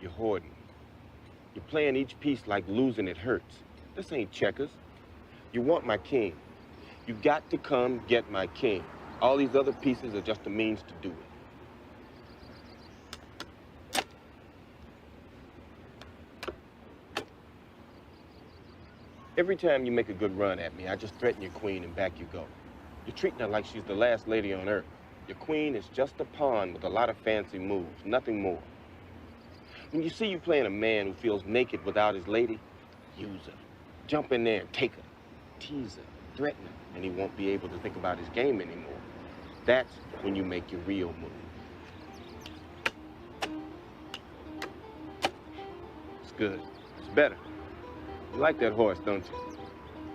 You're hoarding. You're playing each piece like losing it hurts. This ain't checkers. You want my king. You got to come get my king. All these other pieces are just a means to do it. Every time you make a good run at me, I just threaten your queen and back you go. You're treating her like she's the last lady on earth. Your queen is just a pawn with a lot of fancy moves, nothing more. When you see you playing a man who feels naked without his lady, use her. Jump in there and take her. Tease her, threaten her, and he won't be able to think about his game anymore. That's when you make your real move. It's good. It's better. You like that horse, don't you?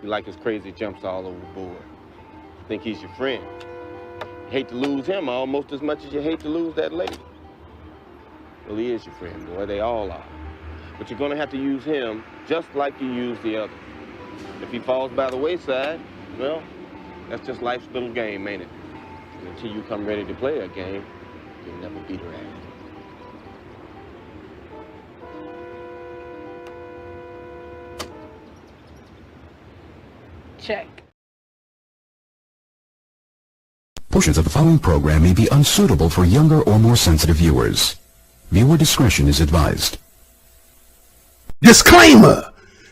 You like his crazy jumps all over the board. Think he's your friend. You hate to lose him almost as much as you hate to lose that lady. Well, he is your friend, boy. They all are. But you're gonna have to use him just like you use the other. If he falls by the wayside, well, that's just life's little game, ain't it? And until you come ready to play a game, you'll never beat her at it. Check. Portions of the following program may be unsuitable for younger or more sensitive viewers. Viewer discretion is advised. Disclaimer!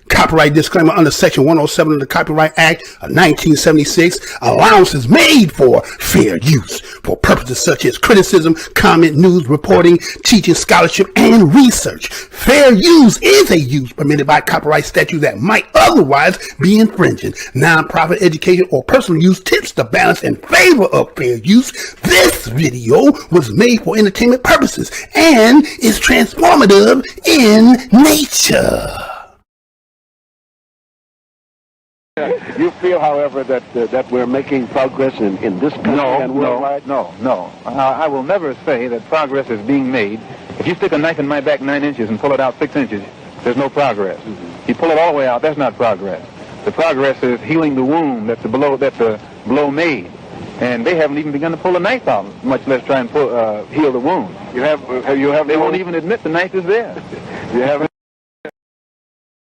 Copyright disclaimer under Section 107 of the Copyright Act of 1976. Allowances made for fair use for purposes such as criticism, comment, news, reporting, teaching, scholarship, and research. Fair use is a use permitted by copyright statute that might otherwise be infringing. Non-profit education or personal use tips the balance in favor of fair use. This video was made for entertainment purposes and is transformative in nature. You feel, however, that we're making progress in this country and worldwide? No. I will never say that progress is being made. If you stick a knife in my back 9 inches and pull it out 6 inches, there's no progress. You pull it all the way out, that's not progress. The progress is healing the wound that the blow made. And they haven't even begun to pull the knife out, much less try and heal the wound. They won't even admit the knife is there. You haven't.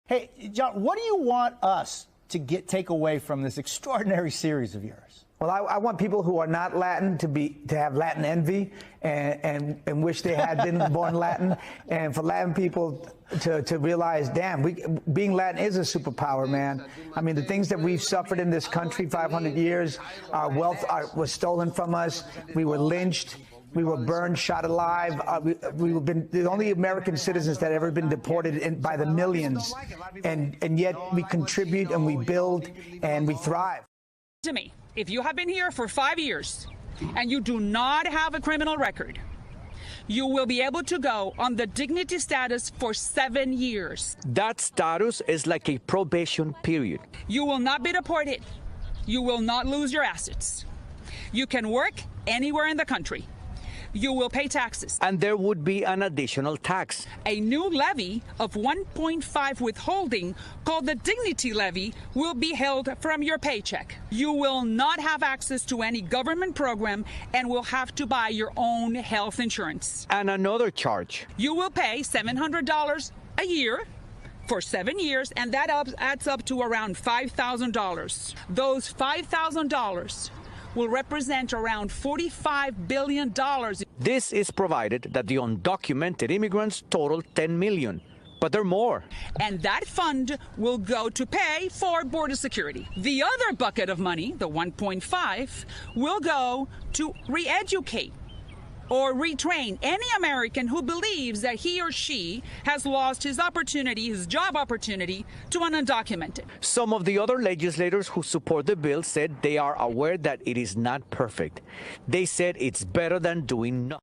Hey, John, what do you want us to take away from this extraordinary series of yours? Well, I want people who are not Latin to have Latin envy and wish they had been born Latin, and for Latin people to realize, damn, being Latin is a superpower, man. I mean, the things that we've suffered in this country, 500 years, our wealth was stolen from us. We were lynched. We were burned, shot alive. We've been the only American citizens that have ever been deported by the millions. And yet we contribute and we build and we thrive. To me, if you have been here for 5 years and you do not have a criminal record, you will be able to go on the dignity status for 7 years. That status is like a probation period. You will not be deported. You will not lose your assets. You can work anywhere in the country. You will pay taxes. And there would be an additional tax. A new levy of 1.5 withholding called the dignity levy will be held from your paycheck. You will not have access to any government program and will have to buy your own health insurance. And another charge. You will pay $700 a year for 7 years, and that adds up to around $5,000. Those $5,000 will represent around $45 billion. This is provided that the undocumented immigrants total 10 million, but there are more. And that fund will go to pay for border security. The other bucket of money, the 1.5, will go to re-educate or retrain any American who believes that he or she has lost his opportunity, his job opportunity, to an undocumented. Some of the other legislators who support the bill said they are aware that it is not perfect. They said it's better than doing nothing.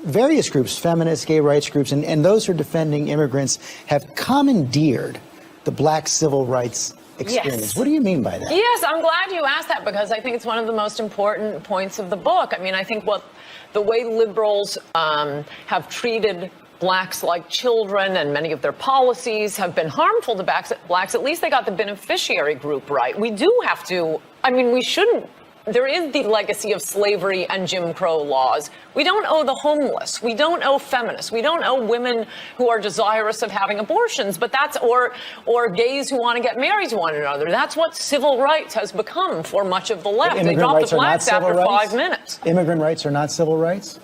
Various groups, feminists, gay rights groups, and those who are defending immigrants have commandeered the black civil rights experience. Yes. What do you mean by that? Yes, I'm glad you asked that because I think it's one of the most important points of the book. I mean, I think the way liberals have treated blacks like children and many of their policies have been harmful to blacks. At least they got the beneficiary group right. We do have to, I mean, we shouldn't there is the legacy of slavery and Jim Crow laws. We don't owe the homeless. We don't owe feminists. We don't owe women who are desirous of having abortions, but that's, or gays who want to get married to one another. That's what civil rights has become for much of the left. They dropped the blacks after 5 minutes. Immigrant rights are not civil rights?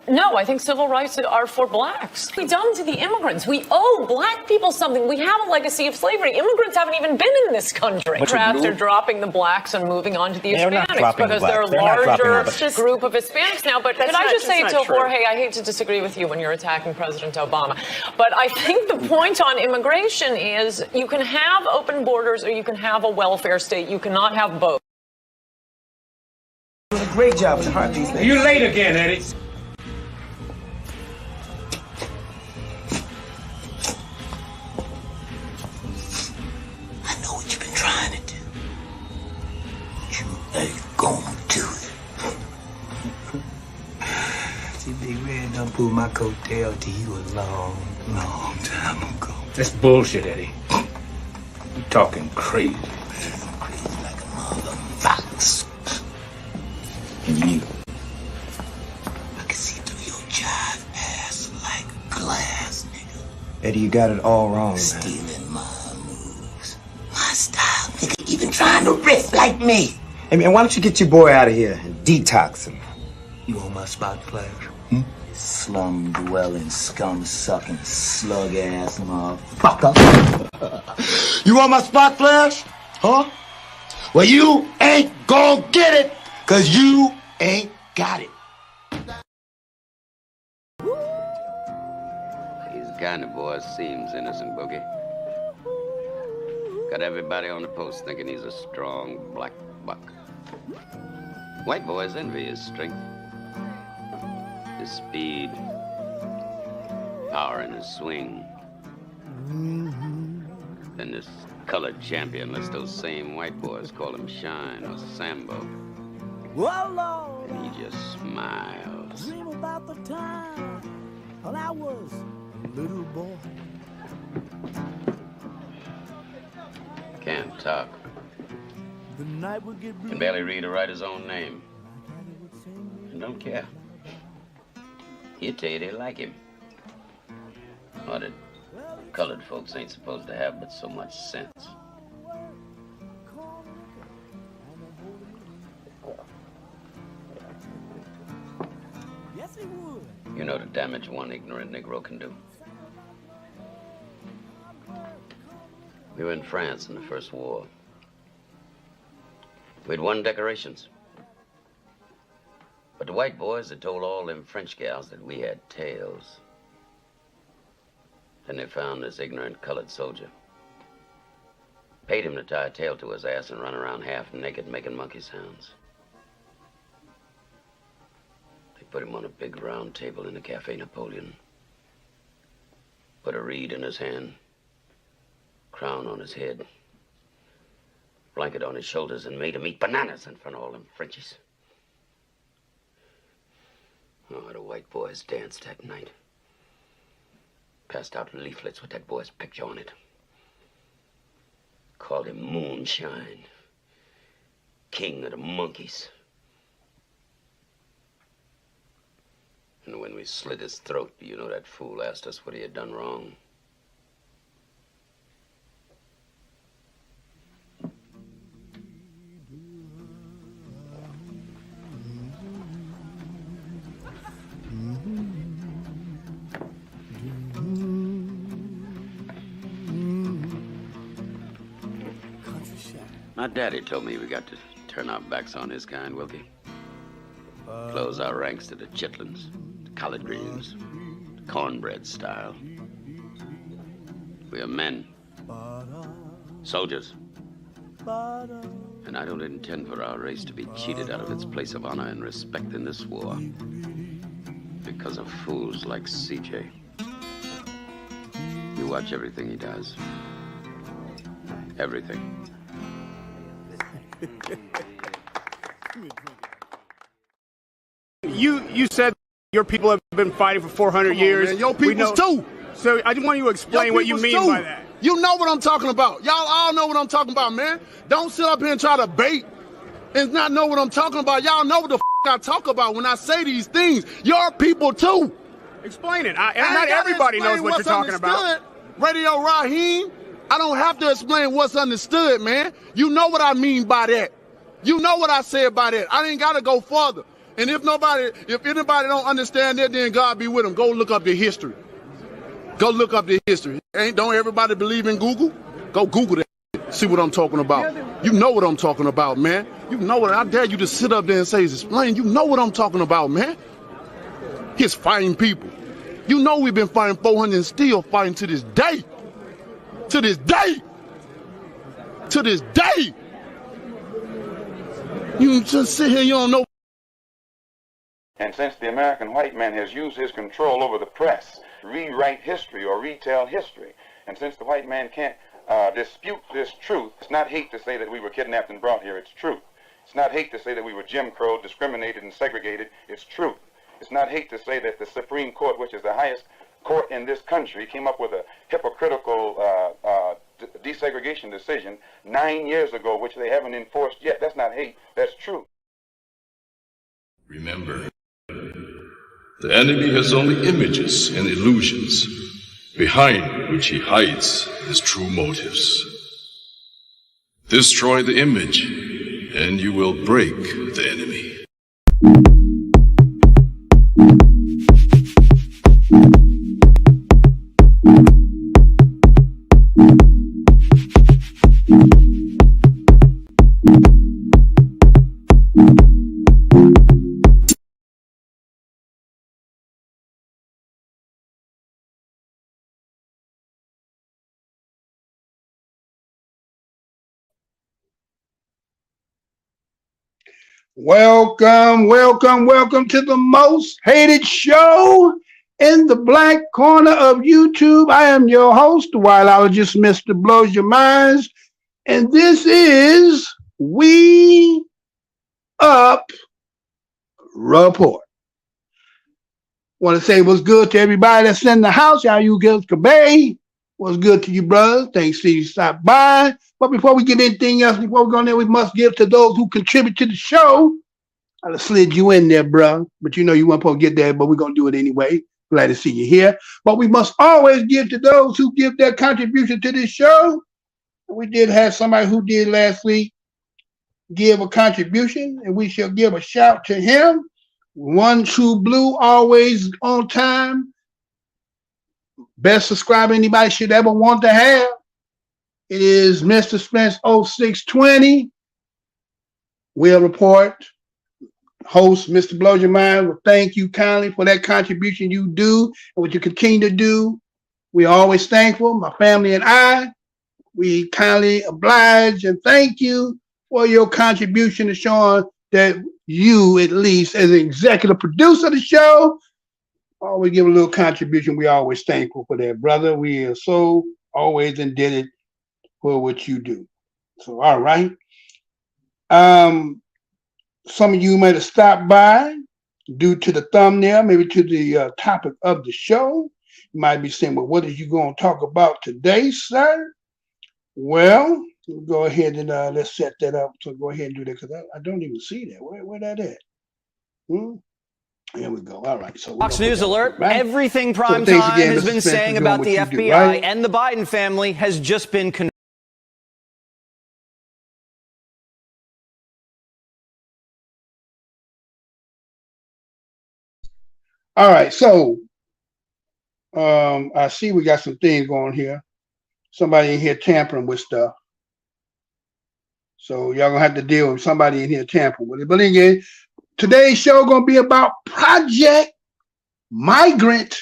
No, I think civil rights are for blacks. We done to the immigrants. We owe black people something. We have a legacy of slavery. Immigrants haven't even been in this country. Crafts are dropping the blacks and moving on to the Hispanics because they're a larger group of Hispanics now. But can I just say to Jorge, I hate to disagree with you when you're attacking President Obama, but I think the point on immigration is you can have open borders or you can have a welfare state. You cannot have both. Doing a great job with the heartbeats. You're late again, Eddie. Trying to do. You ain't gonna do it. See, Big Red done pulled my coattail to you a long, long time ago. That's bullshit, Eddie. You talking crazy. Crazy like a mother fox. And you, I can see through your jive ass like glass, nigga. Eddie, you got it all wrong, man. Stealing my moves. My style, nigga. Even trying to riff like me. Hey, man, why don't you get your boy out of here and detox him? You on my spot, Flash? Slum-dwelling, scum-sucking, slug-ass motherfucker. You on my spot, Flash? Huh? Well, you ain't gonna get it, cause you ain't got it. He's the kind of boy seems innocent, Boogie. Got everybody on the post thinking he's a strong black buck. White boys envy his strength, his speed, power in his swing. Then this colored champion lets those same white boys call him Shine or Sambo. Whoa, and he just smiles. Dream about the time when I was a little boy. Can't talk. Can barely read or write his own name. And don't care. He'll tell you they like him. Or that colored folks ain't supposed to have but so much sense. Yes, he would. You know the damage one ignorant Negro can do. We were in France in the First War. We'd won decorations. But the white boys had told all them French gals that we had tails. Then they found this ignorant colored soldier. Paid him to tie a tail to his ass and run around half naked making monkey sounds. They put him on a big round table in the Cafe Napoleon. Put a reed in his hand. Crown on his head, blanket on his shoulders, and made him eat bananas in front of all them Frenchies. Oh, the white boys danced that night. Passed out leaflets with that boy's picture on it. Called him Moonshine, king of the monkeys. And when we slit his throat, you know that fool asked us what he had done wrong. My daddy told me we got to turn our backs on his kind, Wilkie. Close our ranks to the chitlins, the collard greens, the cornbread style. We are men, soldiers. And I don't intend for our race to be cheated out of its place of honor and respect in this war because of fools like CJ. You watch everything he does. Everything. You said your people have been fighting for 400 years. Man, your peoples too. So I just want you to explain what you mean by that. You know what I'm talking about. Y'all all know what I'm talking about, man. Don't sit up here and try to bait and not know what I'm talking about. Y'all know what the I talk about when I say these things. Your people too. Explain it. Not everybody knows what you're talking about. Radio Raheem, I don't have to explain what's understood, man. You know what I mean by that. You know what I said by that. I ain't got to go further. And if anybody don't understand that, then God be with them. Go look up the history. Go look up the history. Don't everybody believe in Google? Go Google that. See what I'm talking about. You know what I'm talking about, man. You know what. I dare you to sit up there and say, explain. You know what I'm talking about, man. He's fighting people. You know we've been fighting 400 and still fighting to this day. To this day. To this day. You just sit here, you don't know. And since the American white man has used his control over the press to rewrite history or retell history, and since the white man can't dispute this truth, it's not hate to say that we were kidnapped and brought here, it's truth. It's not hate to say that we were Jim Crow, discriminated and segregated, it's truth. It's not hate to say that the Supreme Court, which is the highest court in this country, came up with a hypocritical desegregation decision 9 years ago, which they haven't enforced yet. That's not hate, that's truth. Remember, the enemy has only images and illusions, behind which he hides his true motives. Destroy the image, and you will break the enemy. Welcome, welcome, welcome to the most hated show in the black corner of YouTube. I am your host, the wildologist, Mr. Blows Your Minds, and this is We Up Report. Want to say what's good to everybody that's in the house. How you guys, Kabay? What's good to you, brothers? Thanks for you stopped by. But before we get anything else, before we go in there, we must give to those who contribute to the show. I slid you in there, bro. But you know you weren't supposed to get there, but we're going to do it anyway. Glad to see you here. But we must always give to those who give their contribution to this show. We did have somebody who did last week give a contribution, and we shall give a shout to him. One True Blue, always on time. Best subscriber anybody should ever want to have. It is Mr. Spence 0620. WeUpReport. Host, Mr. Blows Your Mind. Well, thank you kindly for that contribution you do and what you continue to do. We're always thankful. My family and I, we kindly oblige and thank you for your contribution to showing that you, at least as an executive producer of the show, always give a little contribution. We're always thankful for that, brother. We are so always indebted for what you do. So, all right. Some of you might have stopped by due to the thumbnail, maybe to the topic of the show. You might be saying, well, what are you going to talk about today, sir? Well, we'll go ahead and let's set that up. So go ahead and do that because I don't even see that. Where that at? Here we go. All right. So Fox News alert. Everything Prime Time has been saying about the FBI and the Biden family has just been confirmed. All right, so I see we got some things going here. Somebody in here tampering with stuff. So y'all gonna have to deal with somebody in here tampering with it. But again, today's show gonna be about Project Migrant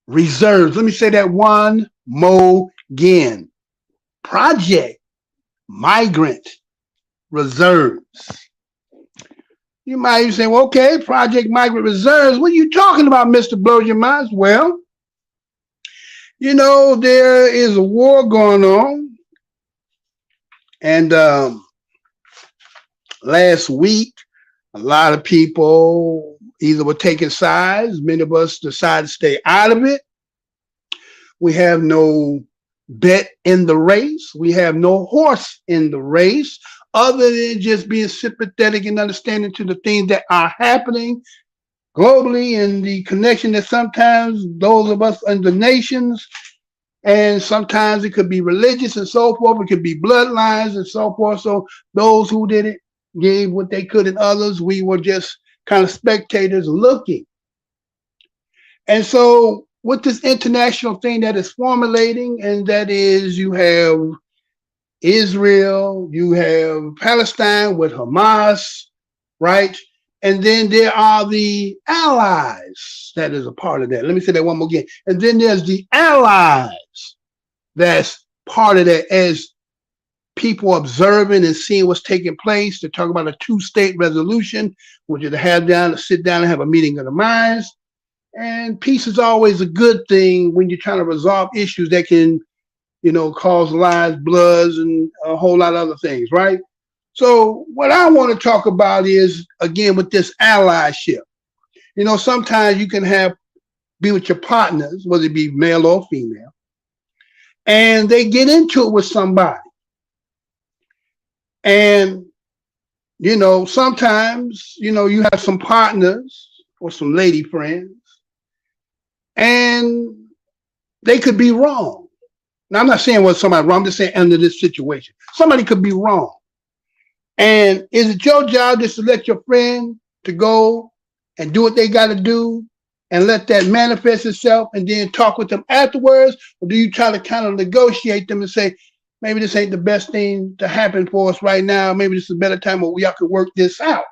Reserves. Let me say that one more again. Project Migrant Reserves. You might even say, well, okay, Project Migrant Reserves. What are you talking about, Mr. Blows Your Minds? Well, you know, there is a war going on. And last week, a lot of people either were taking sides. Many of us decided to stay out of it. We have no bet in the race. We have no horse in the race other than just being sympathetic and understanding to the things that are happening globally and the connection that sometimes those of us in the nations, and sometimes it could be religious and so forth. It could be bloodlines and so forth. So those who did it gave what they could, and others, we were just kind of spectators looking. And so with this international thing that is formulating, and that is you have Israel, you have Palestine with Hamas, right? And then there are the allies that is a part of that. Let me say that one more again. And then there's the allies that's part of that, as people observing and seeing what's taking place. To talk about a two-state resolution, which is to sit down and have a meeting of the minds. And peace is always a good thing when you're trying to resolve issues that can, cause lives, bloods, and a whole lot of other things, right? So what I want to talk about is, again, with this allyship. Sometimes you can be with your partners, whether it be male or female, and they get into it with somebody. And, sometimes, you have some partners or some lady friends, and they could be wrong. Now, I'm not saying what somebody wrong. I'm just saying under this situation, somebody could be wrong. And is it your job just to let your friend to go and do what they got to do and let that manifest itself and then talk with them afterwards? Or do you try to kind of negotiate them and say, maybe this ain't the best thing to happen for us right now. Maybe this is a better time where we all could work this out.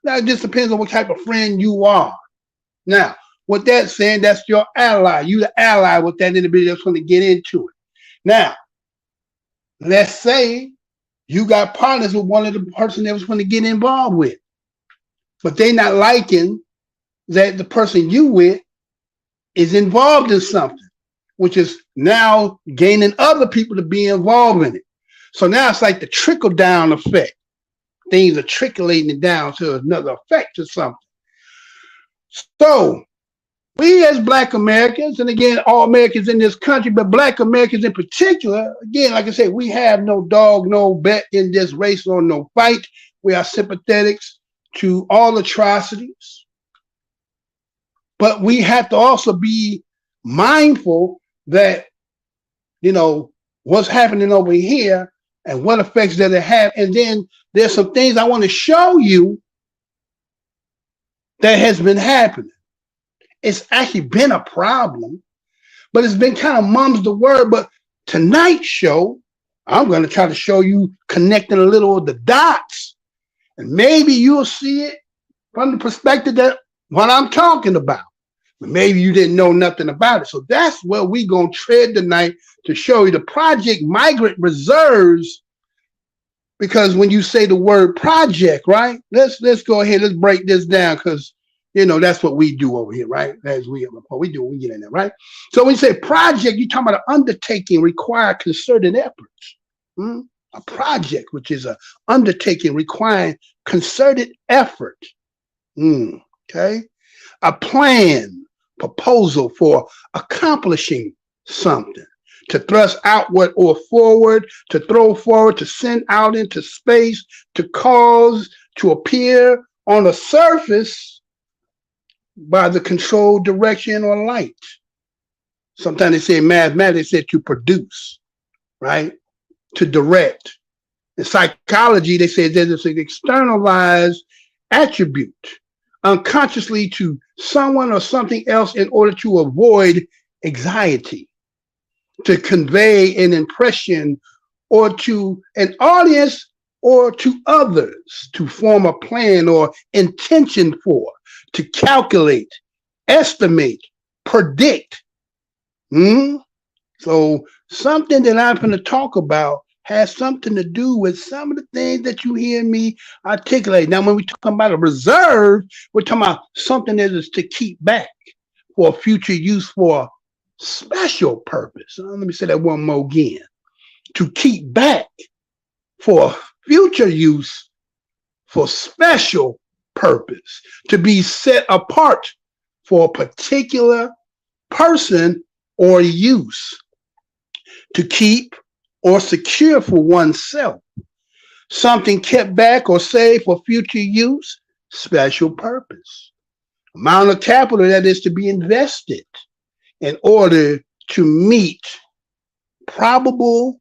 Now, it just depends on what type of friend you are. Now, with that saying, that's your ally. You the ally with that individual that's going to get into it. Now, let's say you got partners with one of the person that was going to get involved with, but they not liking that the person you with is involved in something, which is now gaining other people to be involved in it. So now it's like the trickle down effect. Things are trickling down to another effect or something. So we as Black Americans, and again, all Americans in this country, but Black Americans in particular, again, like I said, we have no dog, no bet in this race or no fight. We are sympathetics to all atrocities. But we have to also be mindful that, what's happening over here and what effects that it have. And then there's some things I want to show you that has been happening. It's actually been a problem, but it's been kind of mum's the word. But tonight's show, I'm going to try to show you connecting a little of the dots, and maybe you'll see it from the perspective that what I'm talking about. But maybe you didn't know nothing about it. So that's where we're going to tread tonight to show you the project Migrant Reserves. Because when you say the word project, right? Let's go ahead. Let's break this down, because that's what we do over here, right? As WeUpReport, we do when we get in there, right? So when you say project, you're talking about an undertaking require concerted efforts. A project, which is an undertaking requiring concerted effort. Okay. A plan, proposal for accomplishing something. To thrust outward or forward, to throw forward, to send out into space, to cause, to appear on a surface by the controlled direction or light. Sometimes they say mathematics, they say to produce, right? To direct. In psychology, they say there's an externalized attribute unconsciously to someone or something else in order to avoid anxiety, to convey an impression or to an audience or to others, to form a plan or intention for, to calculate, estimate, predict. So something that I'm going to talk about has something to do with some of the things that you hear me articulate. Now, when we talk about a reserve, we're talking about something that is to keep back for future use for special purpose. Let me say that one more again. To keep back for future use for special purpose, to be set apart for a particular person or use. to keep or secure for oneself, something kept back or saved for future use, special purpose, amount of capital that is to be invested in order to meet probable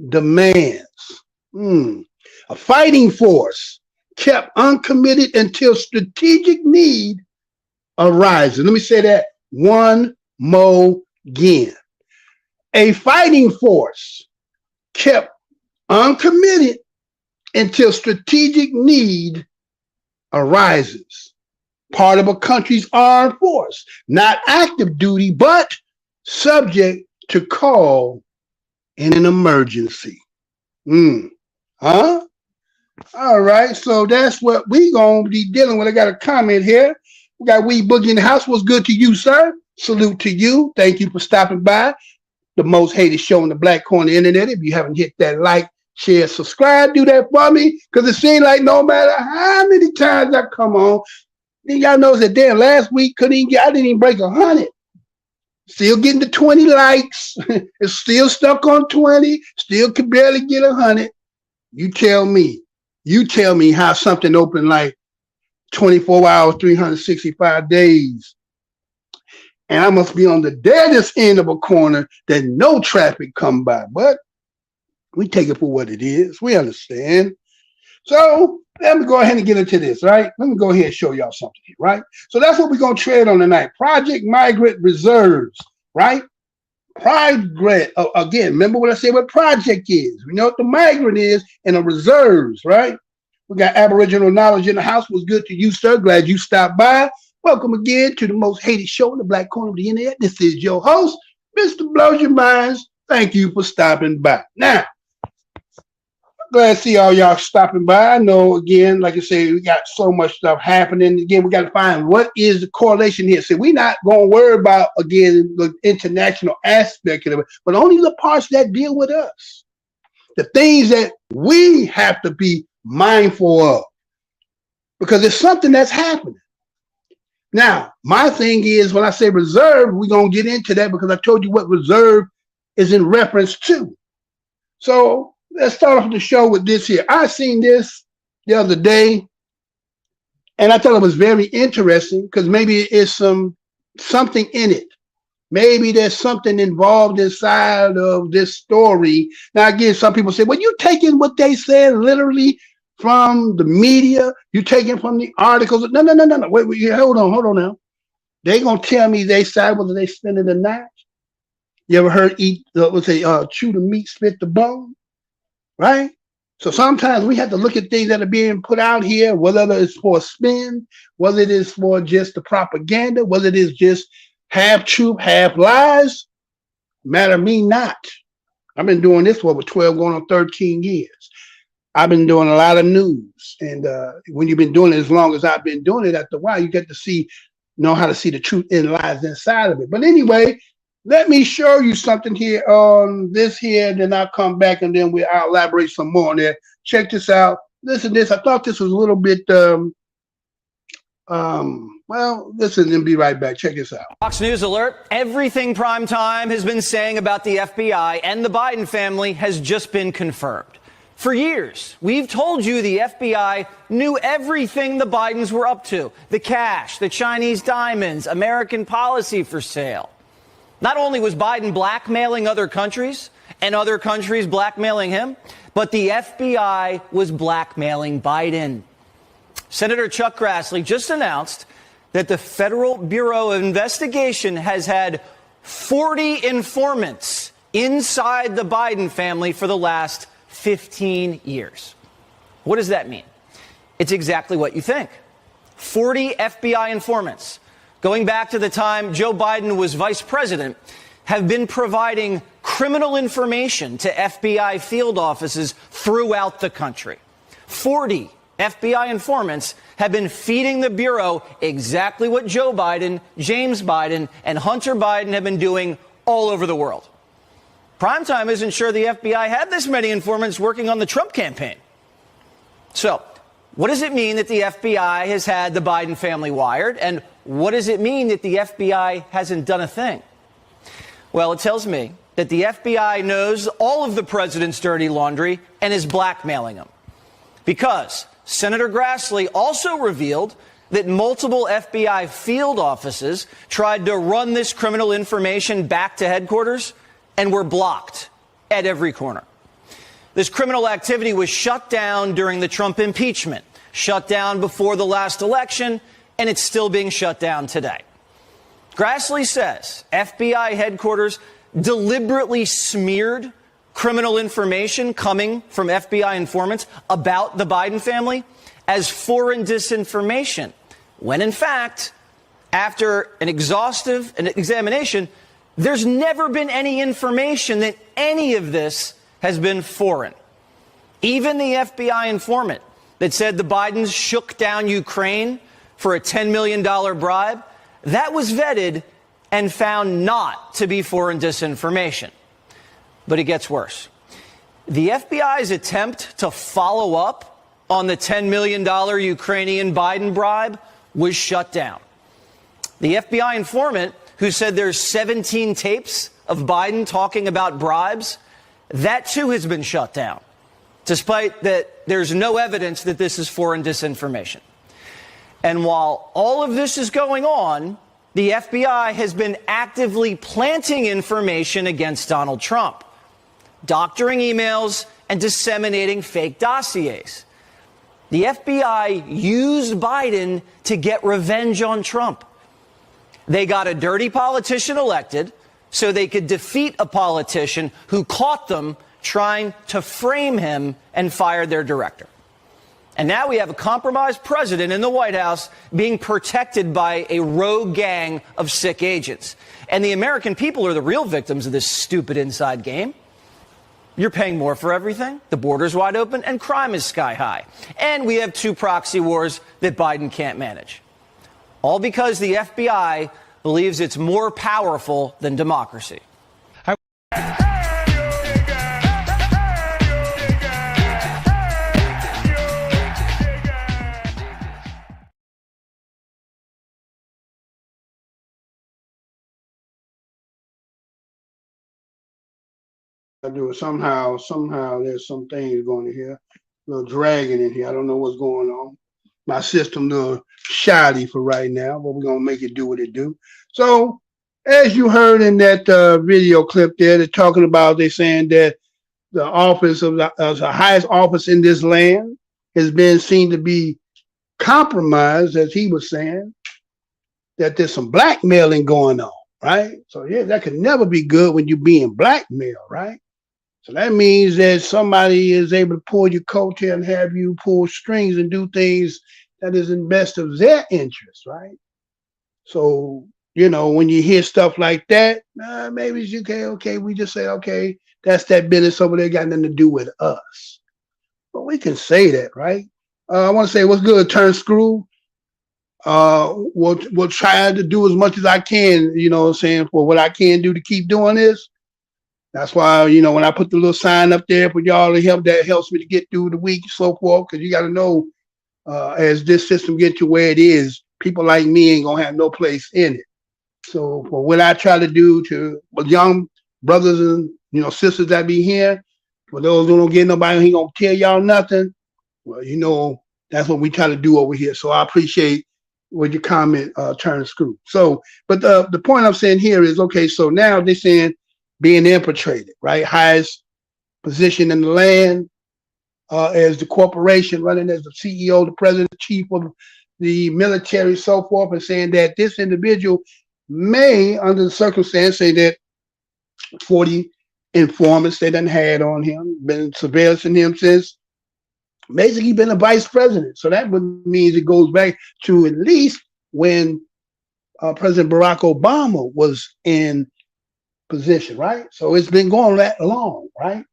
demands. A fighting force kept uncommitted until strategic need arises. Let me say that one more again. A fighting force kept uncommitted until strategic need arises. Part of a country's armed force, not active duty, but subject to call in an emergency. All right, so that's what we gonna be dealing with. I got a comment here. We got Wee Boogie in the house. What's good to you, sir? Salute to you. Thank you for stopping by. The most hated show on the black corner of the internet. If you haven't hit that like, share, subscribe, do that for me. Because it seems like no matter how many times I come on, then y'all know that damn last week I didn't even break 100. Still getting to 20 likes. It's still stuck on 20. Still can barely get 100. You tell me how something open like 24 hours, 365 days. And I must be on the deadest end of a corner that no traffic come by. But we take it for what it is. We understand. So let me go ahead and get into this, right? Let me go ahead and show y'all something here, right? So that's what we're going to trade on tonight. Project Migrant Reserves, right? Again, remember what I said what project is. We know what the migrant is and the reserves, right? We got Aboriginal knowledge in the house. Was good to you, sir. Glad you stopped by. Welcome again to the most hated show in the black corner of the internet. This is your host, Mr. Blows Your Minds. Thank you for stopping by. Now, glad to see all y'all stopping by. I know, again, like I say, we got so much stuff happening. Again, we got to find what is the correlation here. So we're not going to worry about, again, the international aspect of it, but only the parts that deal with us. The things that we have to be mindful of. Because it's something that's happening. Now, my thing is, when I say reserve, we're going to get into that because I told you what reserve is in reference to. So let's start off the show with this here. I seen this the other day, and I thought it was very interesting because maybe it's something in it. Maybe there's something involved inside of this story. Now, again, some people say, well, you taking what they said literally from the media? You taking from the articles? No. Wait, hold on now. They gonna tell me they side whether they spin it or not. You ever heard chew the meat, spit the bone? Right? So sometimes we have to look at things that are being put out here, whether it's for a spin, whether it is for just the propaganda, whether it is just half truth, half lies. Matter me not. I've been doing this for over 12, going on 13 years. I've been doing a lot of news. And when you've been doing it as long as I've been doing it, after a while, you get to know how to see the truth and lies inside of it. But anyway, let me show you something here on this here, then I'll come back and then I'll elaborate some more on there. Check this out. Listen to this. I thought this was a little bit, well, listen and be right back. Check this out. Fox News alert. Everything Primetime has been saying about the FBI and the Biden family has just been confirmed. For years, we've told you the FBI knew everything the Bidens were up to. The cash, the Chinese diamonds, American policy for sale. Not only was Biden blackmailing other countries and other countries blackmailing him, but the FBI was blackmailing Biden. Senator Chuck Grassley just announced that the Federal Bureau of Investigation has had 40 informants inside the Biden family for the last 15 years. What does that mean? It's exactly what you think. 40 FBI informants, going back to the time Joe Biden was vice president, have been providing criminal information to FBI field offices throughout the country. 40 FBI informants have been feeding the Bureau exactly what Joe Biden, James Biden, and Hunter Biden have been doing all over the world. Primetime isn't sure the FBI had this many informants working on the Trump campaign. So, what does it mean that the FBI has had the Biden family wired? And what does it mean that the FBI hasn't done a thing? Well, it tells me that the FBI knows all of the president's dirty laundry and is blackmailing him. Because Senator Grassley also revealed that multiple FBI field offices tried to run this criminal information back to headquarters and were blocked at every corner. This criminal activity was shut down during the Trump impeachment, shut down before the last election, and it's still being shut down today. Grassley says FBI headquarters deliberately smeared criminal information coming from FBI informants about the Biden family as foreign disinformation, when in fact, after an exhaustive examination, there's never been any information that any of this has been foreign. Even the FBI informant that said the Bidens shook down Ukraine for a $10 million bribe, that was vetted and found not to be foreign disinformation. But it gets worse. The FBI's attempt to follow up on the $10 million Ukrainian Biden bribe was shut down. The FBI informant who said there's 17 tapes of Biden talking about bribes, that too has been shut down, despite that there's no evidence that this is foreign disinformation. And while all of this is going on, the FBI has been actively planting information against Donald Trump, doctoring emails and disseminating fake dossiers. The FBI used Biden to get revenge on Trump. They got a dirty politician elected so they could defeat a politician who caught them trying to frame him and fired their director. And now we have a compromised president in the White House being protected by a rogue gang of sick agents. And the American people are the real victims of this stupid inside game. You're paying more for everything, the border's wide open, and crime is sky high. And we have 2 proxy wars that Biden can't manage. All because the FBI believes it's more powerful than democracy. I do it somehow there's some things going on here, a little dragging in here. I don't know what's going on. My system a little shoddy for right now, but we're gonna make it do what it do. So as you heard in that video clip there, they're talking about, they're saying that the office of the highest office in this land has been seen to be compromised, as he was saying, that there's some blackmailing going on, right? So yeah, that could never be good when you're being blackmailed, right? So that means that somebody is able to pull your coattail and have you pull strings and do things that is in best of their interest, right? So, you know, when you hear stuff like that, maybe it's okay, we just say, okay, that's that business over there, got nothing to do with us. But we can say that, right? I want to say, what's good, Turn Screw? We'll try to do as much as I can, you know what I'm saying, for what I can do to keep doing this. That's why, you know, when I put the little sign up there for y'all to help, that helps me to get through the week and so forth, because you got to know, as this system gets to where it is, people like me ain't going to have no place in it. So for what I try to do to young brothers and, you know, sisters that be here, for those who don't get nobody, he going to tell y'all nothing, well, you know, that's what we try to do over here. So I appreciate what your comment, Turn Screw. So, but the point I'm saying here is, okay, so now they're saying being infiltrated, right? Highest position in the land, as the corporation, running as the CEO, the president, chief of the military, so forth, and saying that this individual may, under the circumstance, say that 40 informants they done had on him, been surveillancing him since basically been a vice president. So that means it goes back to at least when President Barack Obama was in position, right? So it's been going that long, right?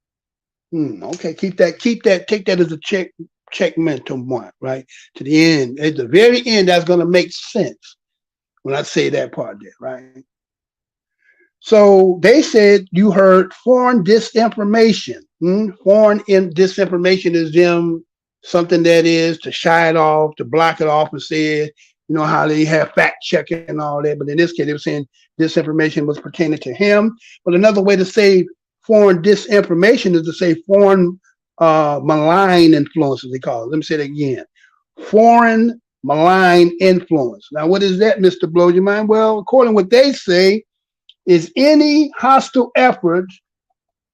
Okay, take that as a checkmentum one, right? To the end, at the very end, that's going to make sense when I say that part there, right? So they said you heard foreign disinformation. Foreign disinformation is them something that is to shy it off, to block it off, and say You know how they have fact checking and all that, but in this case, they were saying this information was pertaining to him. But another way to say foreign disinformation is to say foreign malign influence, as they call it. Let me say that again. Foreign malign influence. Now, what is that, Mr. Blow Your Mind? Well, according to what they say, is any hostile effort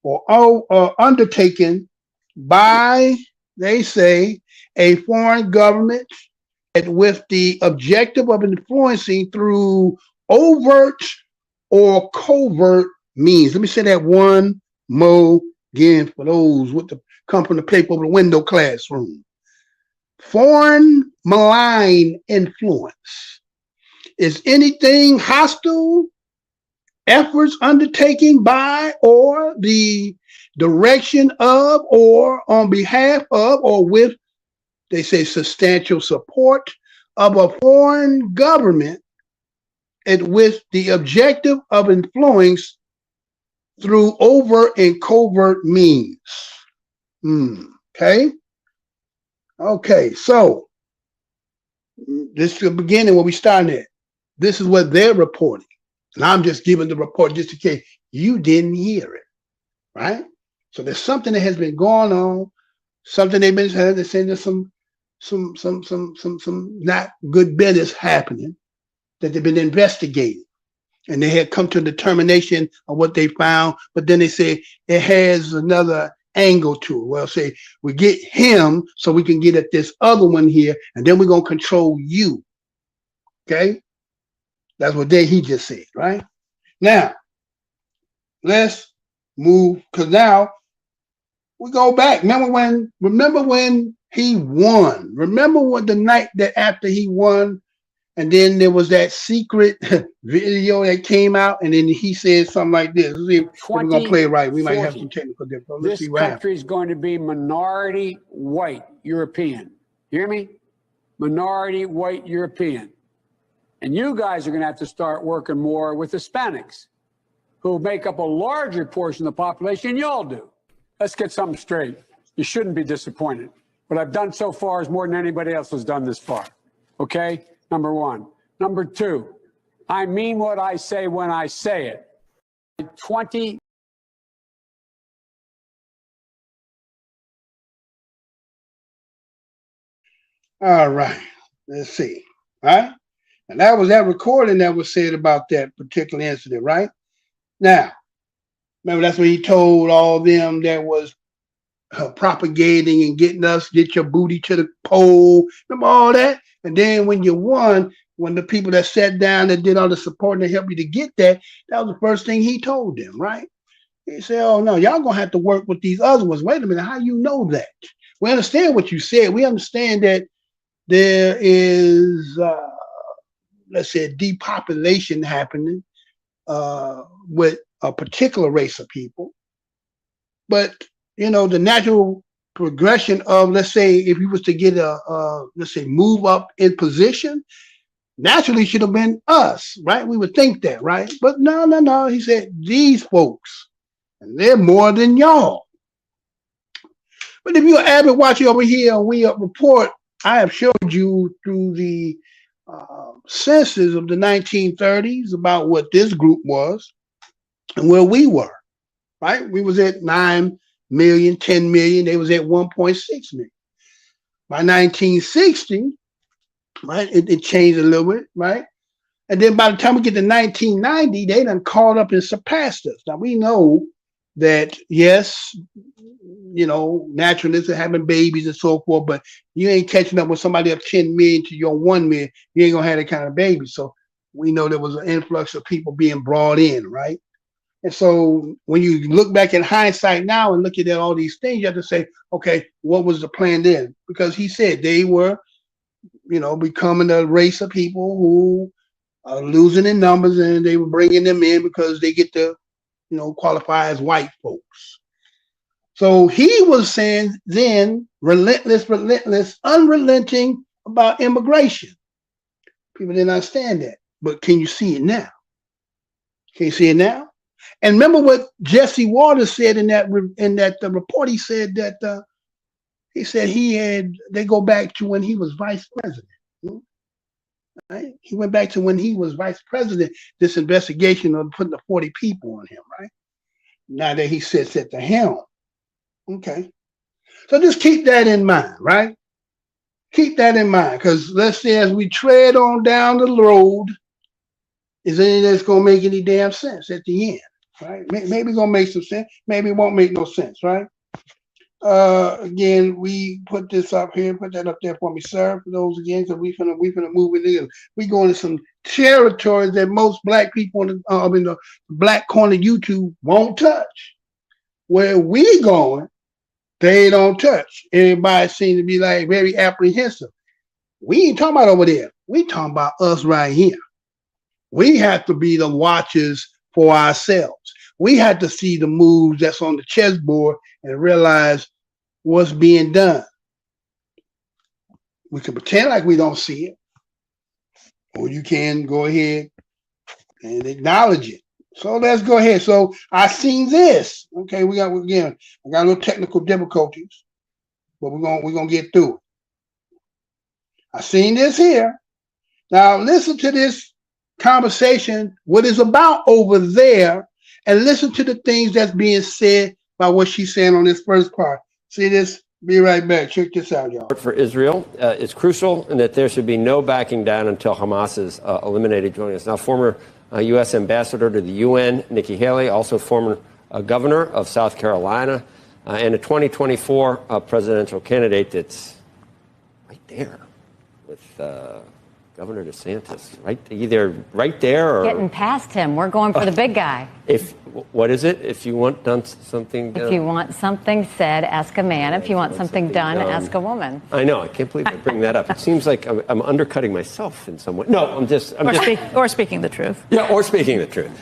or undertaken by, they say, a foreign government with the objective of influencing through overt or covert means. Let me say that one more again for those with the come from the paper over the window classroom. Foreign malign influence is anything hostile, efforts undertaken by or the direction of or on behalf of or with, they say, substantial support of a foreign government and with the objective of influence through overt and covert means. Okay? Okay, so this is the beginning where we starting at. This is what they're reporting. And I'm just giving the report just in case you didn't hear it, right? So there's something that has been going on, something they've been saying. They're saying there's some not good business happening that they've been investigating, and they had come to a determination of what they found. But then they say it has another angle to it. Well, say we get him so we can get at this other one here, and then we're gonna control you. Okay, that's what he just said, right? Now let's move, because now we go back. Remember when he won? Remember what the night that after he won, and then there was that secret video that came out, and then he said something like this. Let's see if we're gonna play it right. We might have some technical difficulties. Let's see what happens. This country is going to be minority white European. You hear me? Minority white European. And you guys are going to have to start working more with Hispanics, who make up a larger portion of the population than y'all do. Let's get something straight. You shouldn't be disappointed. What I've done so far is more than anybody else has done this far. Okay? Number one. Number two, I mean what I say when I say it. 20. All right. Let's see. All right? And that was that recording that was said about that particular incident, right? Now, remember that's what he told all them that was propagating and getting us, get your booty to the pole. Remember all that? And then when you won, when the people that sat down that did all the support and helped you to get that, that was the first thing he told them, right? He said, oh no, y'all gonna have to work with these other ones. Wait a minute, how you know that? We understand what you said. We understand that there is let's say, depopulation happening with a particular race of people. But, you know, the natural progression of, let's say, if he was to get let's say, move up in position, naturally should have been us, right? We would think that, right? But no. He said, these folks, and they're more than y'all. But if you're an avid watcher over here on WeUpReport, I have showed you through the census of the 1930s about what this group was and where we were, right? We was at 9 million, 10 million. They was at 1.6 million. By 1960, right, it changed a little bit, right? And then by the time we get to 1990, they done caught up and surpassed us. Now we know that, yes, you know, naturalists are having babies and so forth, but you ain't catching up with somebody of 10 million to your 1 million. You ain't gonna have that kind of baby. So we know there was an influx of people being brought in, right? And so when you look back in hindsight now and look at all these things, you have to say, okay, what was the plan then? Because he said they were, you know, becoming a race of people who are losing in numbers, and they were bringing them in because they get to, you know, qualify as white folks. So he was saying then relentless, unrelenting about immigration. People didn't understand that. But can you see it now? Can you see it now? And remember what Jesse Waters said in that report. He said that they go back to when he was vice president. Right? He went back to when he was vice president, this investigation of putting the 40 people on him, right? Now that he sits at the helm. Okay. So just keep that in mind, right? Keep that in mind, because let's say as we tread on down the road, is anything that's going to make any damn sense at the end, right? Maybe it's going to make some sense. Maybe it won't make no sense, right? Again, we put this up here, put that up there for me, sir, for those again, because we finna move it in. We go into some territories that most black people in the black corner of YouTube won't touch. Where we going, they don't touch. Everybody seems to be like very apprehensive. We ain't talking about over there. We talking about us right here. We have to be the watchers for ourselves. We have to see the moves that's on the chessboard and realize what's being done. We can pretend like we don't see it, or you can go ahead and acknowledge it. So let's go ahead. So I seen this. Okay, I got a little technical difficulties, but we're gonna get through it. I seen this here. Now listen to this conversation, what is about over there, and listen to the things that's being said by what she's saying on this first part. See this? Be right back. Check this out, y'all. For Israel is crucial, and that there should be no backing down until Hamas is eliminated. Joining us now, former U.S. ambassador to the UN, Nikki Haley, also former governor of South Carolina, and a 2024 presidential candidate that's right there with Governor DeSantis, either right there or getting past him. We're going for the big guy. What is it? If you want something done? If you want something said, ask a man. If you want something done, ask a woman. I know. I can't believe I bring that up. It seems like I'm undercutting myself in some way. No, or speaking the truth. Yeah, or speaking the truth.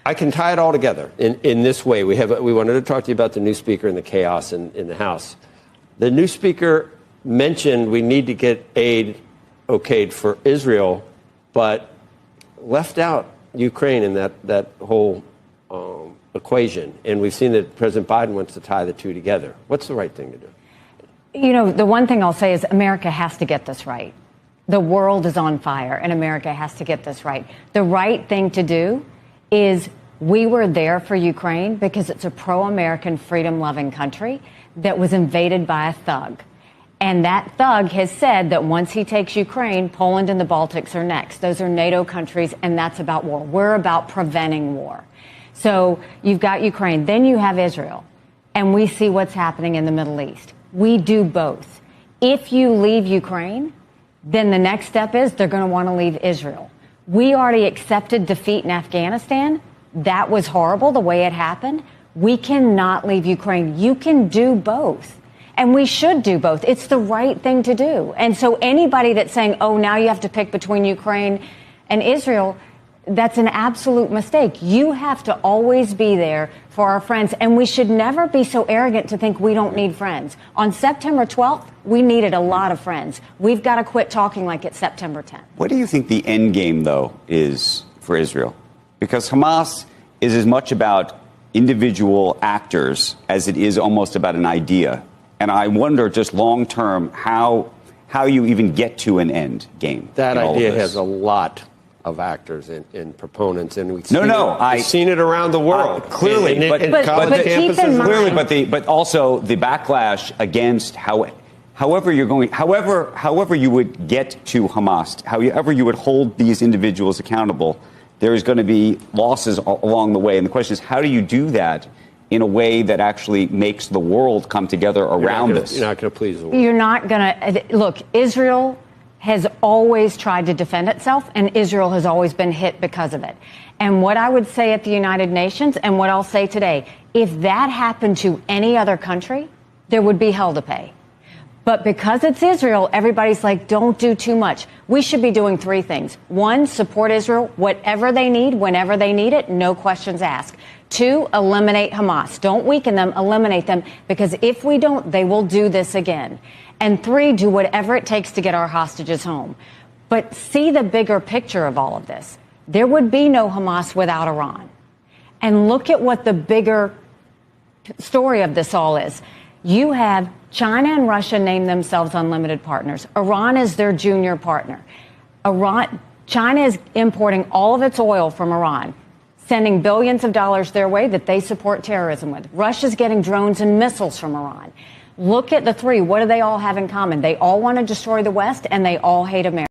I can tie it all together in this way. We wanted to talk to you about the new speaker and the chaos in the House. The new speaker mentioned we need to get aid okayed for Israel, but left out Ukraine in that whole equation. And we've seen that President Biden wants to tie the two together. What's the right thing to do? You know, the one thing I'll say is America has to get this right. The world is on fire, and America has to get this right. The right thing to do is we were there for Ukraine because it's a pro-American, freedom-loving country that was invaded by a thug. And that thug has said that once he takes Ukraine, Poland and the Baltics are next. Those are NATO countries, and that's about war. We're about preventing war. So you've got Ukraine. Then you have Israel. And we see what's happening in the Middle East. We do both. If you leave Ukraine, then the next step is they're going to want to leave Israel. We already accepted defeat in Afghanistan. That was horrible, the way it happened. We cannot leave Ukraine. You can do both. And we should do both. It's the right thing to do. And so anybody that's saying, oh, now you have to pick between Ukraine and Israel, that's an absolute mistake. You have to always be there for our friends. And we should never be so arrogant to think we don't need friends. On September 12th, we needed a lot of friends. We've got to quit talking like it's September 10th. What do you think the end game, though, is for Israel? Because Hamas is as much about individual actors as it is almost about an idea. And I wonder, just long term, how you even get to an end game. That idea has a lot of actors and proponents, and we've seen it around the world. Clearly, but also the backlash against however you would get to Hamas, however you would hold these individuals accountable, there is going to be losses along the way. And the question is, how do you do that in a way that actually makes the world come together around this? You're not going to please the world. You're not going to. Look, Israel has always tried to defend itself, and Israel has always been hit because of it. And what I would say at the United Nations, and what I'll say today, if that happened to any other country, there would be hell to pay. But because it's Israel, everybody's like, don't do too much. We should be doing three things. One, support Israel, whatever they need, whenever they need it, no questions asked. Two, eliminate Hamas. Don't weaken them, eliminate them, because if we don't, they will do this again. And three, do whatever it takes to get our hostages home. But see the bigger picture of all of this. There would be no Hamas without Iran. And look at what the bigger story of this all is. You have China and Russia name themselves unlimited partners. Iran is their junior partner. China is importing all of its oil from Iran, sending billions of dollars their way that they support terrorism with. Russia's getting drones and missiles from Iran. Look at the three. What do they all have in common? They all want to destroy the West, and they all hate America.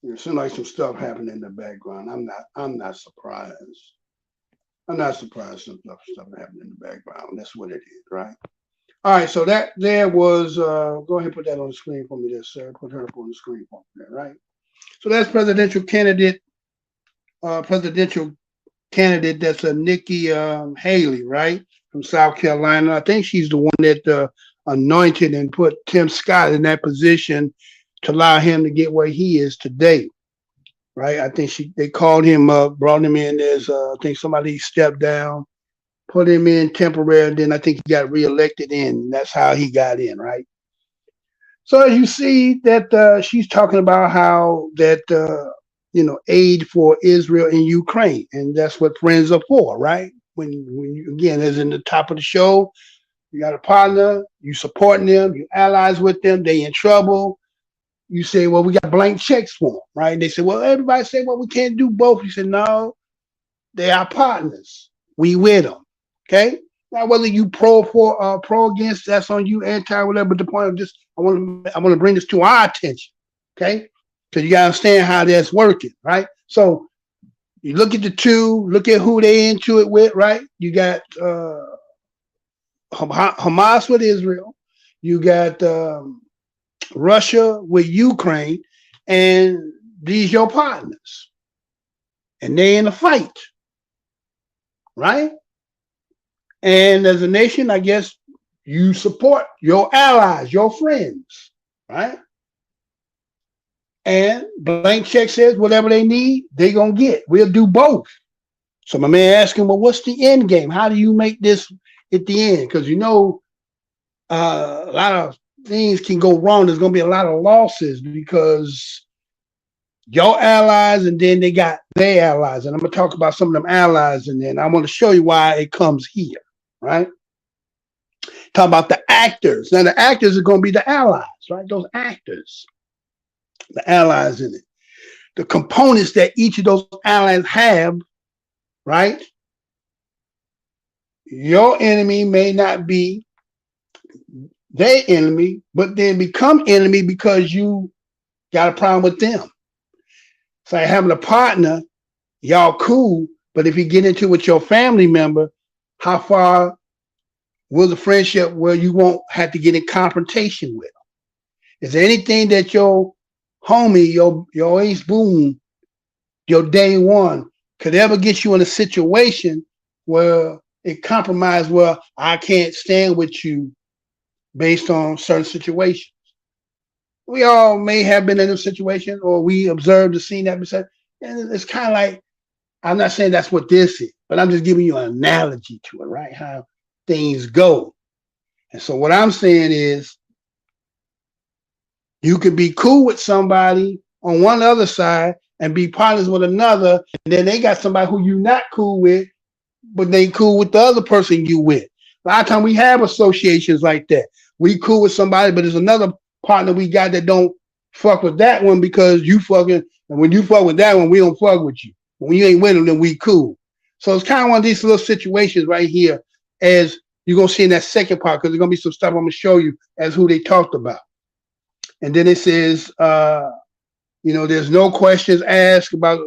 It seems like some stuff happening in the background. I'm not surprised. I'm not surprised some stuff happening in the background. That's what it is, right? All right, so that there was go ahead and put that on the screen for me there, sir. Put her up on the screen for me there, right? So that's presidential candidate that's Nikki Haley, right? From South Carolina. I think she's the one that anointed and put Tim Scott in that position to allow him to get where he is today, right? I think they called him up, brought him in as I think somebody stepped down, put him in temporary, and then I think he got reelected in. That's how he got in, right? So as you see that she's talking about how that aid for Israel and Ukraine, and that's what friends are for, right? When you, again, as in the top of the show, you got a partner, you supporting them, you allies with them, they in trouble. You say, well, we got blank checks for them, right? And they say, well, everybody say, well, we can't do both. You said, no, they are partners. We with them, okay? Now, whether you pro against, that's on you, anti, whatever. But the point of this, I want to bring this to our attention, okay? Because you got to understand how that's working, right? So you look at the two, look at who they into it with, right? You got Hamas with Israel. You got Russia with Ukraine, and these your partners, and they in a fight, right? And as a nation, I guess you support your allies, your friends, right? And blank check says whatever they need, they gonna get. We'll do both. So my man asked him, well, what's the end game? How do you make this at the end? Because a lot of things can go wrong. There's going to be a lot of losses because your allies and then they got their allies. And I'm going to talk about some of them allies and then I want to show you why it comes here, right? Talk about the actors. Now, the actors are going to be the allies, right? Those actors, the allies in it. The components that each of those allies have, right? Your enemy may not be their enemy, but then become enemy because you got a problem with them. It's like having a partner, y'all cool, but if you get into it with your family member, how far will the friendship where you won't have to get in confrontation with them? Is there anything that your homie, your ace boom, your day one could ever get you in a situation where it compromised, well, I can't stand with you based on certain situations? We all may have been in a situation or we observed the scene that we said, and it's kind of like, I'm not saying that's what this is, but I'm just giving you an analogy to it, right? How things go. And so what I'm saying is you could be cool with somebody on one other side and be partners with another, and then they got somebody who you not cool with, but they cool with the other person you with. A lot of times we have associations like that. We cool with somebody, but there's another partner we got that don't fuck with that one because you fucking, and when you fuck with that one, we don't fuck with you. When you ain't with them, then we cool. So it's kind of one of these little situations right here as you're going to see in that second part, because there's going to be some stuff I'm going to show you as who they talked about. And then it says, there's no questions asked about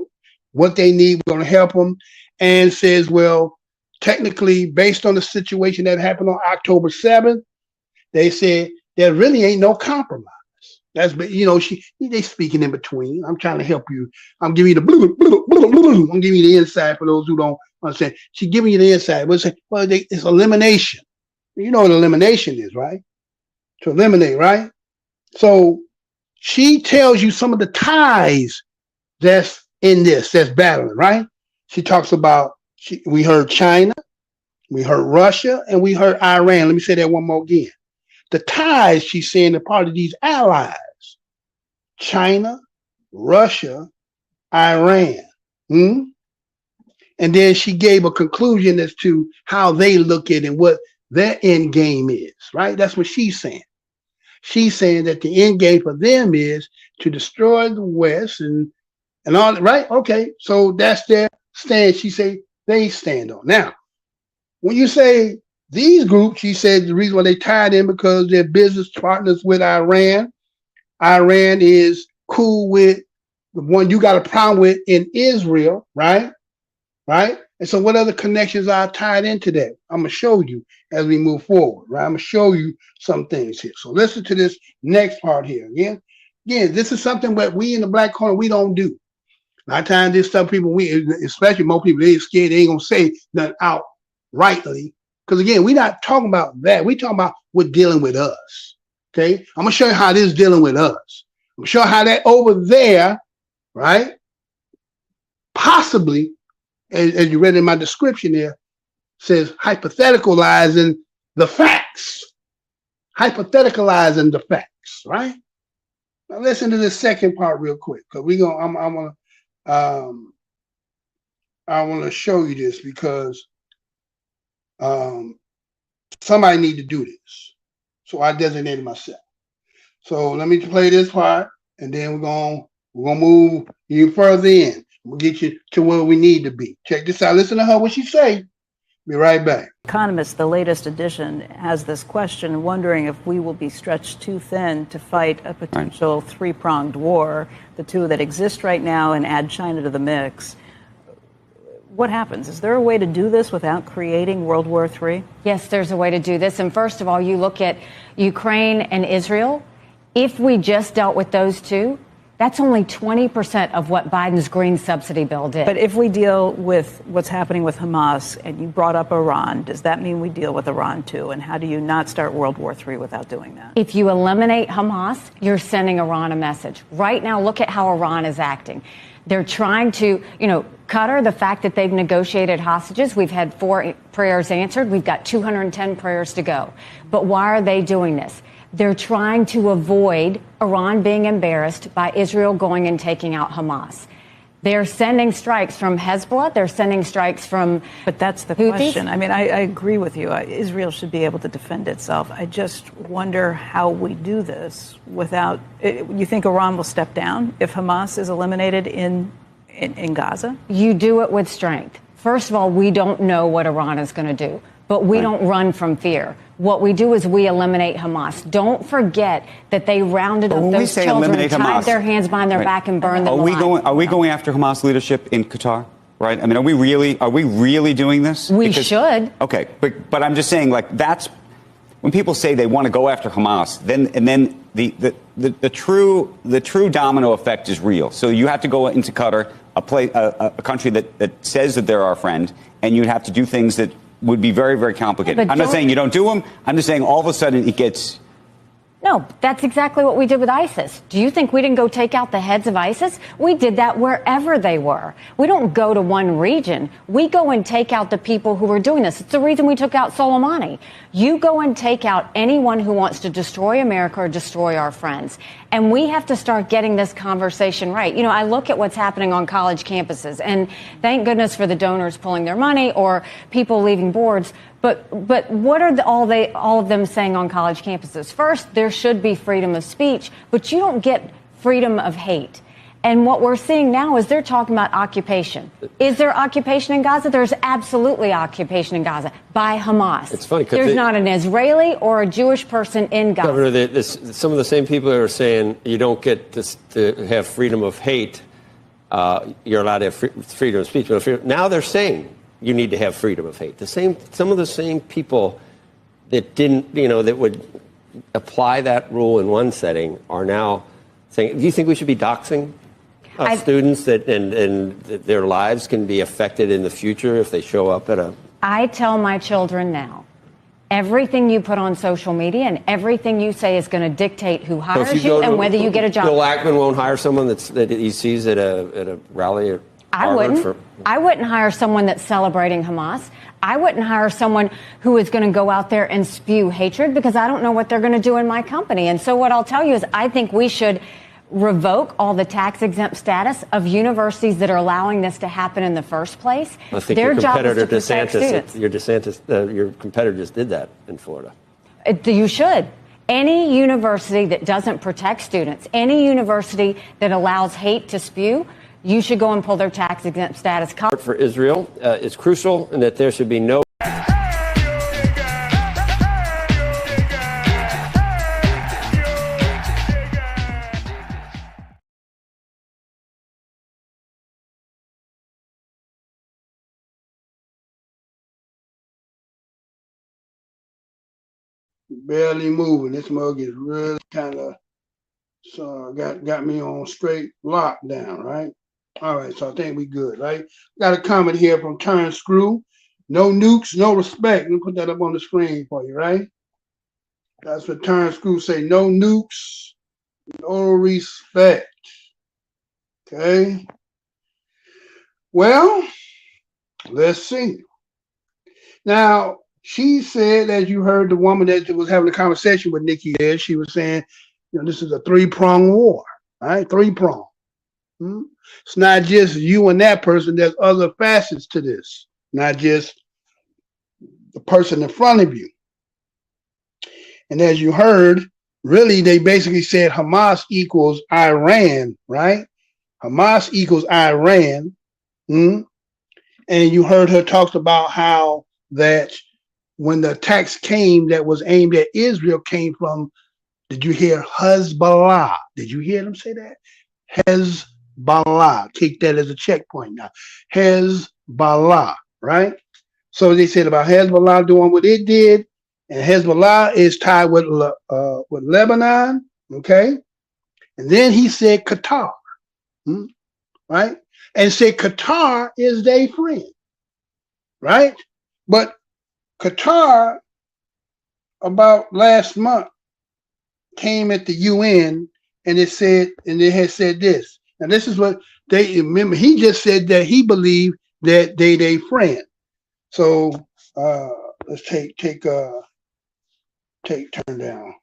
what they need. We're going to help them. And says, well, technically, based on the situation that happened on October 7th, they said there really ain't no compromise. That's, they speaking in between. I'm trying to help you. I'm giving you the I'm giving you the inside for those who don't understand. She's giving you the inside. Well, it's elimination. You know what elimination is, right? To eliminate, right? So she tells you some of the ties that's in this, that's battling, right? She talks about, we heard China, we heard Russia, and we heard Iran. Let me say that one more again. The ties, she's saying, are part of these allies. China, Russia, Iran. And then she gave a conclusion as to how they look at it and what their end game is, right? That's what she's saying. She's saying that the end game for them is to destroy the West and all that, right? Okay, so that's their stand. She say they stand on. Now, when you say these groups, she said the reason why they tied in because they're business partners with Iran. Iran is cool with the one you got a problem with in Israel, right? Right? And so what other connections are tied into that? I'm going to show you as we move forward, right? I'm going to show you some things here. So listen to this next part here. Again, this is something that we in the black corner, we don't do. A lot of times there's some people, especially most people, they're scared they ain't going to say nothing outrightly. Because again, we're not talking about that. We're talking about what's dealing with us. Okay? I'm going to show you how this is dealing with us. I'm going to show you how that over there, right? Possibly, as you read in my description there, says hypotheticalizing the facts. Hypotheticalizing the facts, right? Now listen to this second part real quick, because I want to show you this because somebody need to do this. So I designated myself. So let me play this part, and then we're gonna move even further in. We'll get you to where we need to be. Check this out. Listen to her, what she say. Be right back. Economist, the latest edition, has this question, wondering if we will be stretched too thin to fight a potential three-pronged war, the two that exist right now, and add China to the mix. What happens? Is there a way to do this without creating World War III? Yes, there's a way to do this. And first of all, you look at Ukraine and Israel. If we just dealt with those two, that's only 20% of what Biden's green subsidy bill did. But if we deal with what's happening with Hamas, and you brought up Iran, does that mean we deal with Iran too? And how do you not start World War III without doing that? If you eliminate Hamas, you're sending Iran a message. Right now, look at how Iran is acting. They're trying to, Qatar, the fact that they've negotiated hostages, we've had 4 prayers answered. We've got 210 prayers to go. But why are they doing this? They're trying to avoid Iran being embarrassed by Israel going and taking out Hamas. They're sending strikes from Hezbollah. They're sending strikes from But that's the Houthis. question. I mean, I agree with you. Israel should be able to defend itself. I just wonder how we do this without... You think Iran will step down if Hamas is eliminated in Gaza? You do it with strength. First of all, we don't know what Iran is going to do, but we don't run from fear. What we do is we eliminate Hamas. Don't forget that they rounded up those children, tied their hands behind their back, and burned them alive. Are we going after Hamas leadership in Qatar? Right? I mean, are we really doing this? We should. Okay, but I'm just saying, like, that's when people say they want to go after Hamas, then the true domino effect is real. So you have to go into Qatar, a country that says that they're our friend, and you'd have to do things that would be very, very complicated. I'm not saying you don't do them. I'm just saying all of a sudden it gets... No, that's exactly what we did with ISIS. Do you think we didn't go take out the heads of ISIS? We did that wherever they were. We don't go to one region. We go and take out the people who were doing this. It's the reason we took out Soleimani. You go and take out anyone who wants to destroy America or destroy our friends. And we have to start getting this conversation right. I look at what's happening on college campuses, and thank goodness for the donors pulling their money or people leaving boards. But what are all of them saying on college campuses? First, there should be freedom of speech, but you don't get freedom of hate. And what we're seeing now is they're talking about occupation. Is there occupation in Gaza? There's absolutely occupation in Gaza by Hamas. It's funny because there's not an Israeli or a Jewish person in Gaza. Governor, some of the same people that are saying you don't get to have freedom of hate, you're allowed to have freedom of speech. Now they're saying you need to have freedom of hate. Some of the same people that didn't, that would apply that rule in one setting are now saying, do you think we should be doxing students and their lives can be affected in the future if they show up at a... I tell my children now, everything you put on social media and everything you say is going to dictate who hires you and whether you get a job. Bill Ackman won't hire someone that he sees at a rally or... I wouldn't hire someone that's celebrating Hamas. I wouldn't hire someone who is going to go out there and spew hatred because I don't know what they're going to do in my company. And so what I'll tell you is I think we should revoke all the tax exempt status of universities that are allowing this to happen in the first place. I think Their your job is competitor to protect students. your competitor just did that in Florida. You should. Any university that doesn't protect students, any university that allows hate to spew, you should go and pull their tax exempt status. For Israel is crucial, and that there should be no. Barely moving. This mug is really kind of got me on straight lockdown, right? All right, so I think we good, right? Got a comment here from Turn Screw. No nukes, no respect. Let me put that up on the screen for you, right? That's what Turn Screw say. No nukes, no respect. Okay. Well, let's see. Now, she said, as you heard the woman that was having a conversation with Nikki there, she was saying, you know, this is a three-pronged war, right? Three-pronged. It's not just you and that person. There's other facets to this, not just the person in front of you. And as you heard, really, they basically said Hamas equals Iran, right? Hamas equals Iran. And you heard her talk about how that when the attacks came that was aimed at Israel came from, did you hear Hezbollah? Did you hear them say that? Hezbollah. Take that as a checkpoint now. Hezbollah, right? So they said about Hezbollah doing what it did, and Hezbollah is tied with Lebanon, okay? And then he said Qatar, right? And said Qatar is their friend, right? But Qatar, about last month, came at the UN and it said, and it had said this. And this is what they remember. He just said that he believed that they friend. So let's take turn down.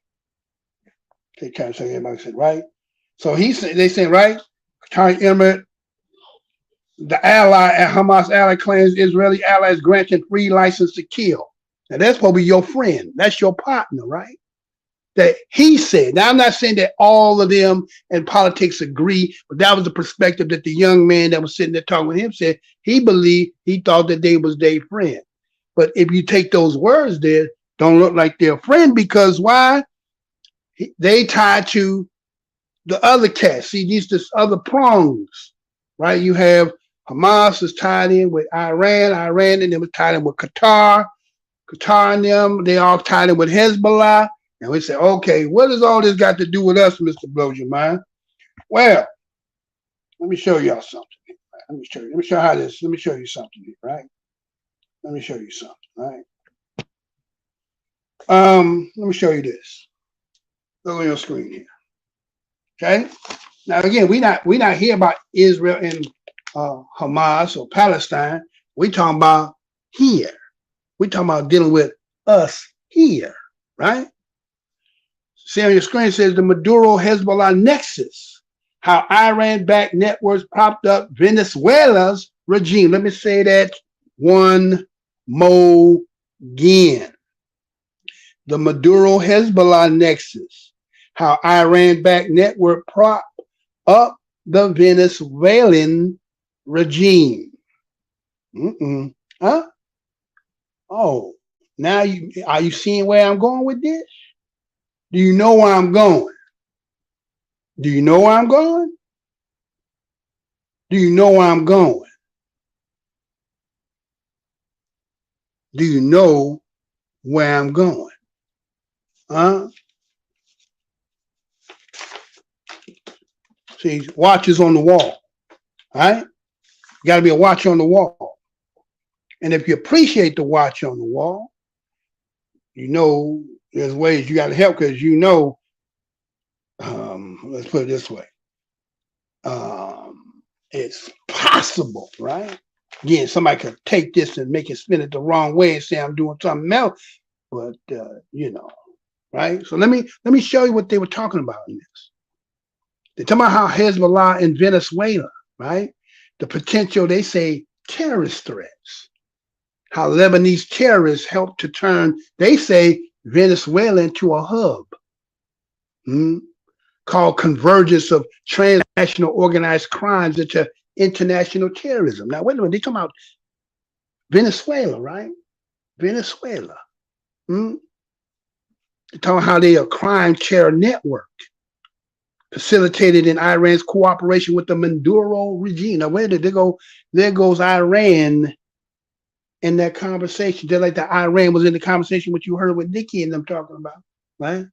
Take time so everybody said right. So he said they said right. Qatar Emirate, the ally, Hamas ally claims Israeli allies granted free license to kill. Now that's probably your friend. That's your partner, right? That he said. Now I'm not saying that all of them in politics agree, but that was the perspective that the young man that was sitting there talking with him said. He believed, he thought that they was their friend. But if you take those words there, don't look like their friend, because why? They tied to the other cast. See, these other prongs, right? You have Hamas is tied in with Iran and them was tied in with Qatar and them, they all tied in with Hezbollah. And we say, okay, what does all this got to do with us, Mr. Blows Your Mind? Well, let me show y'all something. Let me show you something here, right? Let me show you something, right? Let me show you this. Look on your screen here. Okay. Now again, we not here about Israel and Hamas or Palestine. We talking about here. We talking about dealing with us here, right? See on your screen, it says the Maduro Hezbollah nexus, how Iran-backed networks propped up Venezuela's regime. Let me say that one more again. The Maduro Hezbollah nexus, how Iran-backed network propped up the Venezuelan regime. Huh? Oh, now are you seeing where I'm going with this? Do you know where I'm going? Do you know where I'm going? Do you know where I'm going? Do you know where I'm going? Huh? See, watches on the wall, right? You got to be a watch on the wall. And if you appreciate the watch on the wall, you know there's ways you got to help, because you know, let's put it this way, it's possible, right? Again, somebody could take this and make it spin it the wrong way and say I'm doing something else, but you know, right? So let me show you what they were talking about in this. They talk about how Hezbollah in Venezuela, right? The potential, they say, terrorist threats. How Lebanese terrorists help to turn, they say, Venezuela into a hub. Called convergence of transnational organized crimes into international terrorism. Now, wait a minute, they're talking about Venezuela, right? Venezuela. They're talking how they're a crime terror network facilitated in Iran's cooperation with the Maduro regime. Now, where did they go? There goes Iran in that conversation, just like the Iran was in the conversation what you heard with Nikki and them talking about, right?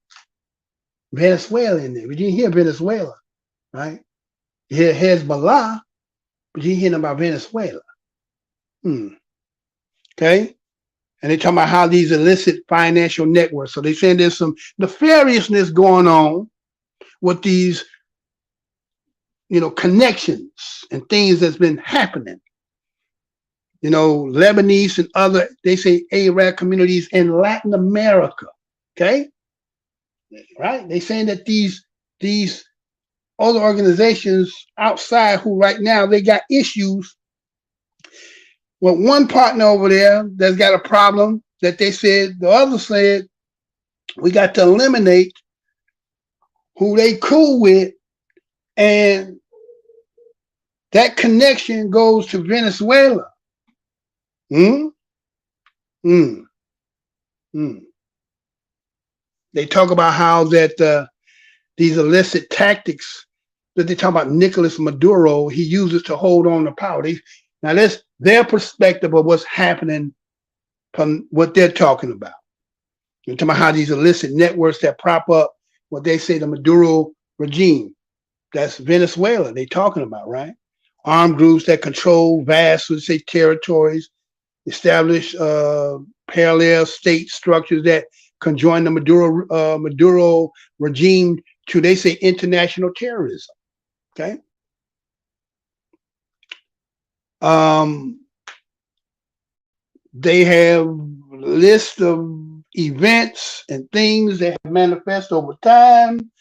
Venezuela in there. But you didn't hear Venezuela, right? You hear Hezbollah, but you didn't hear about Venezuela. Okay? And they talking about how these illicit financial networks. So they saying there's some nefariousness going on with these, connections and things that's been happening. Lebanese and other, they say Arab communities in Latin America. Okay? Right? They saying that these other organizations outside who right now they got issues with one partner over there that's got a problem that they said, the other said, we got to eliminate who they cool with, and that connection goes to Venezuela. They talk about how that these illicit tactics that they talk about Nicolas Maduro, he uses to hold on to power. Now that's their perspective of what's happening from what they're talking about. They're talking about how these illicit networks that prop up what they say the Maduro regime. That's Venezuela they're talking about, right? Armed groups that control vast, let's say, territories, establish parallel state structures that conjoin the Maduro regime to, they say, international terrorism. Okay. They have a list of events and things that have manifest over time.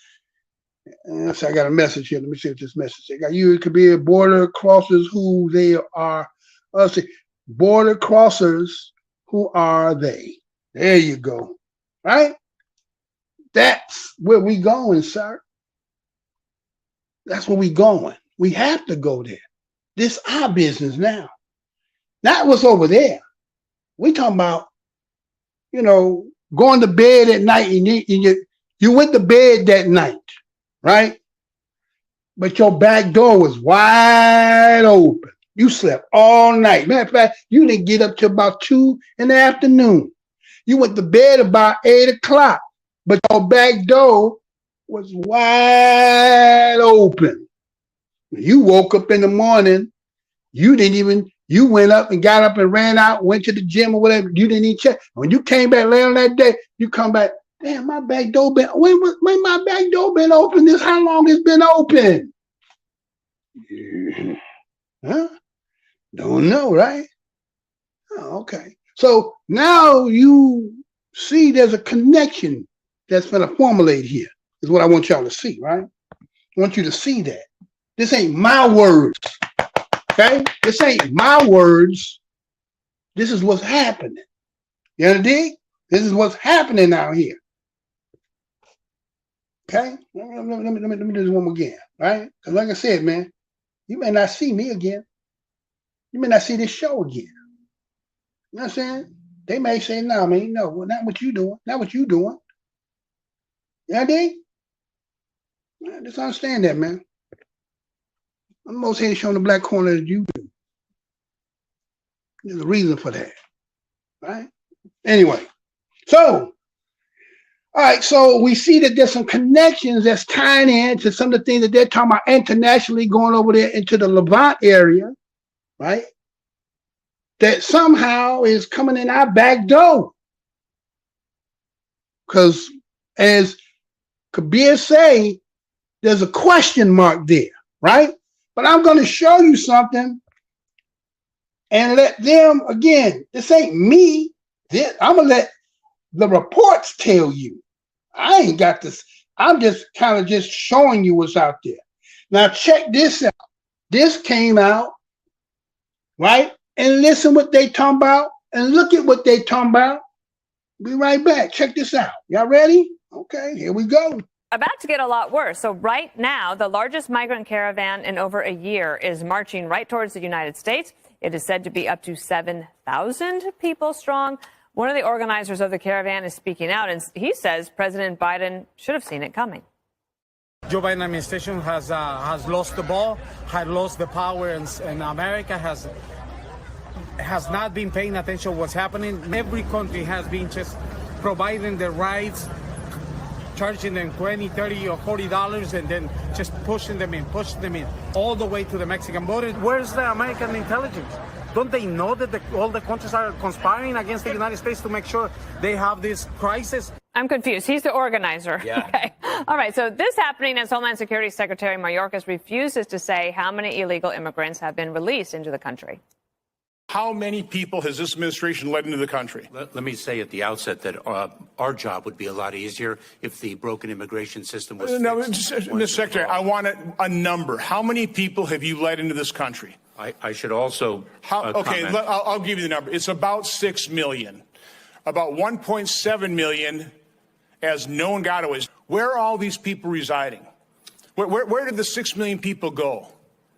So I got a message here. Let me see what this message is. It could be border crossers who they are. Let's see. Border crossers, who are they? There you go. Right? That's where we going, sir. That's where we going. We have to go there. This our business now. Not what's over there. We talking about, going to bed at night and you went to bed that night, right? But your back door was wide open. You slept all night. Matter of fact, you didn't get up till about 2 in the afternoon. You went to bed about 8 o'clock, but your back door was wide open. You woke up in the morning, you went up and got up and ran out, went to the gym or whatever. You didn't even check. When you came back later on that day, you come back, damn, my back door been, when my back door been open? How long it's been open? Huh? Don't know, right? Oh, okay. So now you see there's a connection that's going to formulate here, is what I want y'all to see, right? I want you to see that. This ain't my words, okay? This ain't my words. This is what's happening. You understand? This is what's happening out here. Okay? Let me do this one more again, right? Because like I said, man, you may not see me again. You may not see this show again. You know what I'm saying? They may say, no, man, no, well, not what you doing. Not what you doing. You know what I mean? Just understand that, man. I'm most here showing the black corner that you do. There's a reason for that. Right? Anyway. So, all right, so we see that there's some connections that's tying in to some of the things that they're talking about internationally going over there into the Levant area, right? That somehow is coming in our back door. Because as Kabir say, there's a question mark there, right? But I'm going to show you something and let them, again, this ain't me. I'm going to let the reports tell you. I ain't got this. I'm just kind of just showing you what's out there. Now check this out. This came out, right? And listen what they talking about, and look at what they talking about. Be right back. Check this out. Y'all ready? Okay, here we go. About to get a lot worse. So right now, the largest migrant caravan in over a year is marching right towards the United States. It is said to be up to 7,000 people strong. One of the organizers of the caravan is speaking out, and he says President Biden should have seen it coming. Joe Biden administration has lost the ball, has lost the power, and America has not been paying attention to what's happening. Every country has been just providing the rights, charging them $20, $30, or $40, and then just pushing them in, all the way to the Mexican border. Where's the American intelligence? Don't they know that all the countries are conspiring against the United States to make sure they have this crisis? I'm confused. He's the organizer. Yeah. Okay. All right. So this happening as Homeland Security Secretary Mayorkas refuses to say how many illegal immigrants have been released into the country. How many people has this administration let into the country? Let me say at the outset that our job would be a lot easier if the broken immigration system was No, fixed. Mr. Secretary, I want a number. How many people have you let into this country? I should also okay, comment. I'll give you the number. It's about 6 million. About 1.7 million as known gotaways. Where are all these people residing? Where did the 6 million people go?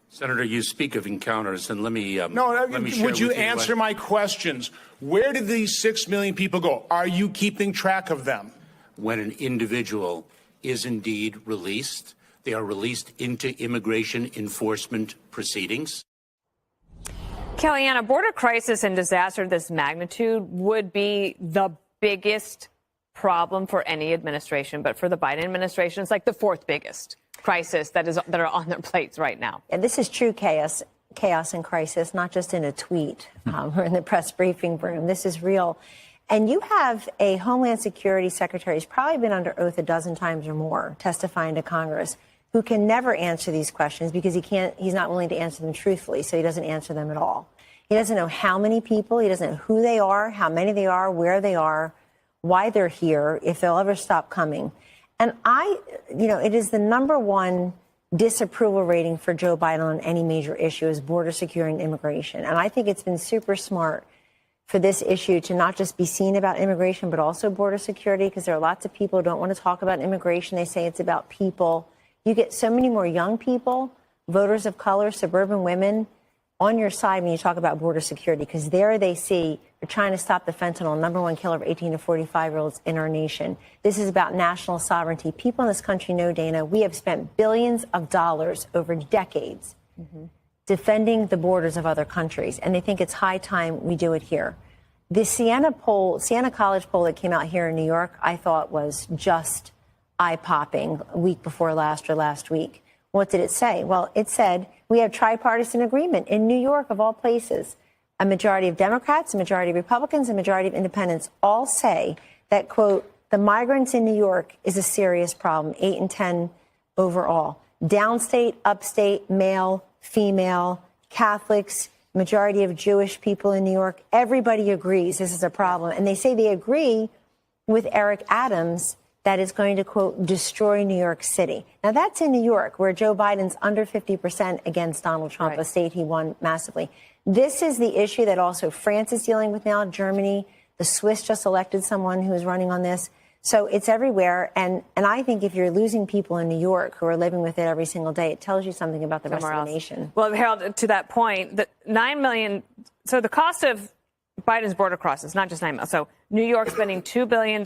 Senator, you speak of encounters, and let me share would you with answer my questions? Where did these 6 million people go? Are you keeping track of them? When an individual is indeed released, they are released into immigration enforcement proceedings. Kellyanne, a border crisis and disaster of this magnitude would be the biggest problem for any administration, but for the Biden administration, it's like the fourth biggest crisis that are on their plates right now. And this is true chaos and crisis, not just in a tweet or in the press briefing room. This is real. And you have a Homeland Security Secretary who's probably been under oath a dozen times or more testifying to Congress, who can never answer these questions because he's not willing to answer them truthfully, so he doesn't answer them at all. He doesn't know how many people, he doesn't know who they are, how many they are, where they are, why they're here, if they'll ever stop coming. And it is the #1 disapproval rating for Joe Biden on any major issue is border security and immigration. And I think it's been super smart for this issue to not just be seen about immigration, but also border security, because there are lots of people who don't want to talk about immigration. They say it's about people. You get so many more young people, voters of color, suburban women on your side when you talk about border security, because there they see you're trying to stop the fentanyl, #1 killer of 18 to 45-year-olds in our nation. This is about national sovereignty. People in this country know, Dana, we have spent billions of dollars over decades defending the borders of other countries, and they think it's high time we do it here. The Siena College poll that came out here in New York, I thought was just eye-popping a week before last or last week. What did it say? Well, it said we have tripartisan agreement in New York, of all places. A majority of Democrats, a majority of Republicans, a majority of independents all say that, quote, the migrants in New York is a serious problem, 8 in 10 overall. Downstate, upstate, male, female, Catholics, majority of Jewish people in New York, everybody agrees this is a problem. And they say they agree with Eric Adams that is going to, quote, destroy New York City. Now, that's in New York, where Joe Biden's under 50% against Donald Trump, a state he won massively. This is the issue that also France is dealing with now, Germany. The Swiss just elected someone who is running on this. So it's everywhere. And I think if you're losing people in New York who are living with it every single day, it tells you something about the rest of the nation. Well, Harold, to that point, the 9 million. So the cost of Biden's border crossings, not just 9 million. So New York spending $2 billion.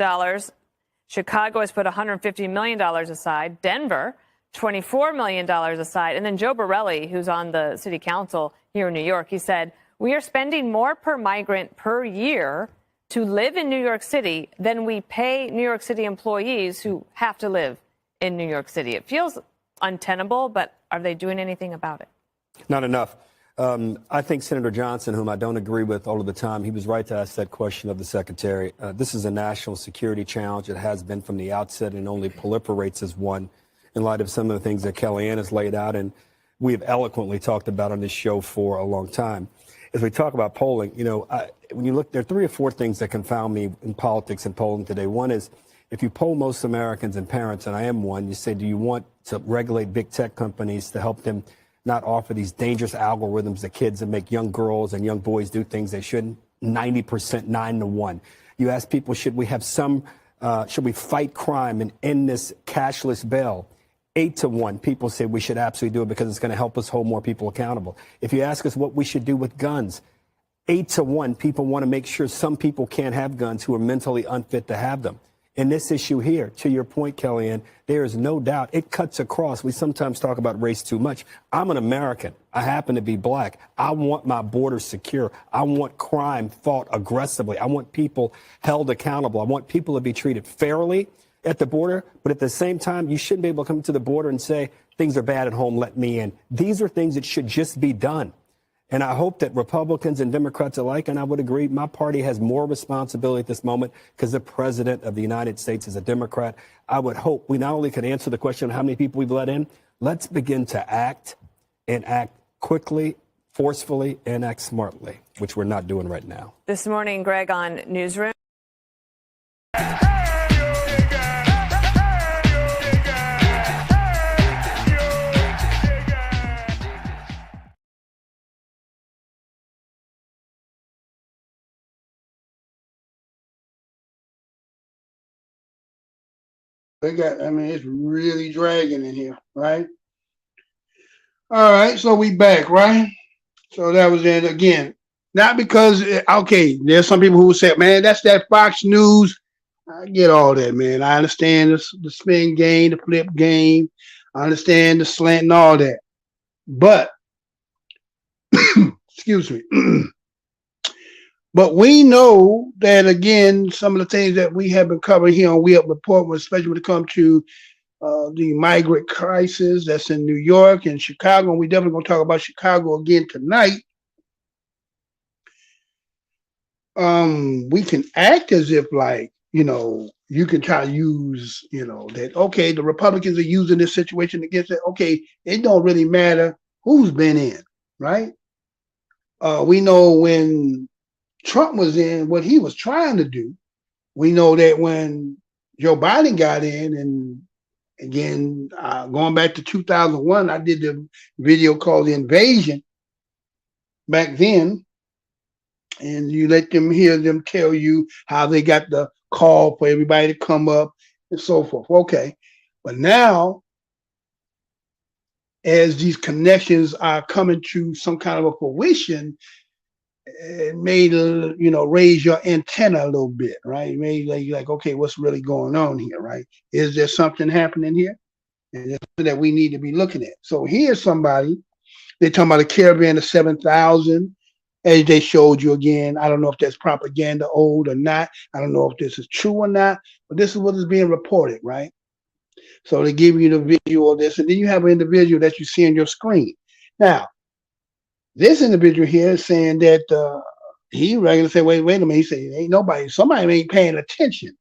Chicago has put $150 million aside. Denver, $24 million aside. And then Joe Borelli, who's on the city council here in New York, he said, we are spending more per migrant per year to live in New York City than we pay New York City employees who have to live in New York City. It feels untenable, but are they doing anything about it? Not enough. I think Senator Johnson, whom I don't agree with all of the time, he was right to ask that question of the secretary. This is a national security challenge. It has been from the outset and only proliferates as one in light of some of the things that Kellyanne has laid out and we have eloquently talked about on this show for a long time. As we talk about polling, when you look, there are 3 or 4 things that confound me in politics and polling today. One is If you poll most Americans and parents, and I am one, you say, do you want to regulate big tech companies to help them not offer these dangerous algorithms to kids and make young girls and young boys do things they shouldn't? 90%, 9-1. You ask people, should we fight crime and end this cashless bill? 8-1. People say we should absolutely do it because it's going to help us hold more people accountable. If you ask us what we should do with guns, 8-1. People want to make sure some people can't have guns who are mentally unfit to have them. In this issue here, to your point, Kellyanne, there is no doubt it cuts across. We sometimes talk about race too much. I'm an American. I happen to be black. I want my border secure. I want crime fought aggressively. I want people held accountable. I want people to be treated fairly at the border. But at the same time, you shouldn't be able to come to the border and say, things are bad at home, let me in. These are things that should just be done. And I hope that Republicans and Democrats alike, and I would agree, my party has more responsibility at this moment because the president of the United States is a Democrat. I would hope we not only could answer the question of how many people we've let in, let's begin to act and act quickly, forcefully, and act smartly, which we're not doing right now. This morning, Greg, on Newsroom. It's really dragging in here, right? All right, so we back, right? So that was it again. Not because, okay, there's some people who say, man, that's that Fox News. I get all that, man. I understand the spin game, the flip game. I understand the slant and all that. But, excuse me. But we know that, again, some of the things that we have been covering here on WeUpReport, especially when it comes to the migrant crisis that's in New York and Chicago, and we definitely going to talk about Chicago again tonight. We can act as if, like, you can try to use, that, okay, the Republicans are using this situation against it. Okay, it don't really matter who's been in, right? We know when Trump was in, what he was trying to do. We know that when Joe Biden got in, and again, going back to 2001, I did the video called The Invasion back then, and you let them hear them tell you how they got the call for everybody to come up and so forth. Okay, but now, as these connections are coming to some kind of a fruition, it made raise your antenna a little bit, right? It made like, okay, what's really going on here, right? Is there something happening here? And it's something that we need to be looking at. So here's somebody, they're talking about a caravan of 7,000, as they showed you again. I don't know if that's propaganda old or not. I don't know if this is true or not, but this is what is being reported, right? So they give you the visual of this, and then you have an individual that you see on your screen. Now, this individual here is saying that he regularly said, wait a minute. He said, somebody ain't paying attention.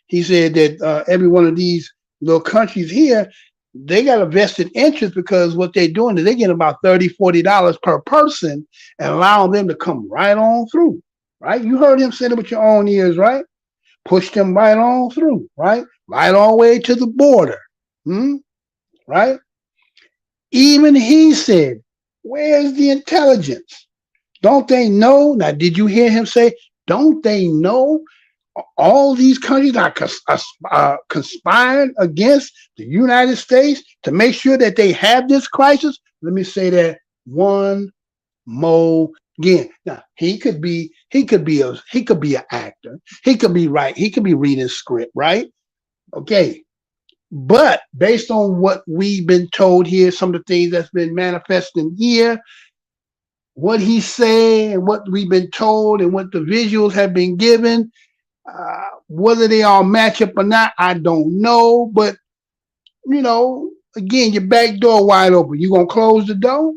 He said that every one of these little countries here, they got a vested interest because what they're doing is they're getting about $30, $40 per person and allowing them to come right on through, right? You heard him say it with your own ears, right? Push them right on through, right? Right all the way to the border, right? Even he said, where's the intelligence? Don't they know? Now, did you hear him say, don't they know all these countries are conspiring against the United States to make sure that they have this crisis? Let me say that one more again. Now, he could be an actor. He could be right. He could be reading script, right? Okay. But based on what we've been told here, some of the things that's been manifesting here, what he's saying and what we've been told and what the visuals have been given, whether they all match up or not, I don't know. But, again, your back door wide open. You going to close the door,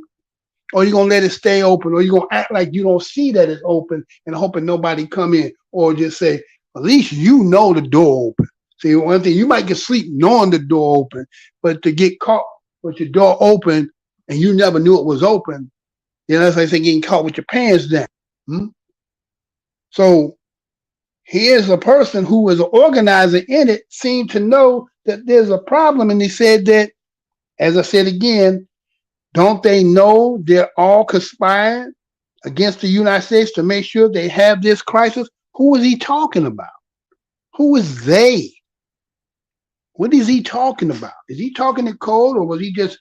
or you going to let it stay open, or you going to act like you don't see that it's open and hoping nobody come in, or just say, at least the door open. See, one thing, you might get sleep knowing the door open, but to get caught with your door open and you never knew it was open, that's like saying getting caught with your pants down. So here's a person who was an organizer in it, seemed to know that there's a problem. And they said that, as I said again, don't they know they're all conspiring against the United States to make sure they have this crisis? Who is he talking about? Who is they? What is he talking about? Is he talking in code, or was he just,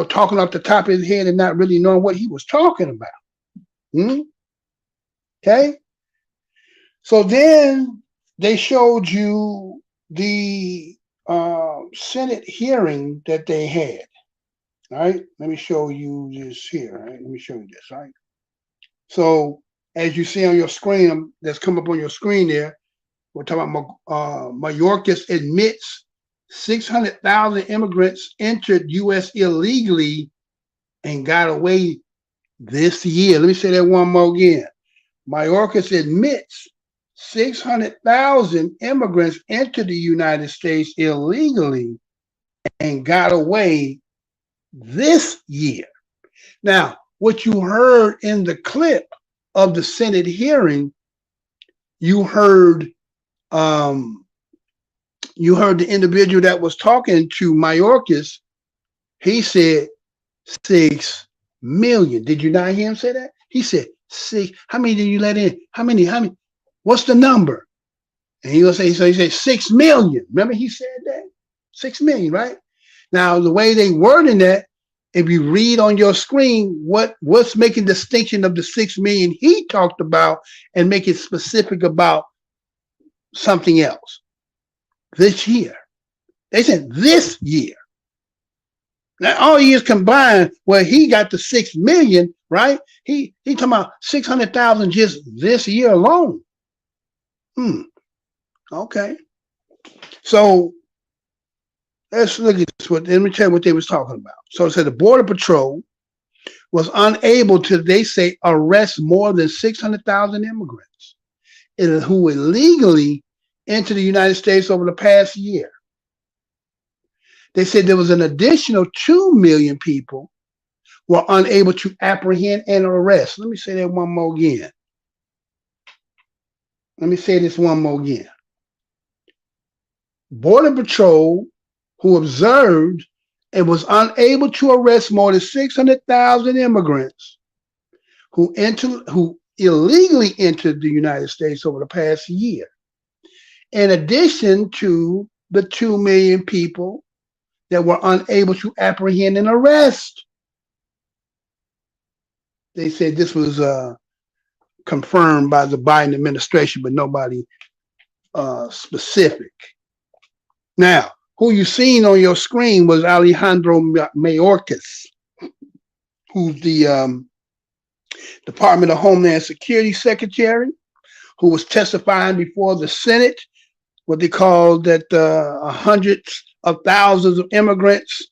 talking off the top of his head and not really knowing what he was talking about? Okay. So then they showed you the Senate hearing that they had. All right. Let me show you this here. All right. Let me show you this. All right. So as you see on your screen, that's come up on your screen there, we're talking about Mayorkas admits 600,000 immigrants entered U.S. illegally and got away this year. Let me say that one more again. Mayorkas admits 600,000 immigrants entered the United States illegally and got away this year. Now, what you heard in the clip of the Senate hearing, you heard the individual that was talking to Mayorkas. He said 6 million. Did you not hear him say that? He said 6. How many did you let in? How many? What's the number? And he will say, so he said 6 million. Remember he said that? 6 million, right? Now, the way they wording that, if you read on your screen, what's making distinction of the 6 million he talked about and make it specific about something else? This year. They said this year. Now, all years combined, where he got the 6 million, right? He talking about 600,000 just this year alone. Okay. So let's look at this. Let me tell you what they was talking about. So it said the Border Patrol was unable to, they say, arrest more than 600,000 immigrants who illegally entered the United States over the past year. They said there was an additional 2 million people were unable to apprehend and arrest. Let me say that one more again. Let me say this one more again. Border Patrol, who observed and was unable to arrest more than 600,000 immigrants who illegally entered the United States over the past year, in addition to the 2 million people that were unable to apprehend and arrest. They said this was confirmed by the Biden administration, but nobody specific. Now, who you seen on your screen was Alejandro Mayorkas, who's the Department of Homeland Security Secretary, who was testifying before the Senate, what they call that hundreds of thousands of immigrants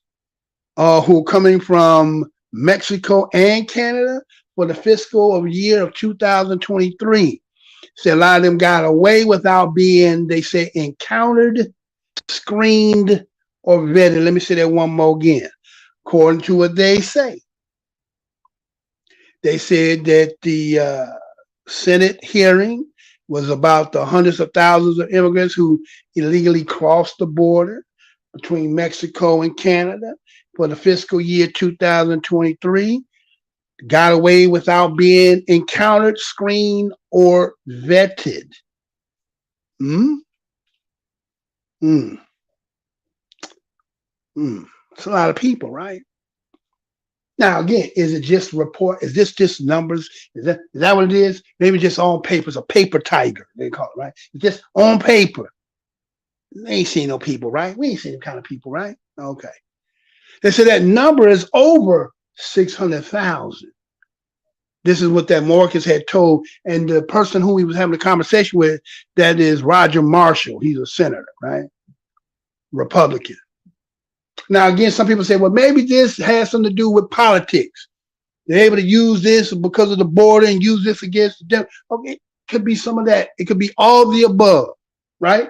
who are coming from Mexico and Canada for the fiscal year of 2023. So a lot of them got away without being, they say, encountered, screened, or vetted. Let me say that one more again. According to what they say, they said that the Senate hearing was about the hundreds of thousands of immigrants who illegally crossed the border between Mexico and Canada for the fiscal year 2023, got away without being encountered, screened, or vetted. It's a lot of people, right? Now, again, is it just report? Is this just numbers? Is that what it is? Maybe just on paper. It's a paper tiger, they call it, right? It's just on paper. They ain't seen no people, right? We ain't seen them kind of people, right? Okay. They said that number is over 600,000. This is what that Mayorkas had told. And the person who he was having a conversation with, that is Roger Marshall. He's a senator, right? Republican. Now, again, some people say, well, maybe this has something to do with politics. They're able to use this because of the border and use this against them. Okay, it could be some of that. It could be all the above, right?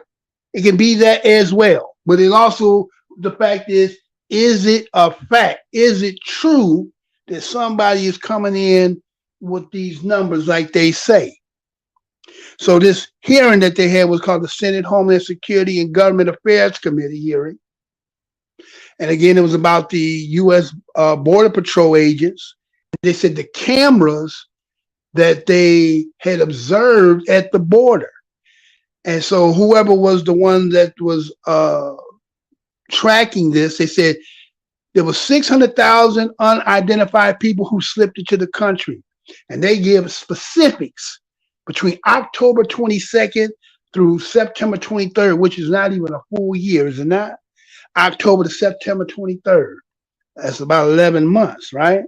It can be that as well. But it also, the fact is it a fact? Is it true that somebody is coming in with these numbers like they say? So this hearing that they had was called the Senate Homeland Security and Government Affairs Committee hearing. And again, it was about the U.S. Border Patrol agents. They said the cameras that they had observed at the border. And so whoever was the one that was tracking this, they said there were 600,000 unidentified people who slipped into the country. And they give specifics between October 22nd through September 23rd, which is not even a full year, is it not? October to September 23rd. That's about 11 months, right?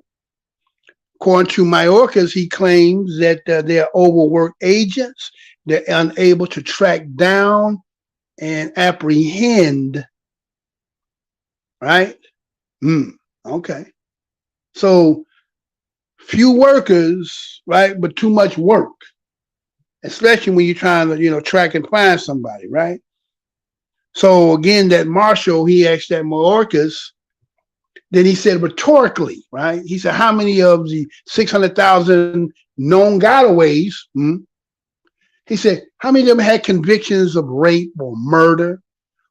According to Mayorkas, he claims that they're overworked agents. They're unable to track down and apprehend, right? Okay. So few workers, right, but too much work, especially when you're trying to, track and find somebody, right? So again, that marshal, he asked that Mayorkas, then he said rhetorically, right? He said, how many of the 600,000 known gotaways, he said, how many of them had convictions of rape or murder,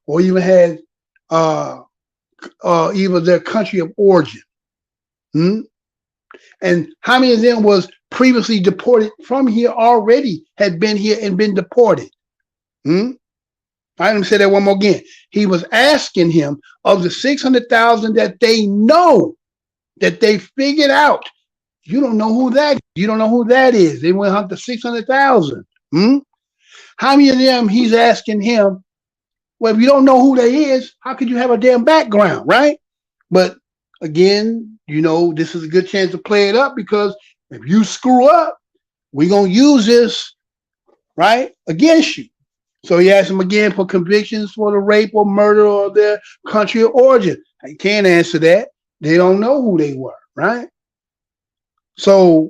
or even had even their country of origin? And how many of them was previously deported from here already, had been here and been deported? Let me say that one more again. He was asking him, of the 600,000 that they know, that they figured out, you don't know who that is. You don't know who that is. They went hunt the 600,000. How many of them he's asking him, well, if you don't know who that is, how could you have a damn background, right? But again, this is a good chance to play it up, because if you screw up, we're going to use this, right, against you. So he asked him again for convictions for the rape or murder or their country of origin. I can't answer that. They don't know who they were, right? So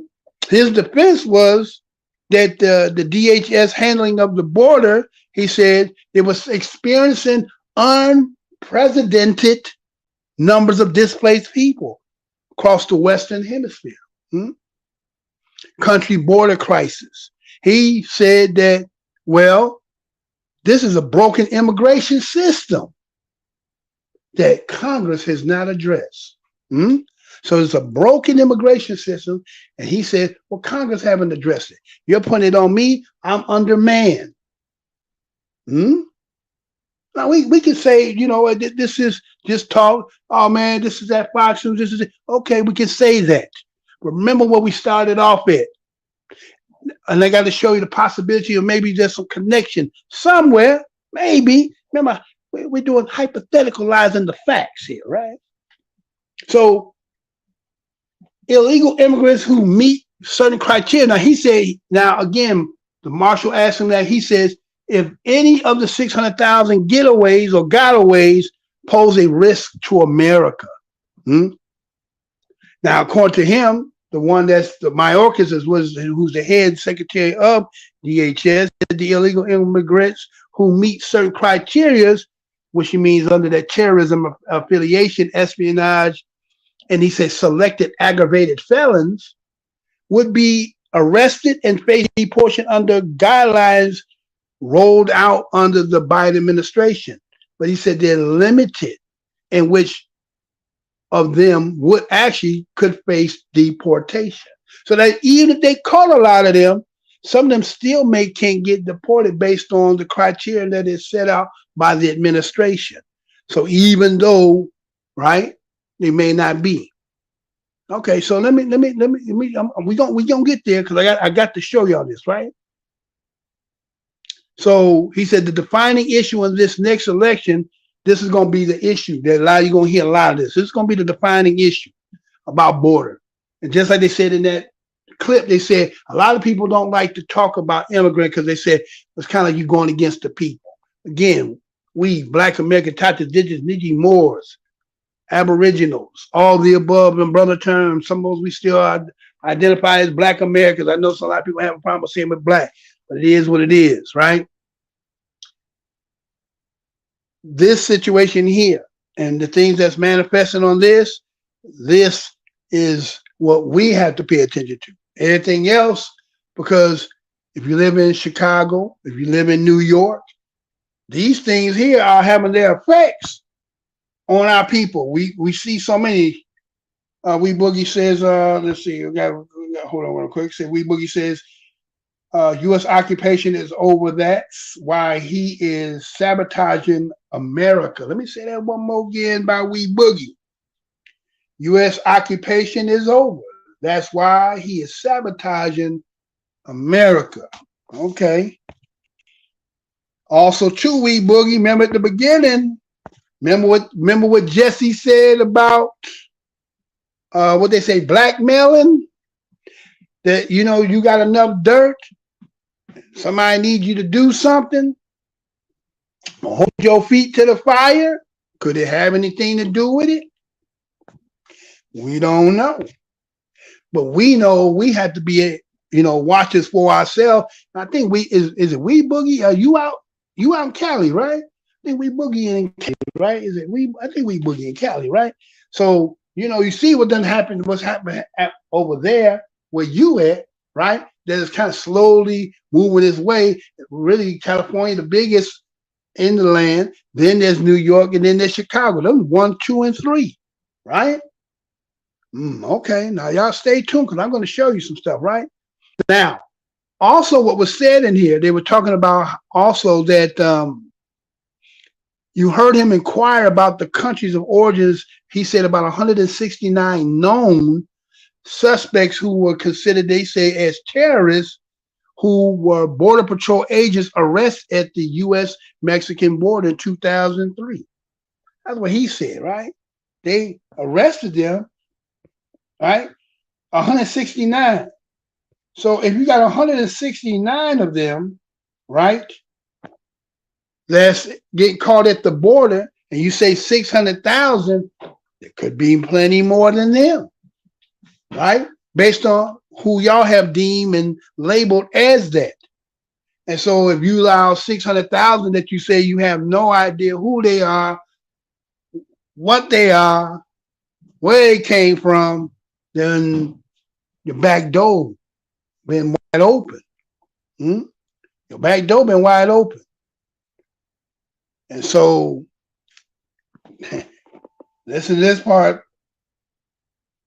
his defense was that the DHS handling of the border, he said, it was experiencing unprecedented numbers of displaced people across the Western Hemisphere. Country border crisis. He said that, well, this is a broken immigration system that Congress has not addressed. So it's a broken immigration system. And he said, well, Congress haven't addressed it. You're putting it on me. I'm undermanned. Now we can say, this is just talk. Oh man, this is that Fox News. This is it. Okay, we can say that. Remember what we started off at. And I got to show you the possibility of maybe there's some connection somewhere. Maybe. Remember, we're doing hypotheticalizing the facts here, right? So illegal immigrants who meet certain criteria. Now he said, again, the marshal asked him that. He says, if any of the 600,000 getaways or gotaways pose a risk to America. Now, according to him, the one that's the Mayorkas who's the head secretary of DHS, the illegal immigrants who meet certain criteria, which he means under that terrorism affiliation, espionage, and he says selected aggravated felons, would be arrested and face deportation under guidelines rolled out under the Biden administration. But he said they're limited in which of them would actually could face deportation. So that even if they caught a lot of them, some of them still can't get deported based on the criteria that is set out by the administration. So even though, right, they may not be. Okay, so we gonna get there, because I got to show y'all this, right? So he said the defining issue in this next election, this is going to be the issue that you're going to hear a lot of this. This is going to be the defining issue about border. And just like they said in that clip, they said a lot of people don't like to talk about immigrant because they said it's kind of like you going against the people. Again, we Black American, Tata, Indigenous, Niji, Moors, Aboriginals, all the above in brother terms. Some of us we still identify as Black Americans. I know a lot of people have a problem with saying we're Black, but it is what it is, right? This situation here and the things that's manifesting on this is what we have to pay attention to. Everything else, because if you live in Chicago, if you live in New York, these things here are having their effects on our people. We see so many. We Boogie says, let's see, we got hold on real quick. Say We Boogie says, U.S. occupation is over. That's why he is sabotaging America. Let me say that one more again by We Boogie. U.S. occupation is over. That's why he is sabotaging America. Okay. Also, too, We Boogie, remember at the beginning, remember what Jesse said about what they say, blackmailing? That, you know, you got enough dirt, somebody needs you to do something, hold your feet to the fire. Could it have anything to do with it? We don't know. But we know we have to be, watchers for ourselves. I think is it We Boogie? Are you out? You out in Cali, right? I think We Boogie in Cali, right? I think We Boogie in Cali, right? So, you see what done happened, what's happening over there where you at, right? That is kind of slowly moving its way. Really, California, the biggest in the land. Then there's New York, and then there's Chicago. Those 1, 2, and 3, right? Okay, now y'all stay tuned because I'm going to show you some stuff, right? Now, also what was said in here, they were talking about also that you heard him inquire about the countries of origins. He said about 169 known suspects who were considered, they say, as terrorists, who were Border Patrol agents arrested at the U.S.-Mexican border in 2003. That's what he said, right? They arrested them, right? 169. So if you got 169 of them, right, that's getting caught at the border, and you say 600,000, there could be plenty more than them, right? Based on who y'all have deemed and labeled as that. And so if you allow 600,000 that you say you have no idea who they are, what they are, where they came from, then your back door been wide open. Your back door been wide open. And so, listen to this part.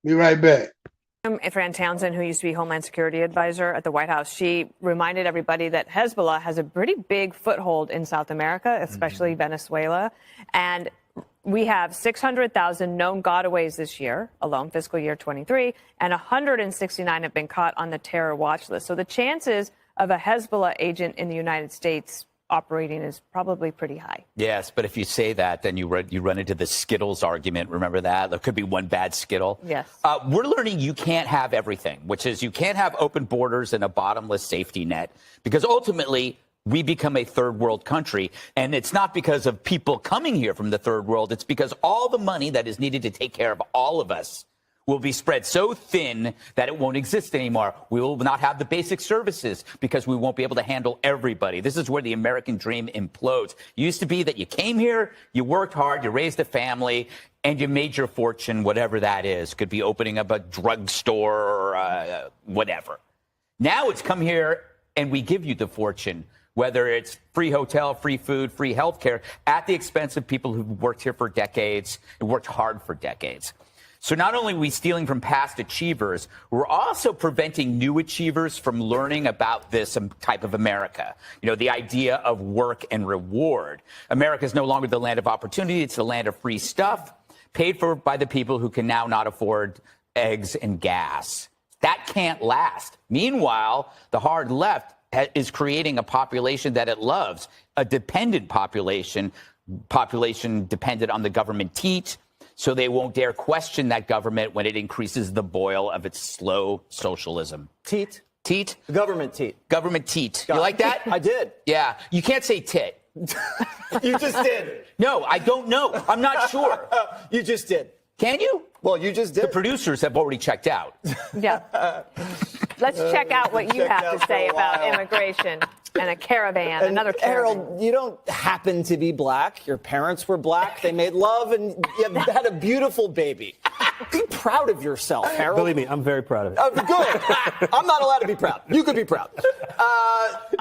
Be right back. Fran Townsend, who used to be Homeland Security Advisor at the White House, she reminded everybody that Hezbollah has a pretty big foothold in South America, especially Venezuela. And we have 600,000 known gotaways this year alone, fiscal year 23, and 169 have been caught on the terror watch list. So the chances of a Hezbollah agent in the United States operating is probably pretty high. Yes, but if you say that, then you run into the Skittles argument. Remember that? There could be one bad Skittle. Yes. We're learning you can't have everything, which is you can't have open borders and a bottomless safety net, because ultimately we become a third world country. And it's not because of people coming here from the third world. It's because all the money that is needed to take care of all of us will be spread so thin that it won't exist anymore. We will not have the basic services because we won't be able to handle everybody. This is where the American dream implodes. It used to be that you came here, you worked hard, you raised a family, and you made your fortune, whatever that is. Could be opening up a drugstore or whatever. Now it's come here and we give you the fortune, whether it's free hotel, free food, free healthcare, at the expense of people who've worked here for decades and worked hard for decades. So not only are we stealing from past achievers, we're also preventing new achievers from learning about this type of America. You know, the idea of work and reward. America is no longer the land of opportunity. It's the land of free stuff paid for by the people who can now not afford eggs and gas. That can't last. Meanwhile, the hard left is creating a population that it loves, a dependent population dependent on the government teat, so they won't dare question that government when it increases the boil of its slow socialism. Teat. Teat? Government teat. Government teat. You like that? I did. Yeah. You can't say tit. You just did. No, I don't know. I'm not sure. You just did. Can you? Well, you just did. The producers have already checked out. Yeah. Let's check out what you have to say about immigration and a caravan, another caravan. Harold, you don't happen to be black. Your parents were black. They made love, and you had a beautiful baby. Be proud of yourself, Harold. Believe me, I'm very proud of it. Good. I'm not allowed to be proud. You could be proud.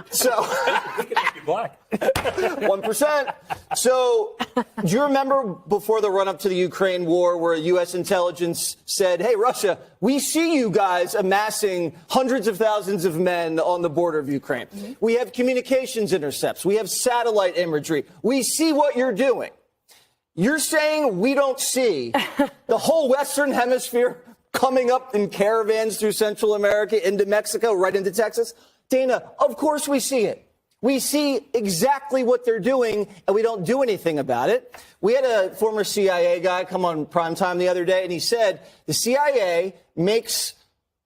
So We can make you black. 1%. So do you remember before the run-up to the Ukraine war where U.S. intelligence said, hey, Russia, we see you guys amassing hundreds of thousands of men on the border of Ukraine. Mm-hmm. We have communications intercepts. We have satellite imagery. We see what you're doing. You're saying we don't see the whole Western Hemisphere coming up in caravans through Central America into Mexico, right into Texas? Dana, of course we see it. We see exactly what they're doing, and we don't do anything about it. We had a former CIA guy come on primetime the other day, and he said the CIA makes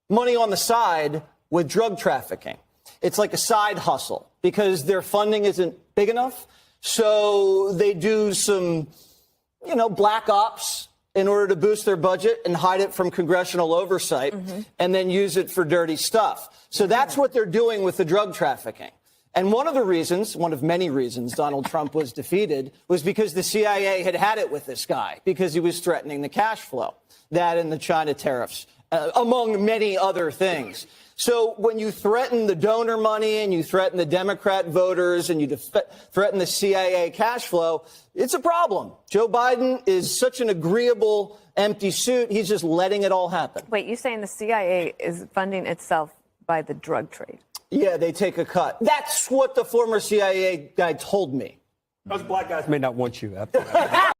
money on the side with drug trafficking. It's like a side hustle because their funding isn't big enough. So they do some, black ops in order to boost their budget and hide it from congressional oversight and then use it for dirty stuff. So that's what they're doing with the drug trafficking. And one of many reasons Donald Trump was defeated was because the CIA had it with this guy because he was threatening the cash flow, that and the China tariffs, among many other things. So when you threaten the donor money and you threaten the Democrat voters and you threaten the CIA cash flow, it's a problem. Joe Biden is such an agreeable empty suit. He's just letting it all happen. Wait, you're saying the CIA is funding itself by the drug trade? Yeah, they take a cut. That's what the former CIA guy told me. Those black guys may not want you after that.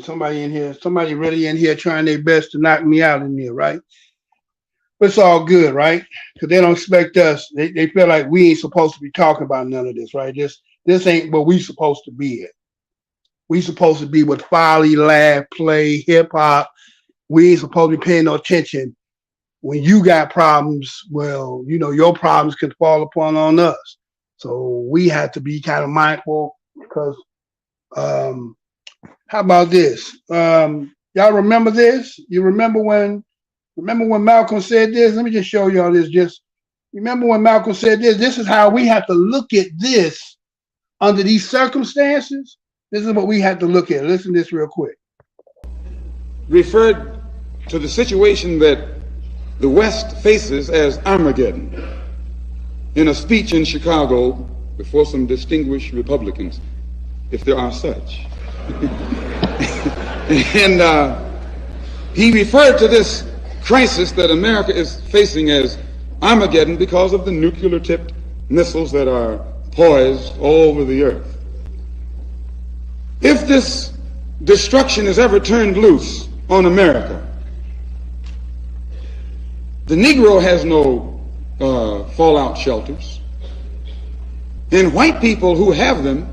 Somebody really in here trying their best to knock me out in here, right? But it's all good, right? Because they don't expect us. They feel like we ain't supposed to be talking about none of this, right? This ain't what we supposed to be at. We supposed to be with folly, laugh, play, hip hop. We ain't supposed to be paying no attention. When you got problems, well, your problems can fall upon on us. So we have to be kind of mindful because how about this? Y'all remember this? You remember when Malcolm said this? Let me just show y'all this. Just remember when Malcolm said this? This is how we have to look at this under these circumstances. This is what we have to look at. Listen to this real quick. Referred to the situation that the West faces as Armageddon in a speech in Chicago before some distinguished Republicans, if there are such. And he referred to this crisis that America is facing as Armageddon because of the nuclear-tipped missiles that are poised all over the earth. If this destruction is ever turned loose on America, the Negro has no fallout shelters, and white people who have them,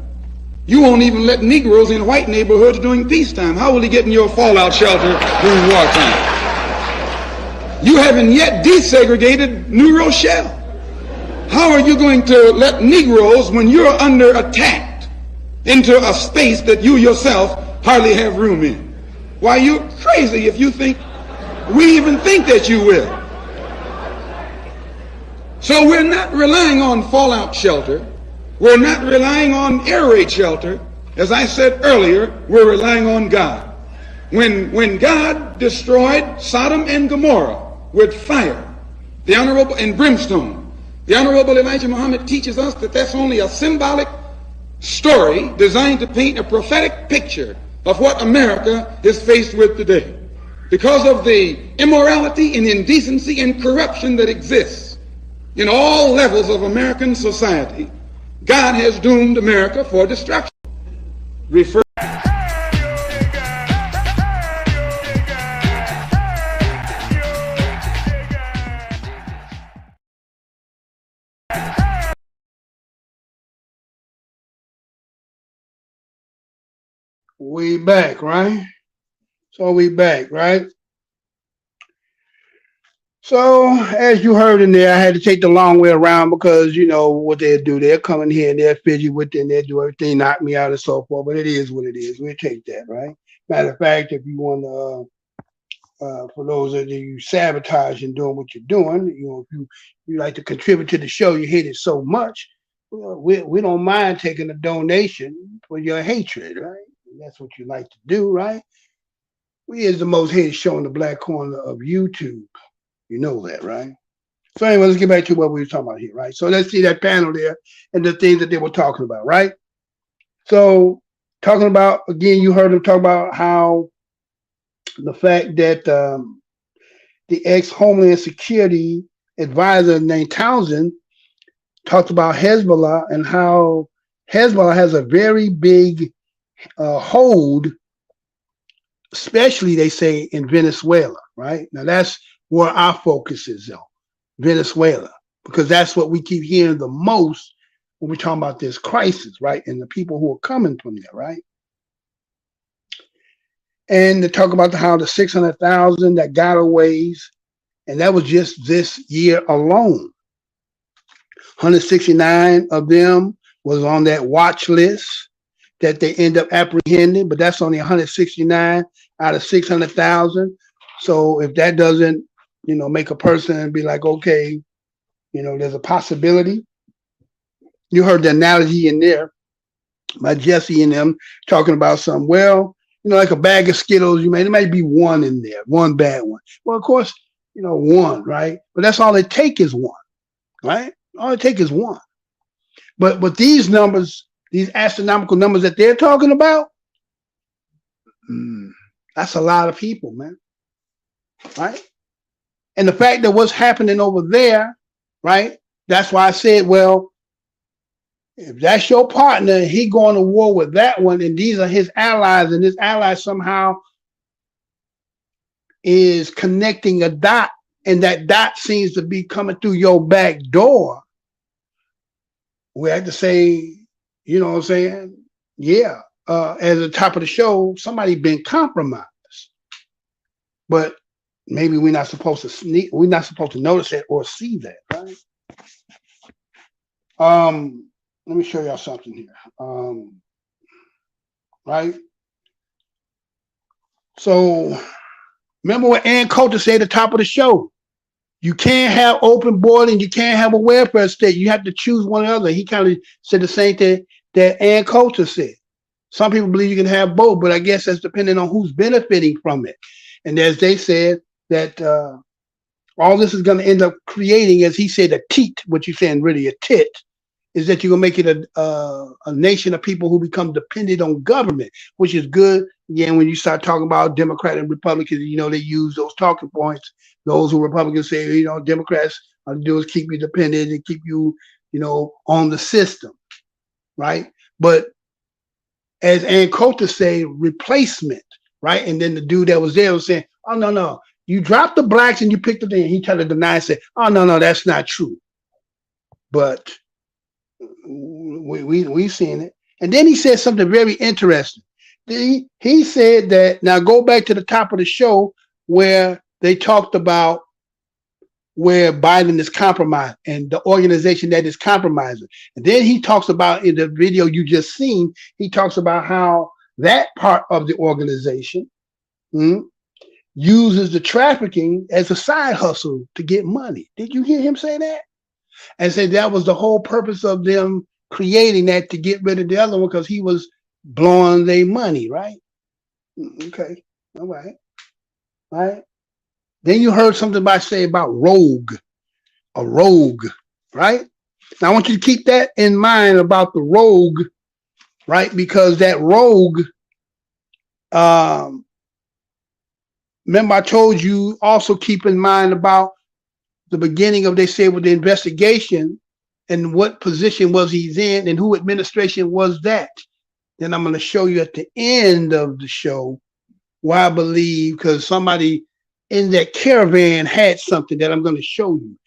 you won't even let Negroes in white neighborhoods during peacetime. How will he get in your fallout shelter during wartime? You haven't yet desegregated New Rochelle. How are you going to let Negroes, when you're under attack, into a space that you yourself hardly have room in? Why, you're crazy if you think we even think that you will. So we're not relying on fallout shelter. We're not relying on air raid shelter. As I said earlier, we're relying on God. When God destroyed Sodom and Gomorrah with fire, and brimstone, the Honorable Elijah Muhammad teaches us that that's only a symbolic story designed to paint a prophetic picture of what America is faced with today. Because of the immorality and indecency and corruption that exists in all levels of American society, God has doomed America for destruction. Refer We back, right? So we back, right? So, as you heard in there, I had to take the long way around because you know what they'll do. They'll come in here and they'll fidget with it and they'll do everything, knock me out and so forth. But it is what it is. We'll take that, right? Matter of fact, if you want for those of you sabotaging doing what you're doing, you know, if you like to contribute to the show, you hate it so much, we don't mind taking a donation for your hatred, right? That's what you like to do, right? We is the most hated show in the black corner of YouTube. You know that, right? So anyway, let's get back to what we were talking about here, right? So let's see that panel there and the things that they were talking about, right? So talking about, again, you heard them talk about how the fact that the ex-Homeland Security advisor named Townsend talked about Hezbollah and how Hezbollah has a very big hold, especially, they say, in Venezuela, right? Now, that's where our focus is, though, Venezuela, because that's what we keep hearing the most when we're talking about this crisis, right? And the people who are coming from there, right? And to talk about how the 600,000 that got away, and that was just this year alone. 169 of them was on that watch list that they end up apprehending, but that's only 169 out of 600,000. So if that doesn't, you know, make a person be like, okay, you know, there's a possibility. You heard the analogy in there by Jesse and them talking about something. Well, you know, like a bag of Skittles, there might be one in there, one bad one. Well, of course, you know, one, right? But that's all it take is one, right? All it take is one. But these numbers, these astronomical numbers that they're talking about, that's a lot of people, man, right? And the fact that what's happening over there, right? That's why I said, well, if that's your partner, he going to war with that one, and these are his allies, and his ally somehow is connecting a dot, and that dot seems to be coming through your back door. We have to say, you know what I'm saying? Yeah, at the top of the show, somebody been compromised, but maybe we're not supposed to notice it or see that, right? Let me show y'all something here. Right? So remember what Ann Coulter said at the top of the show. You can't have open border and you can't have a welfare state. You have to choose one or the other. He kind of said the same thing that Ann Coulter said. Some people believe you can have both, but I guess that's depending on who's benefiting from it. And as they said, that all this is going to end up creating, as he said, a teat, what you're saying, really a tit, is that you're going to make it a nation of people who become dependent on government, which is good. Again, when you start talking about Democrat and Republicans, you know, they use those talking points. Those who Republicans say, you know, Democrats are to do is keep you dependent and keep you, you know, on the system, right? But as Ann Coulter say, replacement, right? And then the dude that was there was saying, oh, no, you dropped the blacks and you picked up the, he tried to deny and say, oh, no, that's not true. But we've seen it. And then he said something very interesting. He said that, now go back to the top of the show where they talked about where Biden is compromised and the organization that is compromising. And then he talks about, in the video you just seen, he talks about how that part of the organization uses the trafficking as a side hustle to get money. Did you hear him say that? And said that was the whole purpose of them creating that, to get rid of the other one because he was blowing their money, right? Okay, all right. Then you heard something about rogue, a rogue, right? Now I want you to keep that in mind about the rogue, right? Because that rogue, remember I told you also keep in mind about the beginning of, they said, with the investigation and what position was he in and who administration was that. Then I'm going to show you at the end of the show why I believe, because somebody in that caravan had something that I'm going to show you.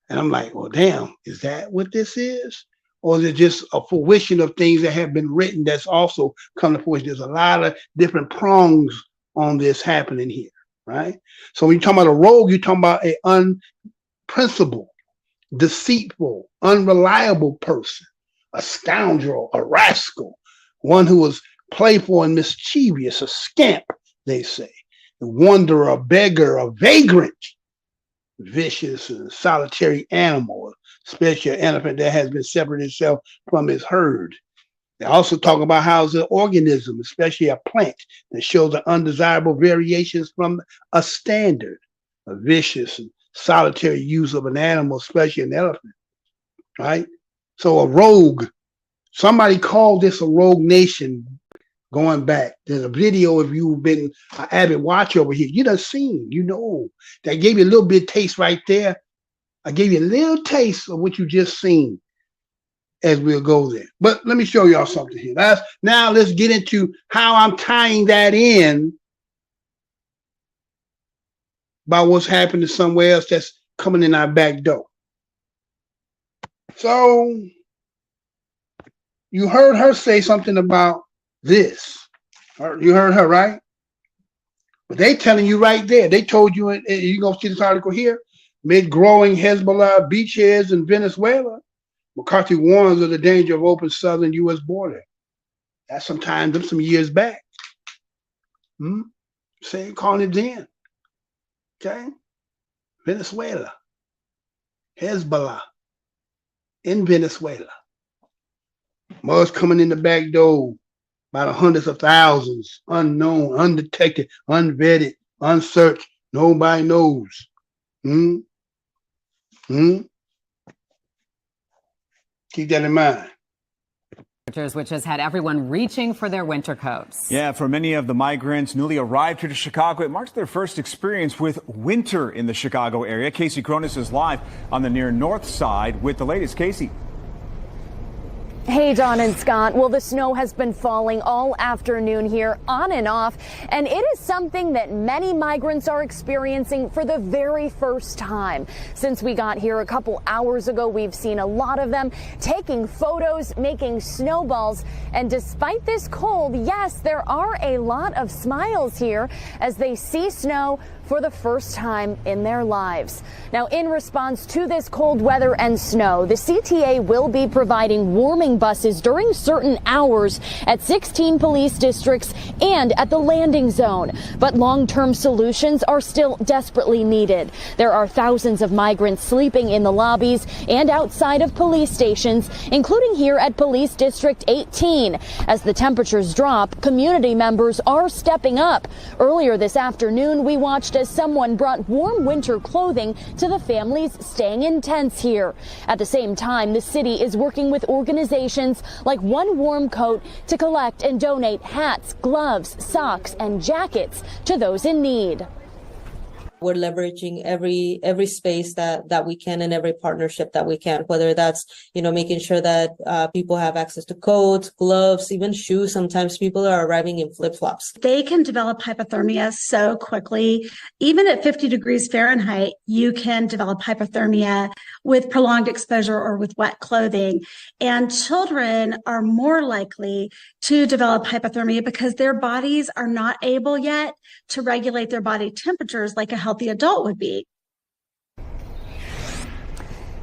And I'm like, well, damn, is that what this is? Or is it just a fruition of things that have been written that's also come to fruition? There's a lot of different prongs on this happening here, right? So when you're talking about a rogue, you're talking about an unprincipled, deceitful, unreliable person, a scoundrel, a rascal, one who was playful and mischievous, a scamp, they say, a wanderer, a beggar, a vagrant, vicious and solitary animal, especially an elephant that has been separated itself from its herd. They also talk about how it's an organism, especially a plant, that shows the undesirable variations from a standard, a vicious and solitary use of an animal, especially an elephant, right? So a rogue, somebody called this a rogue nation going back. There's a video, if you've been an avid watcher over here, you done seen, you know, that gave you a little bit of taste right there. I gave you a little taste of what you just seen as we'll go there. But let me show y'all something here. Now let's get into how I'm tying that in by what's happening somewhere else that's coming in our back door. So you heard her say something about this. You heard her, right? But they telling you right there. They told you, you gonna see this article here, mid growing Hezbollah beachheads in Venezuela, McCarthy warns of the danger of open southern U.S. border. That's some years back. Calling it then. Okay? Venezuela. Hezbollah in Venezuela. Mud's coming in the back door by the hundreds of thousands, unknown, undetected, unvetted, unsearched. Nobody knows. Keep that in mind. Which has had everyone reaching for their winter coats. Yeah, for many of the migrants newly arrived here to Chicago, it marks their first experience with winter in the Chicago area. Casey Cronus is live on the near north side with the latest. Casey. Hey, Don and Scott. Well, the snow has been falling all afternoon here, on and off, and it is something that many migrants are experiencing for the very first time. Since we got here a couple hours ago, we've seen a lot of them taking photos, making snowballs, and despite this cold, yes, there are a lot of smiles here as they see snow for the first time in their lives. Now, in response to this cold weather and snow, the CTA will be providing warming buses during certain hours at 16 police districts and at the landing zone. But long-term solutions are still desperately needed. There are thousands of migrants sleeping in the lobbies and outside of police stations, including here at Police District 18. As the temperatures drop, community members are stepping up. Earlier this afternoon, we watched as someone brought warm winter clothing to the families staying in tents here. At the same time, the city is working with organizations like One Warm Coat to collect and donate hats, gloves, socks, and jackets to those in need. We're leveraging every space that we can and every partnership that we can, whether that's, making sure that people have access to coats, gloves, even shoes. Sometimes people are arriving in flip-flops. They can develop hypothermia so quickly. Even at 50 degrees Fahrenheit, you can develop hypothermia with prolonged exposure or with wet clothing. And children are more likely to develop hypothermia because their bodies are not able yet to regulate their body temperatures like a healthy adult would be.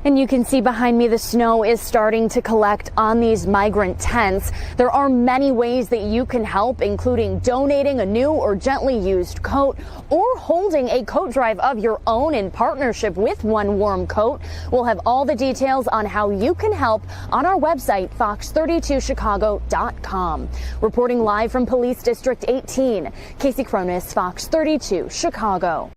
And you can see behind me the snow is starting to collect on these migrant tents. There are many ways that you can help, including donating a new or gently used coat or holding a coat drive of your own in partnership with One Warm Coat. We'll have all the details on how you can help on our website, fox32chicago.com. Reporting live from Police District 18, Casey Cronus, Fox 32 Chicago.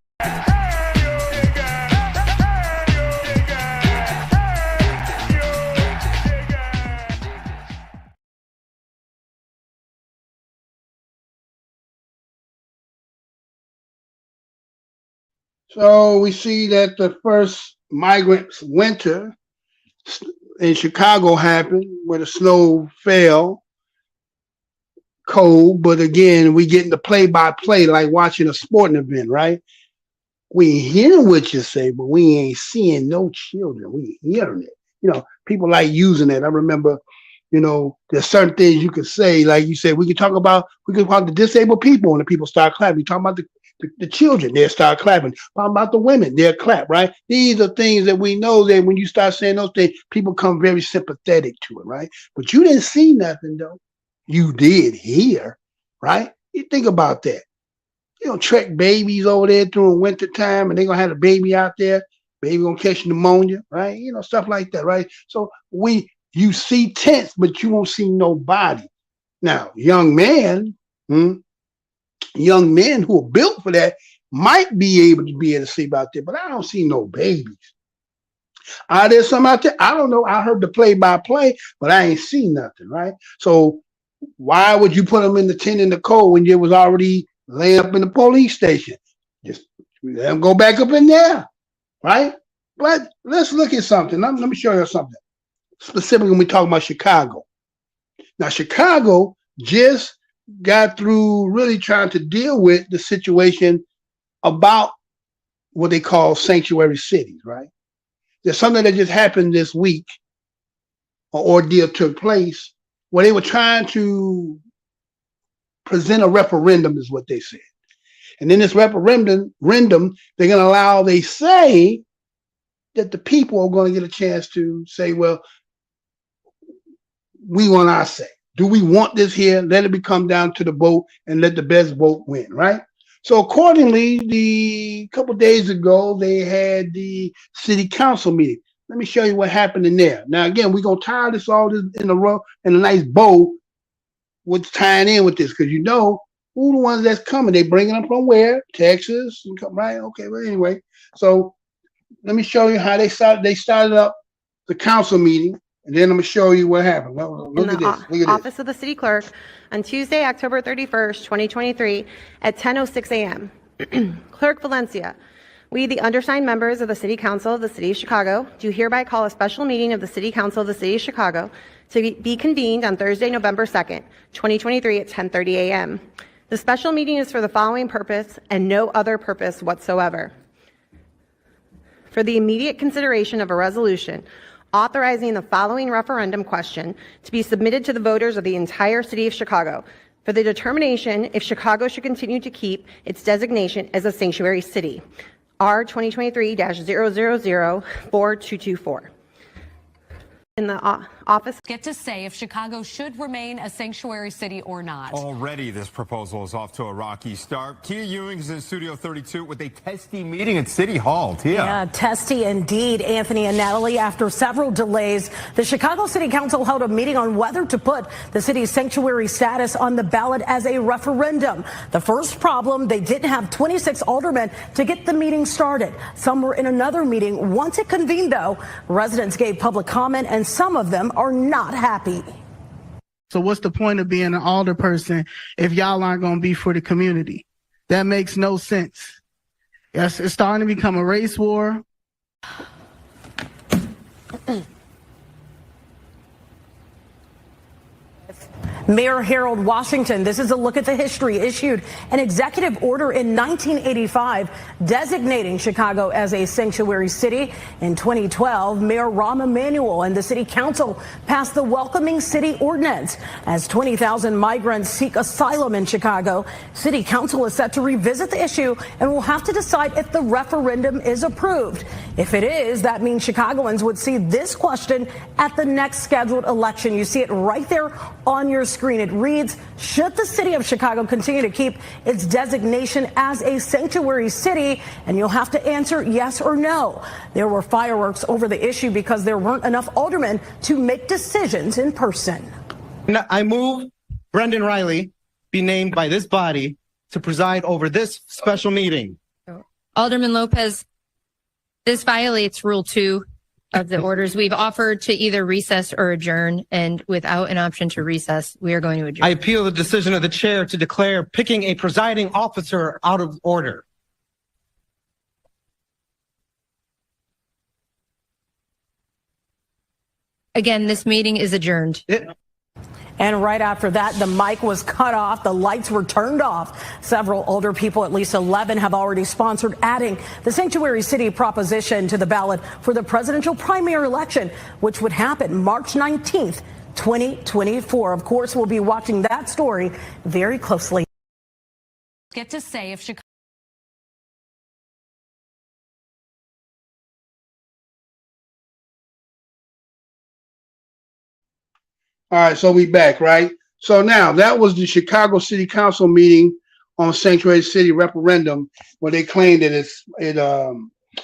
So we see that the first migrants' winter in Chicago happened where the snow fell, cold, but again, we getting the play-by-play like watching a sporting event, right? We hear what you say, but we ain't seeing no children. We hearing it. People like using it. I remember, there's certain things you could say, like you said, we could talk about the disabled people, and the people start clapping. We talk about The children, they'll start clapping. Talking about the women, they'll clap, right? These are things that we know that when you start saying those things, people come very sympathetic to it, right? But you didn't see nothing, though. You did hear, right? You think about that. You know, trek babies over there during winter time, and they're going to have a baby out there. Baby going to catch pneumonia, right? You know, stuff like that, right? So you see tents, but you won't see nobody. Now, young men who are built for that might be able to sleep out there, but I don't see no babies. Are there some out there? I don't know. I heard the play-by-play, but I ain't seen nothing, right? So why would you put them in the tent in the cold when you was already laying up in the police station? Just let them go back up in there, right? But let's look at something. Let me show you something. Specifically when we talk about Chicago. Now, Chicago just got through really trying to deal with the situation about what they call sanctuary cities, right? There's something that just happened this week, an ordeal took place, where they were trying to present a referendum, is what they said. And then this referendum, they're going to allow, they say, that the people are going to get a chance to say, well, we want our say. Do we want this here? Let it come down to the vote and let the best vote win, right? So accordingly, a couple days ago, they had the city council meeting. Let me show you what happened in there. Now, again, we're going to tie this all in a row in a nice bow. What's tying in with this? Because you know who the ones that's coming. They bringing them from where? Texas, right? Okay, well, anyway. So let me show you how they started up the council meeting, and then I'm going to show you what happened. Look at this. Look at Office of the City Clerk on Tuesday, October 31st, 2023 at 10:06 a.m. Clerk Valencia, we, the undersigned members of the City Council of the City of Chicago, do hereby call a special meeting of the City Council of the City of Chicago to be convened on Thursday, November 2nd, 2023 at 10:30 a.m. The special meeting is for the following purpose and no other purpose whatsoever. For the immediate consideration of a resolution authorizing the following referendum question to be submitted to the voters of the entire City of Chicago for the determination if Chicago should continue to keep its designation as a sanctuary city. R 2023-0004224. In the office. Get to say if Chicago should remain a sanctuary city or not. Already this proposal is off to a rocky start. Tia Ewing is in Studio 32 with a testy meeting at City Hall. Tia. Yeah, testy indeed, Anthony and Natalie. After several delays, the Chicago City Council held a meeting on whether to put the city's sanctuary status on the ballot as a referendum. The first problem, they didn't have 26 aldermen to get the meeting started. Some were in another meeting. Once it convened, though, residents gave public comment, and some of them are not happy. So what's the point of being an alderperson if y'all aren't going to be for the community? That makes no sense. Yes, it's starting to become a race war. Mayor Harold Washington, this is a look at the history, issued an executive order in 1985 designating Chicago as a sanctuary city. In 2012, Mayor Rahm Emanuel and the city council passed the Welcoming City Ordinance. As 20,000 migrants seek asylum in Chicago, city council is set to revisit the issue and will have to decide if the referendum is approved. If it is, that means Chicagoans would see this question at the next scheduled election. You see it right there on your screen. It reads, should the city of Chicago continue to keep its designation as a sanctuary city? And you'll have to answer yes or no. There were fireworks over the issue because there weren't enough aldermen to make decisions in person. I move Brendan Riley be named by this body to preside over this special meeting. Alderman Lopez, this violates Rule 2 of the orders. We've offered to either recess or adjourn, and without an option to recess, we are going to adjourn. I appeal the decision of the chair to declare picking a presiding officer out of order. Again, this meeting is adjourned. And right after that, the mic was cut off. The lights were turned off. Several older people, at least 11, have already sponsored adding the sanctuary city proposition to the ballot for the presidential primary election, which would happen March 19th, 2024. Of course, we'll be watching that story very closely. Get to say if Chicago All right, so we back, right? So now that was the Chicago City Council meeting on sanctuary city referendum, where they claimed that it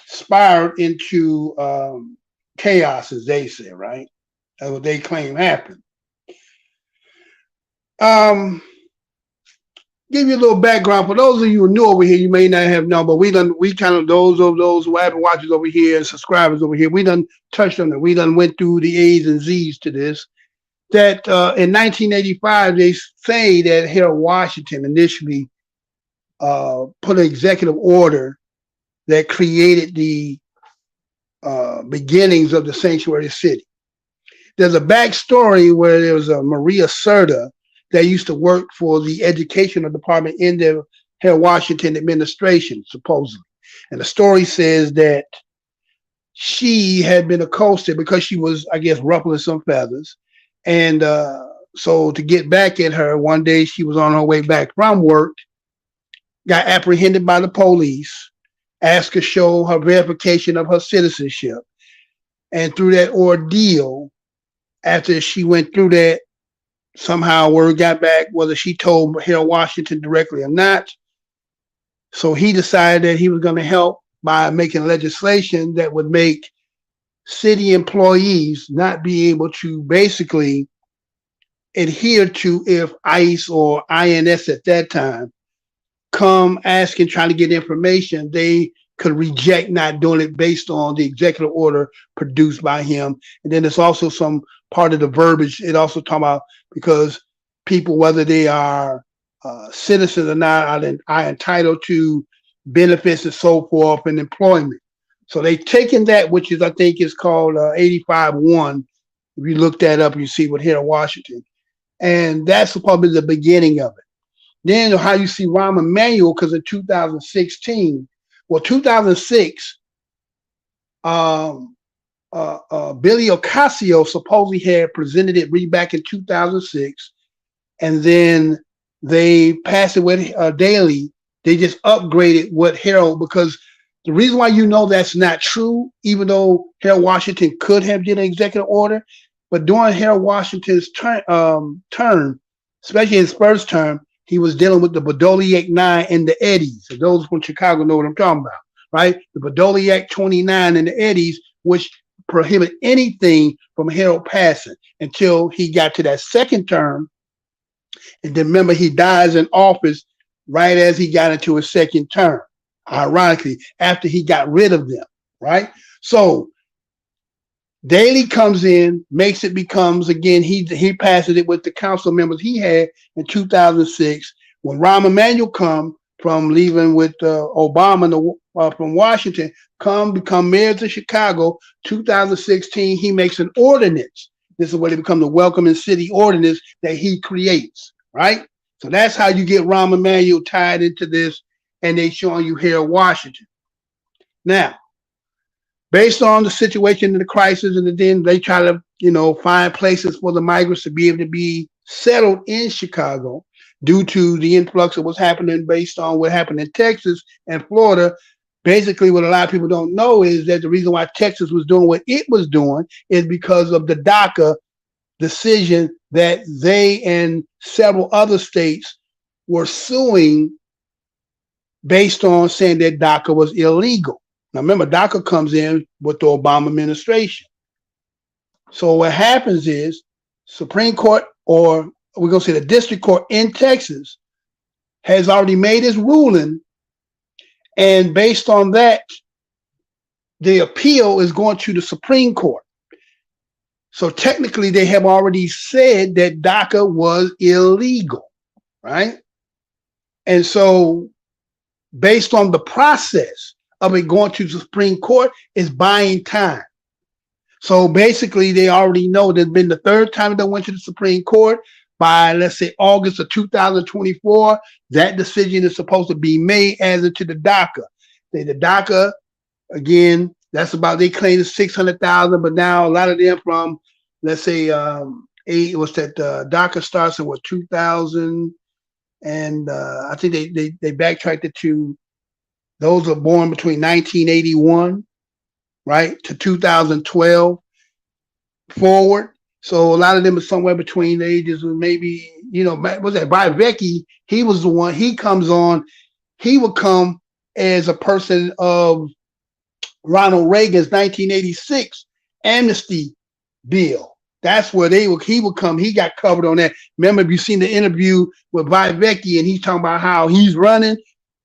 spiraled into chaos, as they say, right? That's what they claim happened. Give you a little background for those of you who are new over here. You may not have known, but we kind of those who have been watchers over here and subscribers over here. We done touched on it. We done went through the A's and Z's to this. That in 1985, they say that Harold Washington initially put an executive order that created the beginnings of the sanctuary city. There's a backstory where there was a Maria Serta that used to work for the educational department in the Harold Washington administration, supposedly. And the story says that she had been accosted because she was, I guess, ruffling some feathers. And so to get back at her, one day she was on her way back from work, got apprehended by the police, asked to show her verification of her citizenship. And through that ordeal, after she went through that, somehow word got back whether she told Harold Washington directly or not. So he decided that he was going to help by making legislation that would make city employees not be able to basically adhere to if ICE or INS at that time come asking, trying to get information, they could reject not doing it based on the executive order produced by him. And then there's also some part of the verbiage. It also talks about because people, whether they are citizens or not, are entitled to benefits and so forth and employment. So they've taken that, which is, I think, is called 85-1. If you look that up, you see with Harold Washington. And that's probably the beginning of it. Then how you see Rahm Emanuel, because in 2016, 2006, Billy Ocasio supposedly had presented it back in 2006, and then they passed it with Daley. They just upgraded what Harold, because the reason why you know that's not true, even though Harold Washington could have did an executive order, but during Harold Washington's term, especially his first term, he was dealing with the Badoli Act 9 and the Eddies. And those from Chicago know what I'm talking about, right? The Badoli Act 29 and the Eddies, which prohibit anything from Harold passing until he got to that second term. And then remember, he dies in office right as he got into his second term, ironically, after he got rid of them, right? So Daley comes in, makes it becomes, again, he passes it with the council members he had in 2006. When Rahm Emanuel come from leaving with Obama from Washington, become mayor of Chicago, 2016, he makes an ordinance. This is where they become the Welcoming City Ordinance that he creates, right? So that's how you get Rahm Emanuel tied into this, and they showing you Harold Washington. Now, based on the situation and the crisis, and then they try to, find places for the migrants to be able to be settled in Chicago due to the influx of what's happening based on what happened in Texas and Florida. Basically, what a lot of people don't know is that the reason why Texas was doing what it was doing is because of the DACA decision that they and several other states were suing based on saying that DACA was illegal. Now, remember, DACA comes in with the Obama administration. So what happens is Supreme Court, or we're going to say the district court in Texas, has already made its ruling. And based on that, the appeal is going to the Supreme Court. So technically, they have already said that DACA was illegal, right? And so based on the process of it going to the Supreme Court is buying time. So basically, they already know there's been the third time they went to the Supreme Court. By, let's say, August of 2024, that decision is supposed to be made as to the DACA. The DACA, again, that's about, they claim it's 600,000, but now a lot of them from, let's say, DACA starts in 2000, and I think they backtracked it to those are born between 1981, right, to 2012 forward. So a lot of them are somewhere between the ages of maybe, was that Viveki? He was the one, he comes on, he would come as a person of Ronald Reagan's 1986 amnesty bill. That's where he would come. He got covered on that. Remember, if you've seen the interview with Viveki and he's talking about how he's running,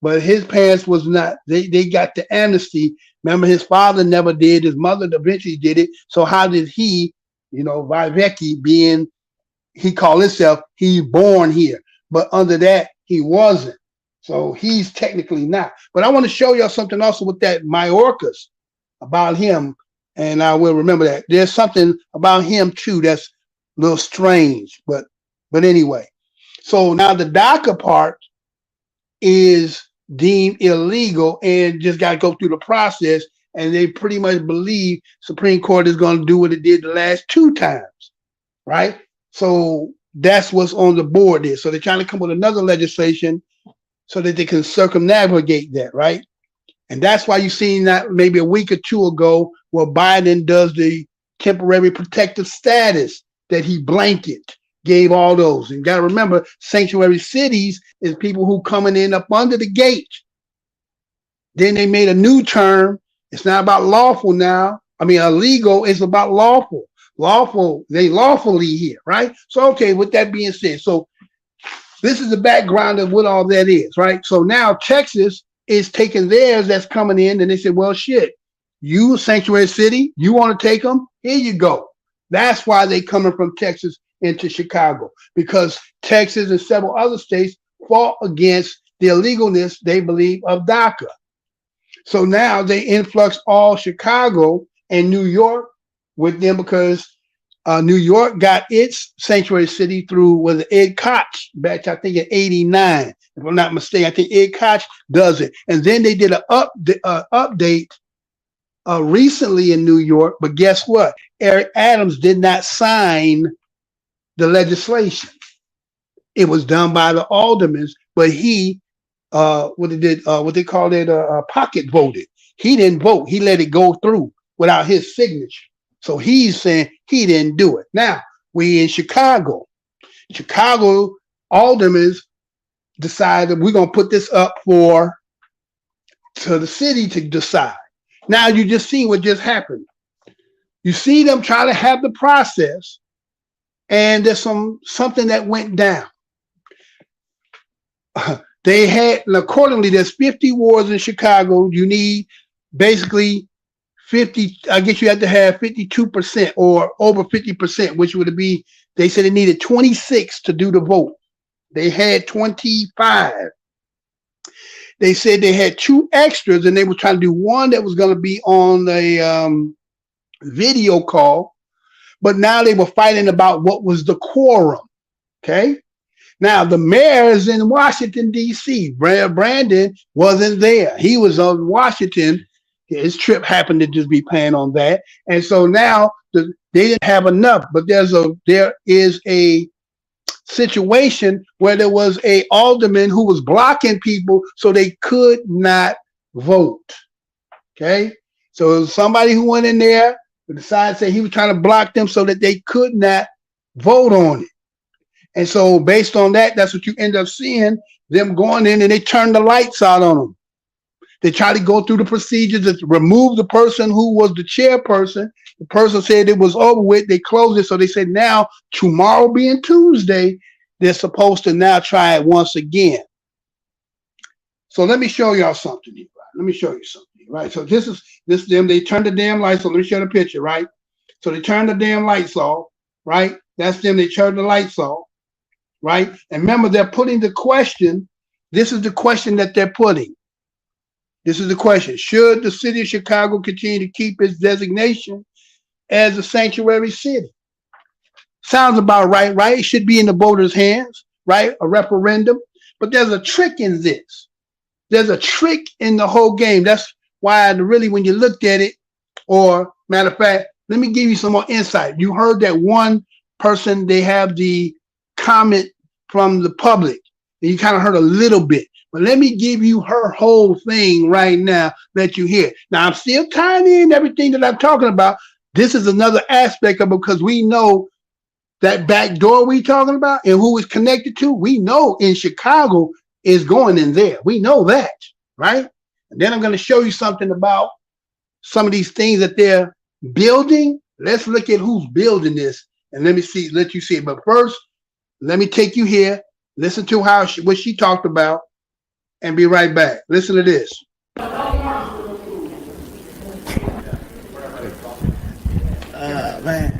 but his parents was not, they got the amnesty. Remember, his father never did, his mother eventually did it. So how did he, Viveki being, he called himself, he's born here. But under that, he wasn't. So he's technically not. But I want to show y'all something also with that Mayorkas about him. And I will remember that. There's something about him too that's a little strange. But anyway. So now the DACA part is deemed illegal and just got to go through the process. And they pretty much believe Supreme Court is going to do what it did the last 2 times. Right? So that's what's on the board there. So they're trying to come with another legislation so that they can circumnavigate that, right? And that's why you've seen that maybe a week or 2 ago where Biden does the temporary protective status that he blanket, gave all those. And you got to remember, sanctuary cities is people who coming in up under the gate. Then they made a new term. It's not about lawful now. I mean, illegal is about lawful. Lawful, they lawfully here, right? So, okay, with that being said, so this is the background of what all that is, right? So now Texas is taking theirs that's coming in, and they said, well, shit, you sanctuary city, you want to take them? Here you go. That's why they coming from Texas into Chicago, because Texas and several other states fought against the illegalness, they believe, of DACA. So now they influx all Chicago and New York with them because New York got its sanctuary city through with Ed Koch back, I think, in '89. If I'm not mistaken, I think Ed Koch does it. And then they did an update recently in New York. But guess what? Eric Adams did not sign the legislation. It was done by the aldermen, but he, what they call it, pocket voted. He didn't vote. He let it go through without his signature. So he's saying he didn't do it. Now, we in Chicago. Chicago aldermen decided we're going to put this up to the city to decide. Now, you just see what just happened. You see them try to have the process, and there's something that went down. They had, and accordingly, there's 50 wards in Chicago. You need basically 50, I guess you have to have 52% or over 50%, which would be, they said they needed 26 to do the vote. They had 25. They said they had 2 extras, and they were trying to do one that was going to be on a video call, but now they were fighting about what was the quorum. Okay. Now the mayor is in Washington, D.C. Brandon wasn't there. He was on Washington. His trip happened to just be playing on that. And so now they didn't have enough, but there is a situation where there was a alderman who was blocking people so they could not vote. Okay. So it was somebody who went in there and decided to say he was trying to block them so that they could not vote on it. And so based on that, that's what you end up seeing, them going in and they turn the lights out on them. They try to go through the procedures to remove the person who was the chairperson. The person said it was over with. They closed it. So they said now, tomorrow being Tuesday, they're supposed to now try it once again. So let me show y'all something here. Right? Let me show you something. Right. So this is them. They turned the damn lights on. Let me show the picture. Right. So they turned the damn lights off. Right. That's them. They turned the lights off. Right. And remember, they're putting the question. This is the question that they're putting. This is the question. Should the city of Chicago continue to keep its designation as a sanctuary city? Sounds about right, right? It should be in the voters' hands, right? A referendum. But there's a trick in this. There's a trick in the whole game. That's why really when you looked at it, or matter of fact, let me give you some more insight. You heard that one person, they have the comment from the public, and you kind of heard a little bit. But let me give you her whole thing right now that you hear. Now, I'm still tying in everything that I'm talking about. This is another aspect of it because we know that back door we talking about and who is connected to, we know in Chicago is going in there. We know that, right? And then I'm going to show you something about some of these things that they're building. Let's look at who's building this and let you see it. But first, let me take you here. Listen to what she talked about and be right back. Listen to this. Man,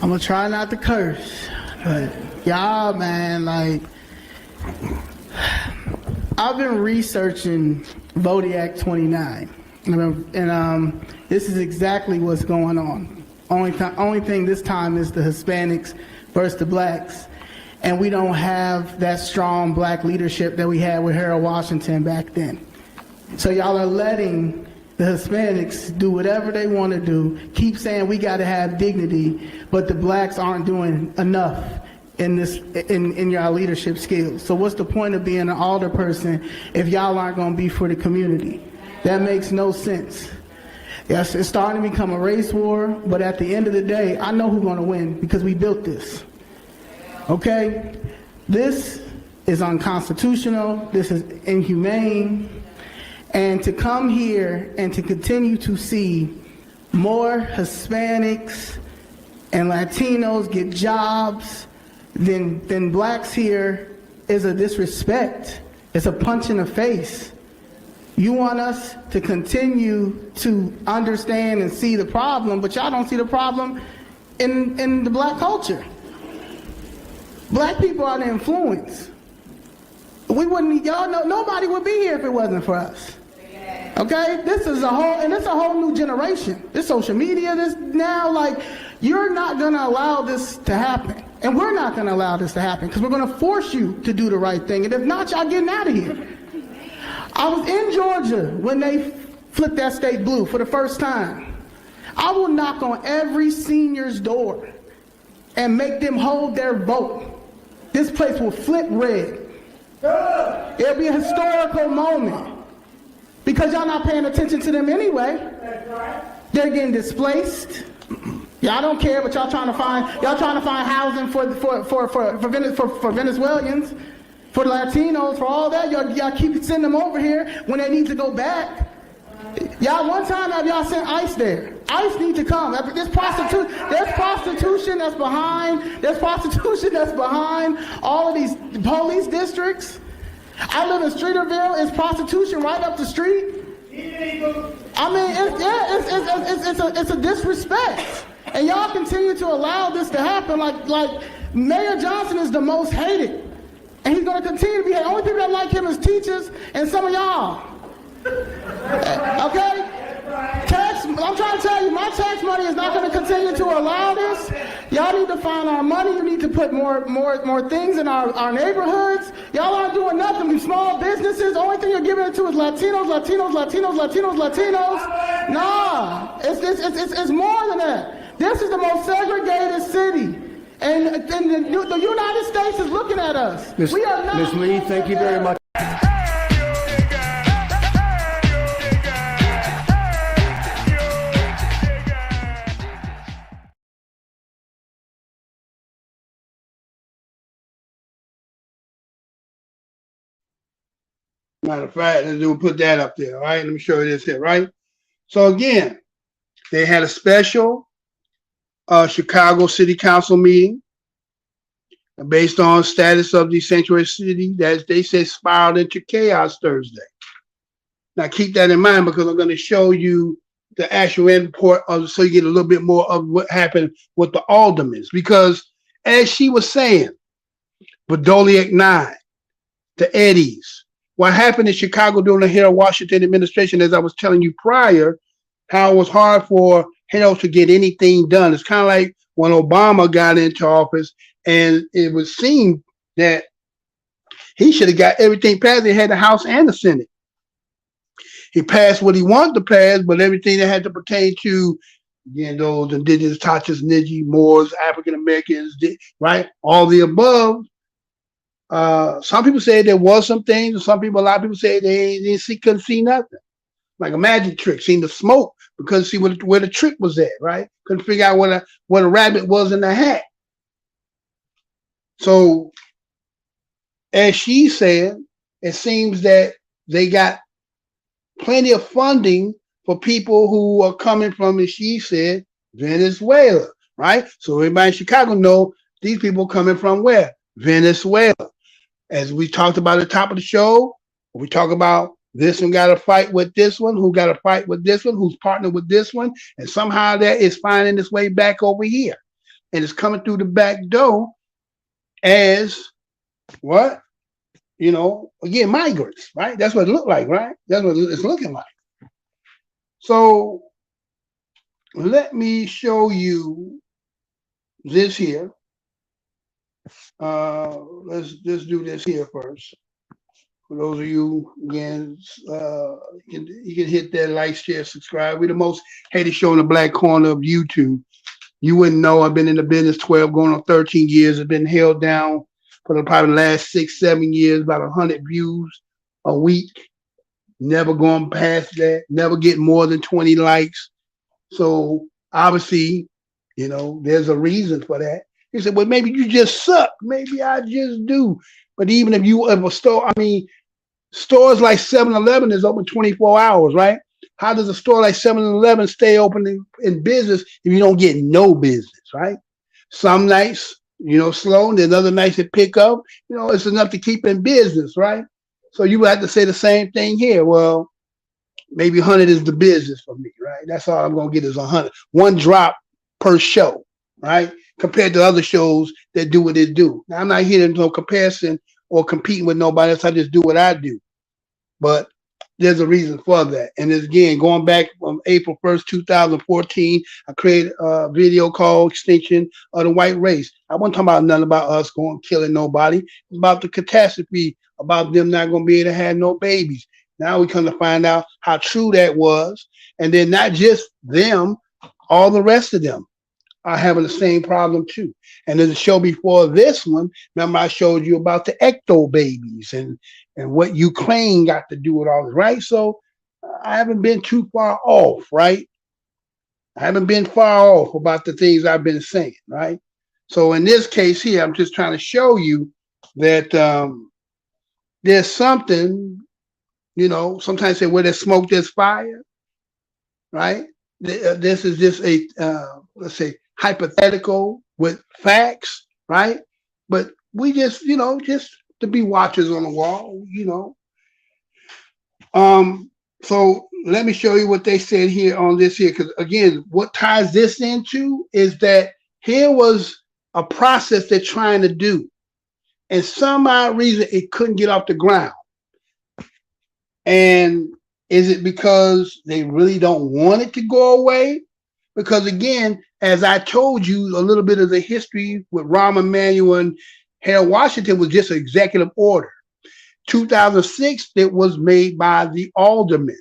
I'm gonna try not to curse, but y'all, man, like, I've been researching Voting Act 29, and this is exactly what's going on. Only thing this time is the Hispanics versus the blacks, and we don't have that strong black leadership that we had with Harold Washington back then. So y'all are letting the Hispanics do whatever they want to do, keep saying we got to have dignity, but the blacks aren't doing enough in your leadership skills. So what's the point of being an alderperson if y'all aren't going to be for the community? That makes no sense. Yes, it's starting to become a race war, but at the end of the day, I know who's going to win because we built this. Okay? This is unconstitutional. This is inhumane. And to come here and to continue to see more Hispanics and Latinos get jobs than blacks here is a disrespect. It's a punch in the face. You want us to continue to understand and see the problem, but y'all don't see the problem in the black culture. Black people are the influence. We wouldn't, y'all know, nobody would be here if it wasn't for us. Okay, this is a whole new generation. This social media, this now, like, you're not gonna allow this to happen. And we're not gonna allow this to happen because we're gonna force you to do the right thing. And if not, y'all getting out of here. I was in Georgia when they flipped that state blue for the first time. I will knock on every senior's door and make them hold their vote. This place will flip red. It'll be a historical moment because y'all not paying attention to them anyway. They're getting displaced. Y'all don't care, but y'all trying to find housing for Venezuelans, for the Latinos, for all that. Y'all keep sending them over here when they need to go back. Y'all, one time have y'all sent ICE there. ICE need to come. There's prostitution that's behind all of these police districts. I live in Streeterville. It's prostitution right up the street. I mean, it's a disrespect. And y'all continue to allow this to happen. Like Mayor Johnson is the most hated. And he's going to continue to be hated. The only people that like him is teachers and some of y'all. Okay? I'm trying to tell you, my tax money is not going to continue to allow this. Y'all need to find our money. You need to put more things in our neighborhoods. Y'all aren't doing nothing. These small businesses, the only thing you're giving it to is Latinos. Nah, it's more than that. This is the most segregated city. And the United States is looking at us. Ms. Lee, thank you very much. Matter of fact, we'll put that up there, all right? Let me show you this here, right? So again, they had a special Chicago City Council meeting based on status of the sanctuary city that they said spiraled into chaos Thursday. Now keep that in mind because I'm going to show you the actual end report so you get a little bit more of what happened with the aldermen. Because as she was saying, Badoliak 9, the Eddies, what happened in Chicago during the Harold Washington administration, as I was telling you prior, how it was hard for Harold to get anything done. It's kind of like when Obama got into office and it was seen that he should have got everything passed. He had the House and the Senate. He passed what he wanted to pass, but everything that had to pertain to, again, those indigenous, Tachas, Niji, Moors, African Americans, right? All the above. Some people say there was some things, and a lot of people say they couldn't see nothing. like a magic trick, seemed to smoke because see where the trick was at, right? Couldn't figure out what a rabbit was in the hat. So, as she said, it seems that they got plenty of funding for people who are coming from, as she said, Venezuela, right? So everybody in Chicago know these people coming from where? Venezuela. As we talked about at the top of the show, we talk about this one got to fight with this one, who got to fight with this one, who's partnered with this one, and somehow that is finding its way back over here. And it's coming through the back door as what? You know, again, migrants, right? That's what it looked like, right? That's what it's looking like. So let me show you this here. Let's just do this here first. For those of you, again, you can hit that like, share, subscribe. We're the most hated show in the black corner of YouTube. You wouldn't know. I've been in the business 12, going on 13 years. I've been held down for probably the last 6-7 years, about 100 views a week. Never going past that. Never get more than 20 likes. So obviously, you know, there's a reason for that. He said, well, maybe you just suck. Maybe I just do. But even if you have a store, I mean, stores like 7-Eleven is open 24 hours, right? How does a store like 7-Eleven stay open in business if you don't get no business, right? Some nights, you know, slow, and then other nights it pick up. You know, it's enough to keep in business, right? So you would have to say the same thing here. Well, maybe 100 is the business for me, right? That's all I'm going to get is 100. One drop per show, right? Compared to other shows that do what they do. Now, I'm not here to no comparison or competing with nobody else. I just do what I do. But there's a reason for that. And again, going back from April 1st, 2014, I created a video called Extinction of the White Race. I wasn't talking about nothing about us killing nobody. It's about the catastrophe, about them not going to be able to have no babies. Now we come to find out how true that was. And then not just them, all the rest of them are having the same problem too. And there's a show before this one, remember I showed you about the ecto babies and what Ukraine got to do with all this, right? So I haven't been too far off, right? I haven't been far off about the things I've been saying, right? So in this case here, I'm just trying to show you that there's something, you know, sometimes say where there's smoke, there's fire, right? This is just a, let's say, hypothetical with facts, right? But we just, you know, just to be watchers on the wall, you know. So let me show you what they said here on this here, because again, what ties this into is that here was a process they're trying to do, and some odd reason it couldn't get off the ground. And is it because they really don't want it to go away? Because again, as I told you, a little bit of the history with Rahm Emanuel and Harold Washington was just an executive order. 2006, it was made by the aldermen.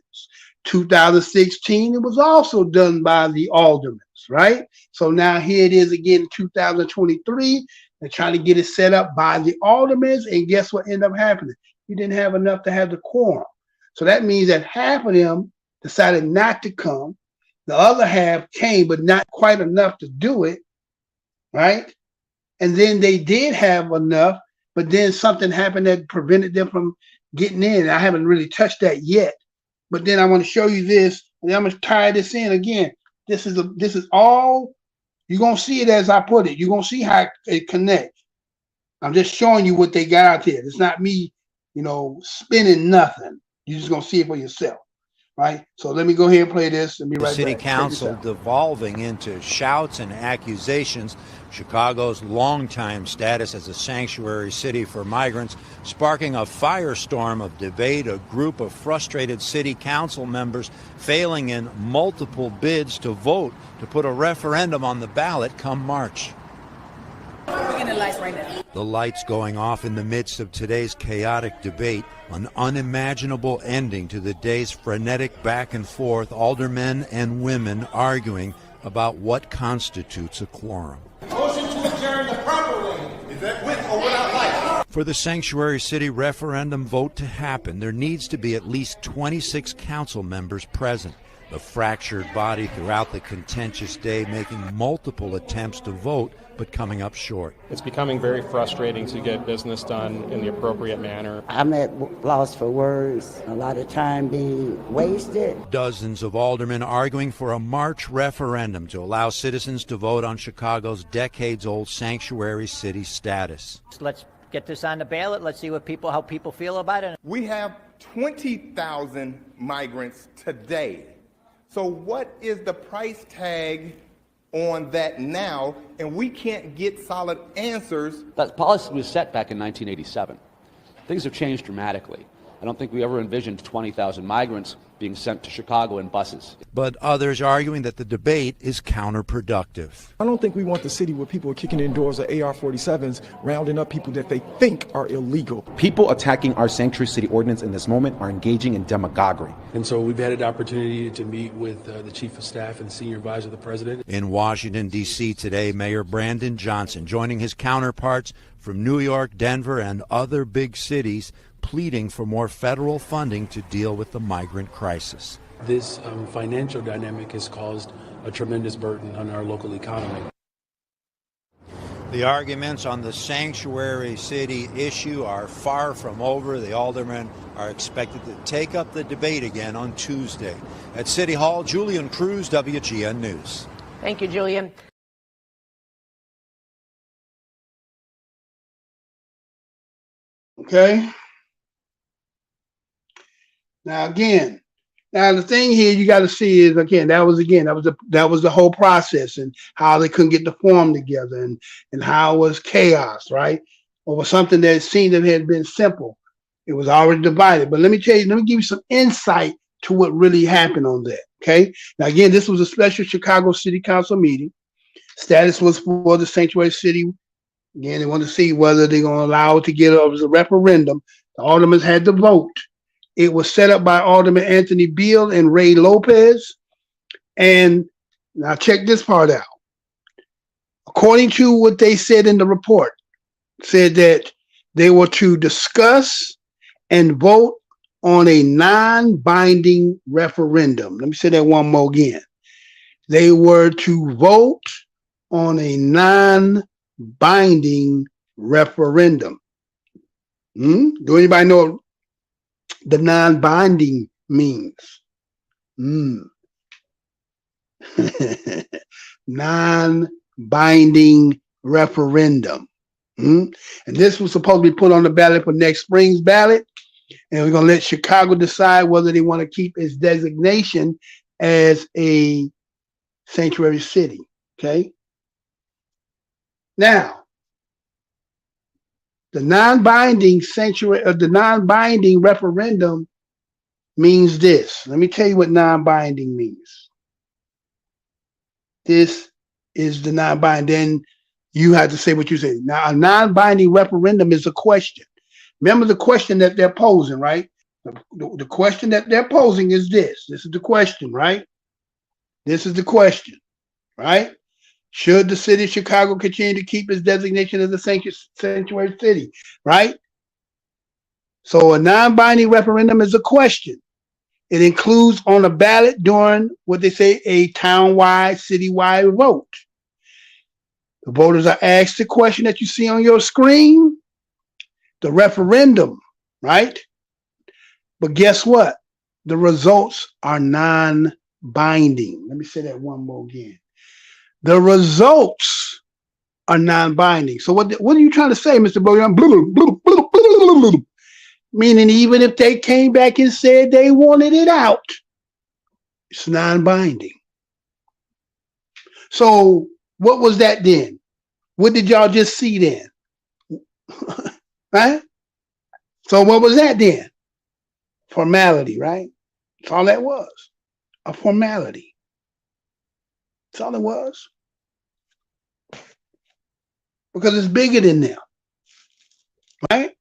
2016, it was also done by the aldermen, right? So now here it is again in 2023. They're trying to get it set up by the aldermen, and guess what ended up happening? You didn't have enough to have the quorum. So that means that half of them decided not to come. The other half came, but not quite enough to do it, right? And then they did have enough, but then something happened that prevented them from getting in. I haven't really touched that yet, but then I want to show you this, and I'm going to tie this in again. This is all, you're going to see it as I put it. You're going to see how it connects. I'm just showing you what they got out there. It's not me, you know, spinning nothing. You're just going to see it for yourself. Right, so let me go ahead and play this and be right back. The city council devolving into shouts and accusations. Chicago's longtime status as a sanctuary city for migrants sparking a firestorm of debate. A group of frustrated city council members failing in multiple bids to vote to put a referendum on the ballot come March. We're getting the lights right now. The lights going off in the midst of today's chaotic debate, an unimaginable ending to the day's frenetic back and forth, aldermen and women arguing about what constitutes a quorum. Motion to adjourn the proper way. Is that with or without lights? For the sanctuary city referendum vote to happen, there needs to be at least 26 council members present. The fractured body throughout the contentious day making multiple attempts to vote, but coming up short. It's becoming very frustrating to get business done in the appropriate manner. I'm at loss for words, a lot of time being wasted. Dozens of aldermen arguing for a March referendum to allow citizens to vote on Chicago's decades-old sanctuary city status. Let's get this on the ballot. Let's see how people feel about it. We have 20,000 migrants today. So what is the price tag on that now? And we can't get solid answers. That policy was set back in 1987. Things have changed dramatically. I don't think we ever envisioned 20,000 migrants being sent to Chicago in buses. But others arguing that the debate is counterproductive. I don't think we want the city where people are kicking in doors of AR-47s, rounding up people that they think are illegal. People attacking our sanctuary city ordinance in this moment are engaging in demagoguery. And so we've had an opportunity to meet with the chief of staff and senior advisor of the president. In Washington, D.C. today, Mayor Brandon Johnson joining his counterparts from New York, Denver, and other big cities, pleading for more federal funding to deal with the migrant crisis. This financial dynamic has caused a tremendous burden on our local economy. The arguments on the sanctuary city issue are far from over. The aldermen are expected to take up the debate again on Tuesday. At City Hall, Julian Cruz, WGN News. Thank you, Julian. Okay. Now the thing here you got to see is that was the whole process and how they couldn't get the form together and how it was chaos, right? Over something that seemed to have been simple. It was already divided. But let me give you some insight to what really happened on that. Okay. Now again, this was a special Chicago City Council meeting. Status was for the sanctuary city. Again, they wanted to see whether they're going to allow it to get it as a referendum. The aldermen had to vote. It was set up by Alderman Anthony Beal and Ray Lopez. And now check this part out. According to what they said in the report, said that they were to discuss and vote on a non-binding referendum. Let me say that one more again. They were to vote on a non-binding referendum. Do anybody know the non-binding means? Non-binding referendum. And this was supposed to be put on the ballot for next spring's ballot. And we're going to let Chicago decide whether they want to keep its designation as a sanctuary city. Okay. Now, the non-binding referendum means this. Let me tell you what non-binding means. This is the non-binding. Then you have to say what you say. Now, a non-binding referendum is a question. Remember the question that they're posing, right? The question that they're posing is this. This is the question, right? This is the question, right? Should the city of Chicago continue to keep its designation as a sanctuary city, right? So a non-binding referendum is a question. It includes on a ballot during what they say a town-wide, city-wide vote. The voters are asked the question that you see on your screen, the referendum, right? But guess what? The results are non-binding. Let me say that one more again. The results are non-binding. So what are you trying to say, Mr. Boyan? Meaning even if they came back and said they wanted it out, it's non-binding. So what was that then? What did y'all just see then? Right? So what was that then? Formality, right? That's all that was. A formality. That's all it was. Because it's bigger than them. Right?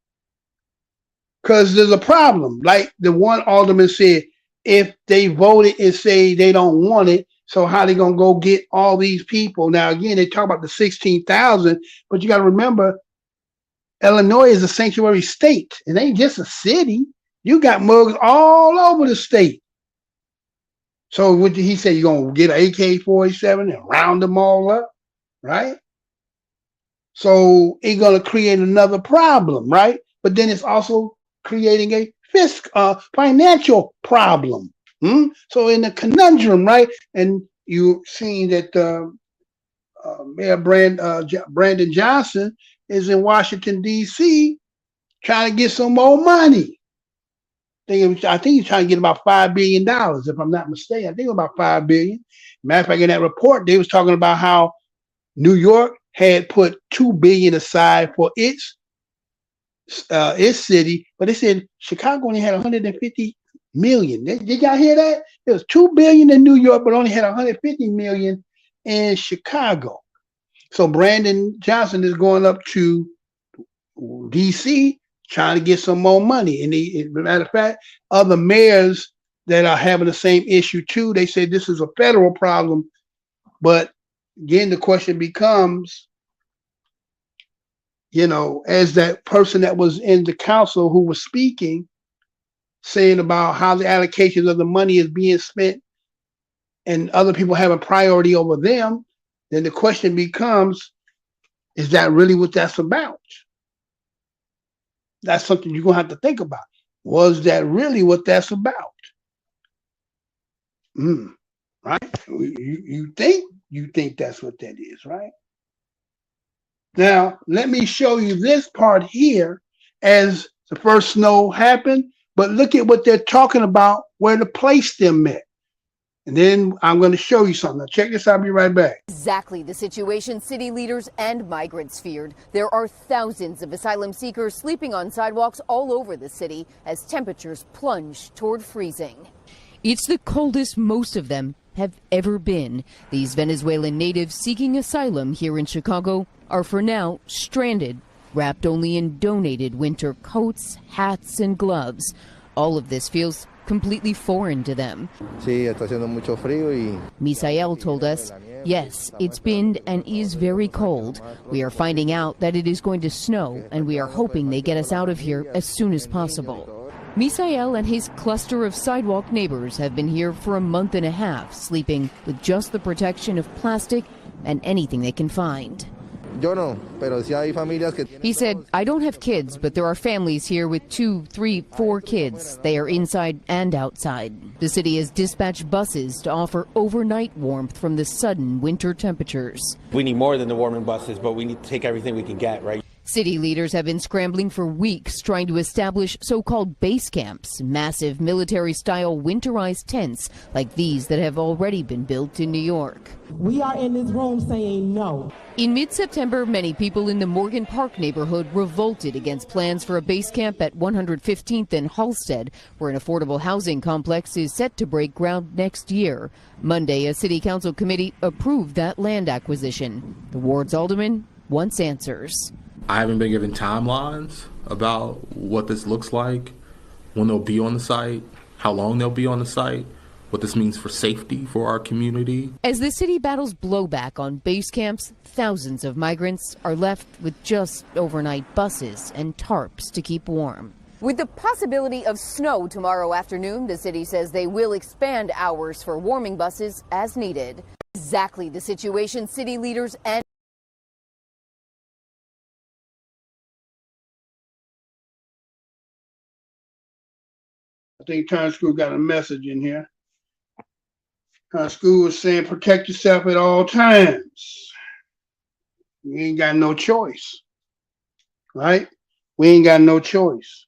Because there's a problem. Like the one alderman said, if they voted and say they don't want it, so how they gonna go get all these people? Now again, they talk about the 16,000, but you got to remember, Illinois is a sanctuary state. It ain't just a city. You got mugs all over the state. So what did he say? You're going to get an AK-47 and round them all up, right? So it's going to create another problem, right? But then it's also creating a financial problem. So in a conundrum, right? And you're seeing that Mayor Brandon Johnson is in Washington, D.C. trying to get some more money. I think he's trying to get about $5 billion, if I'm not mistaken. I think about $5 billion. Matter of fact, in that report, they was talking about how New York had put $2 billion aside for its city, but they said Chicago only had 150 million. Did y'all hear that? There was $2 billion in New York, but only had 150 million in Chicago. So Brandon Johnson is going up to DC trying to get some more money. And as a matter of fact, other mayors that are having the same issue too, they say this is a federal problem. But again, the question becomes, you know, as that person that was in the council who was speaking, saying about how the allocations of the money is being spent and other people having priority over them, then the question becomes, is that really what that's about? That's something you're going to have to think about. Was that really what that's about? Right? You think that's what that is, right? Now, let me show you this part here as the first snow happened, but look at what they're talking about, where to place them at. And then I'm going to show you something. Now check this out, I'll be right back. Exactly the situation city leaders and migrants feared. There are thousands of asylum seekers sleeping on sidewalks all over the city as temperatures plunge toward freezing. It's the coldest most of them have ever been. These Venezuelan natives seeking asylum here in Chicago are for now stranded, wrapped only in donated winter coats, hats, and gloves. All of this feels completely foreign to them. Misael told us, yes, it's been and is very cold. We are finding out that it is going to snow, and we are hoping they get us out of here as soon as possible. Misael and his cluster of sidewalk neighbors have been here for a month and a half, sleeping with just the protection of plastic and anything they can find. He said, I don't have kids, but there are families here with 2, 3, 4 kids. They are inside and outside. The city has dispatched buses to offer overnight warmth from the sudden winter temperatures. We need more than the warming buses, but we need to take everything we can get, right? City leaders have been scrambling for weeks trying to establish so-called base camps, massive military-style winterized tents like these that have already been built in New York. We are in this room saying no. In mid-September, many people in the Morgan Park neighborhood revolted against plans for a base camp at 115th and Halsted, where an affordable housing complex is set to break ground next year. Monday, a city council committee approved that land acquisition. The ward's alderman wants answers. I haven't been given timelines about what this looks like, when they'll be on the site, how long they'll be on the site, what this means for safety for our community. As the city battles blowback on base camps, thousands of migrants are left with just overnight buses and tarps to keep warm. With the possibility of snow tomorrow afternoon, the city says they will expand hours for warming buses as needed. Exactly the situation city leaders and I think Times School got a message in here. Times School is saying protect yourself at all times. We ain't got no choice, right? We ain't got no choice.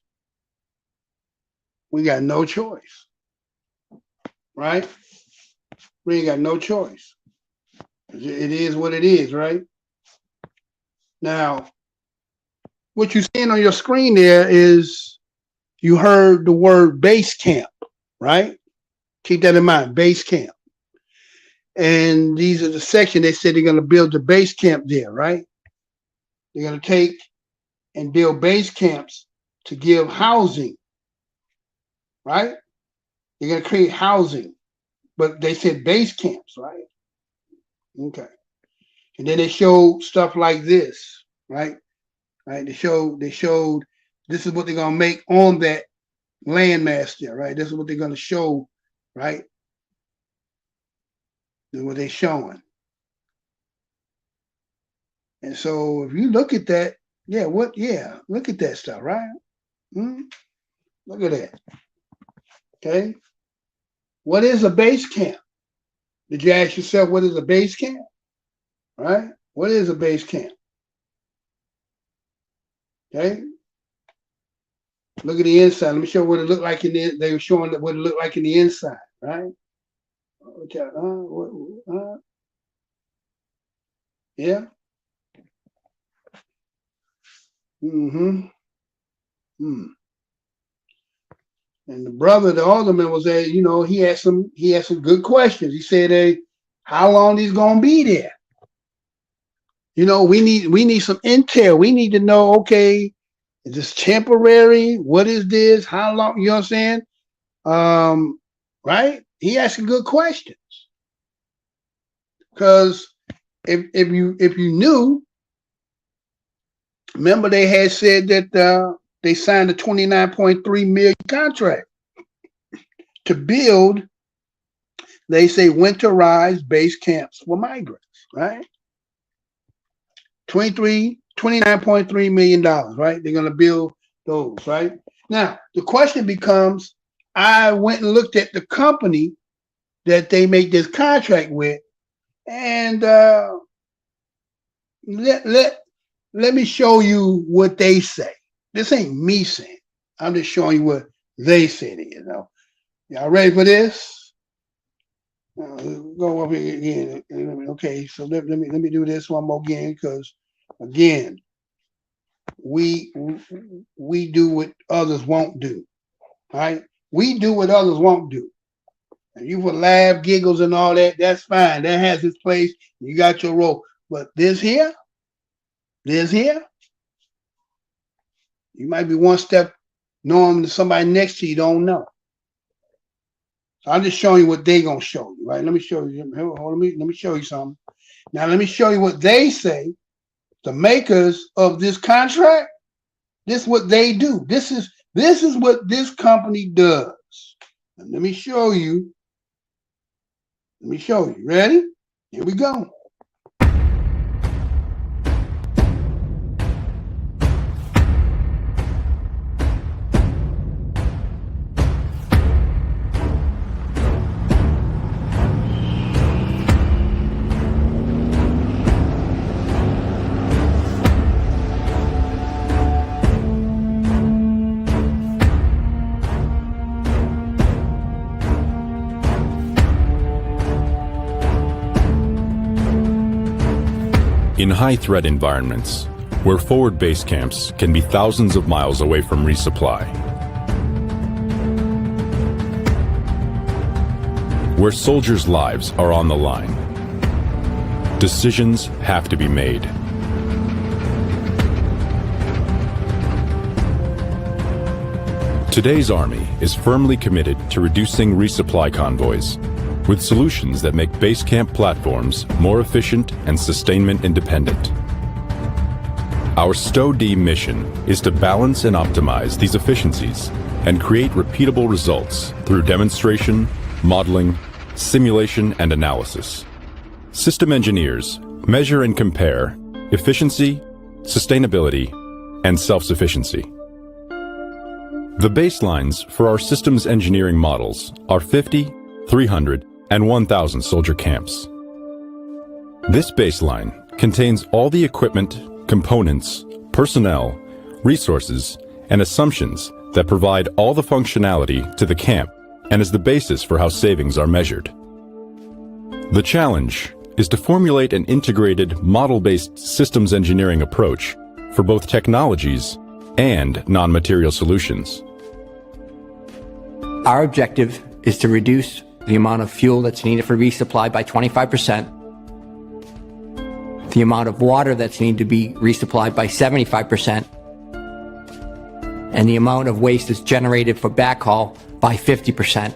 We got no choice, right? We ain't got no choice. It is what it is, right? Now, what you're seeing on your screen there is you heard the word base camp, right? Keep that in mind, base camp. And these are the section they said they're going to build the base camp there, right? They're going to take and build base camps to give housing, right? They're going to create housing, but they said base camps, right? Okay. And then they showed stuff like this, right? right? They showed this is what they're gonna make on that landmass there, right? This is what they're gonna show, right? This is what they're showing. And so if you look at that, look at that stuff, right? Look at that. Okay. What is a base camp? Did you ask yourself what is a base camp? Right? What is a base camp? Okay. Look at the inside. Let me show you what it looked like in the. They were showing what it looked like in the inside, right? Yeah. And the brother, the alderman, was there. You know, he had some good questions. He said, "Hey, how long is gonna be there? You know, we need some intel. We need to know. Okay, is this temporary? What is this? How long? You know what I'm saying? Right? He asking good questions because if you knew, remember they had said that they signed a $29.3 million contract to build, they say, winterized base camps for migrants, right? $29.3 million, right? They're going to build those, right? Now, the question becomes, I went and looked at the company that they make this contract with, and let me show you what they say. This ain't me saying. I'm just showing you what they said. You know, y'all ready for this? Go up here again. Okay, so let me do this one more again, because again, we do what others won't do. Right? We do what others won't do. And you for laugh, giggles, and all that. That's fine. That has its place. You got your role. But this here. You might be one step knowing that somebody next to you don't know. So I'm just showing you what they're gonna show you, right? Let me show you. Let me show you something. Now let me show you what they say. The makers of this contract. This is what they do. This is what this company does. And let me show you. Ready? Here we go. In high-threat environments, where forward base camps can be thousands of miles away from resupply, where soldiers' lives are on the line, decisions have to be made. Today's Army is firmly committed to reducing resupply convoys with solutions that make base camp platforms more efficient and sustainment independent. Our STOW-D mission is to balance and optimize these efficiencies and create repeatable results through demonstration, modeling, simulation, and analysis. System engineers measure and compare efficiency, sustainability, and self-sufficiency. The baselines for our systems engineering models are 50, 300, and 1,000 soldier camps. This baseline contains all the equipment, components, personnel, resources, and assumptions that provide all the functionality to the camp and is the basis for how savings are measured. The challenge is to formulate an integrated model-based systems engineering approach for both technologies and non-material solutions. Our objective is to reduce the amount of fuel that's needed for resupply by 25%, the amount of water that's needed to be resupplied by 75%, and the amount of waste that's generated for backhaul by 50%.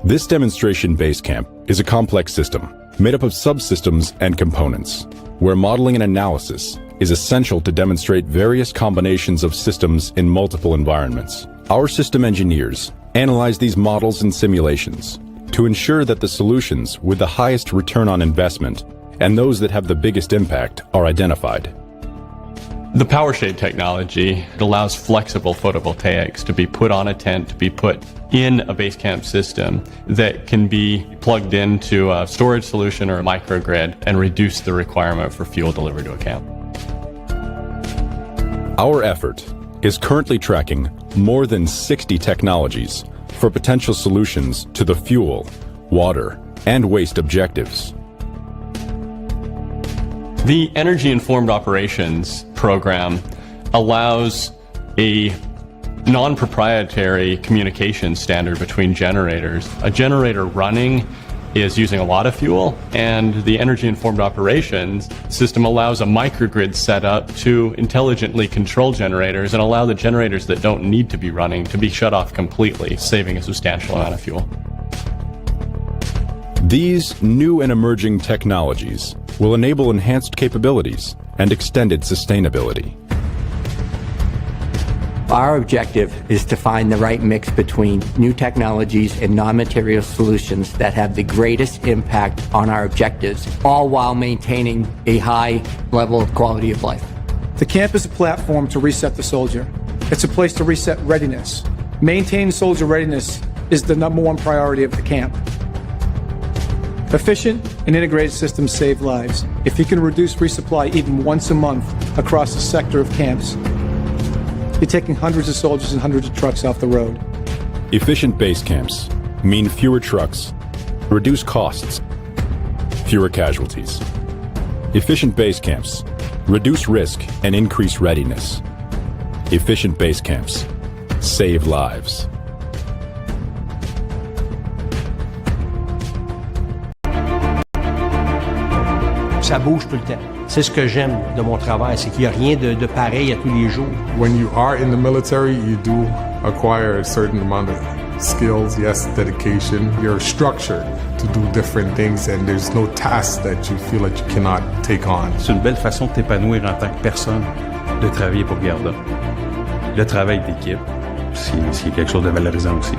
This demonstration base camp is a complex system made up of subsystems and components, where modeling and analysis is essential to demonstrate various combinations of systems in multiple environments. Our system engineers analyze these models and simulations to ensure that the solutions with the highest return on investment and those that have the biggest impact are identified. The PowerShade technology allows flexible photovoltaics to be put on a tent, to be put in a base camp system that can be plugged into a storage solution or a microgrid and reduce the requirement for fuel delivered to a camp. Our effort is currently tracking more than 60 technologies for potential solutions to the fuel, water, and waste objectives. The Energy Informed Operations program allows a non-proprietary communication standard between generators. A generator running is using a lot of fuel, and the Energy Informed Operations system allows a microgrid set up to intelligently control generators and allow the generators that don't need to be running to be shut off completely, saving a substantial amount of fuel. These new and emerging technologies will enable enhanced capabilities and extended sustainability. Our objective is to find the right mix between new technologies and non-material solutions that have the greatest impact on our objectives, all while maintaining a high level of quality of life. The camp is a platform to reset the soldier. It's a place to reset readiness. Maintaining soldier readiness is the #1 priority of the camp. Efficient and integrated systems save lives. If you can reduce resupply even once a month across a sector of camps, you're taking hundreds of soldiers and hundreds of trucks off the road. Efficient base camps mean fewer trucks, reduce costs, fewer casualties. Efficient base camps reduce risk and increase readiness. Efficient base camps save lives. Ça bouge tout le temps. C'est ce que j'aime de mon travail, c'est qu'il n'y a rien de pareil à tous les jours. When you are in the military, you do acquire a certain amount of skills, yes, dedication. You're structured to do different things and there's no task that you feel that you cannot take on. C'est une belle façon de t'épanouir en tant que personne, de travailler pour Garda. Le travail d'équipe, c'est quelque chose de valorisant aussi.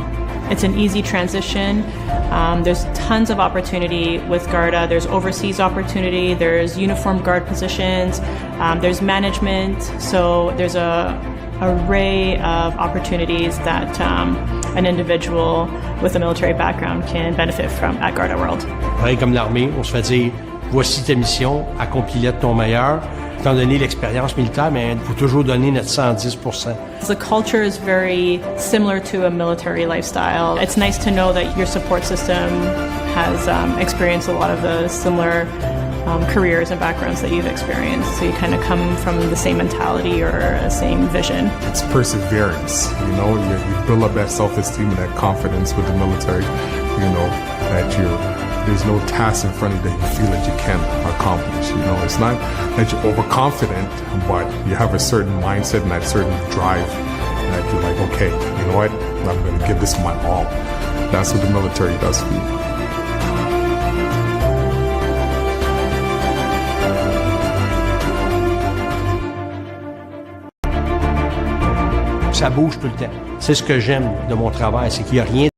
It's an easy transition. There's tons of opportunity with Garda. There's overseas opportunity. There's uniformed guard positions. There's management. So there's a array of opportunities that an individual with a military background can benefit from at Garda World. Pareil comme l'armée, on se fait dire, voici ta mission, accomplis-la de ton meilleur. Étant donné l'expérience militaire, mais il faut toujours donner notre 110%. The culture is very similar to a military lifestyle. It's nice to know that your support system has experienced a lot of the similar careers and backgrounds that you've experienced. So you kind of come from the same mentality or the same vision. It's perseverance, you know, you build up that self-esteem and that confidence with the military, you know, that there's no task in front of you that you feel that you can accomplish. You know, it's not that you're overconfident, but you have a certain mindset and that certain drive that you're like, okay, you know what, I'm going to give this my all. That's what the military does for you. Ça bouge tout le temps. C'est ce que j'aime de mon travail, c'est qu'il n'y a rien.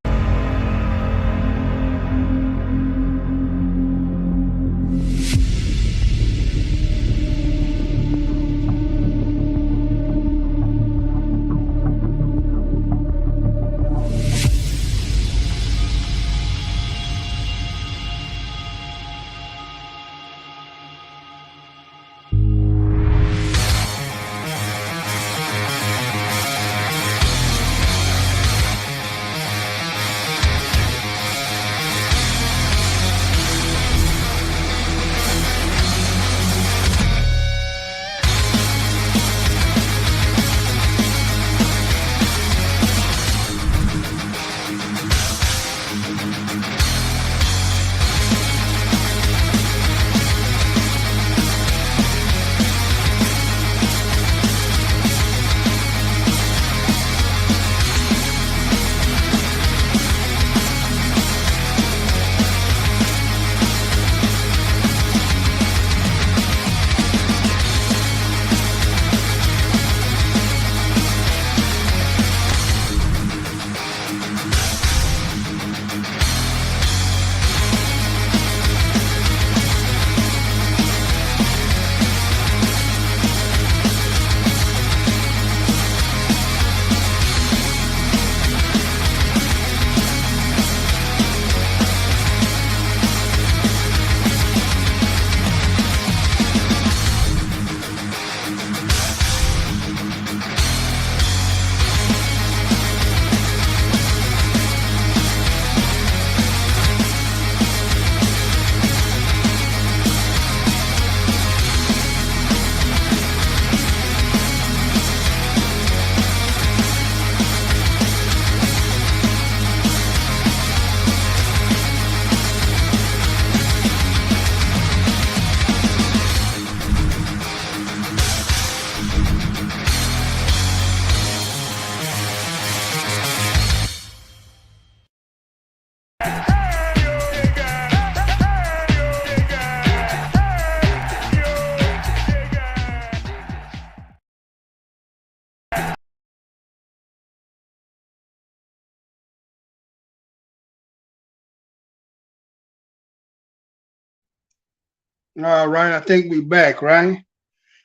All right, I think we back, right?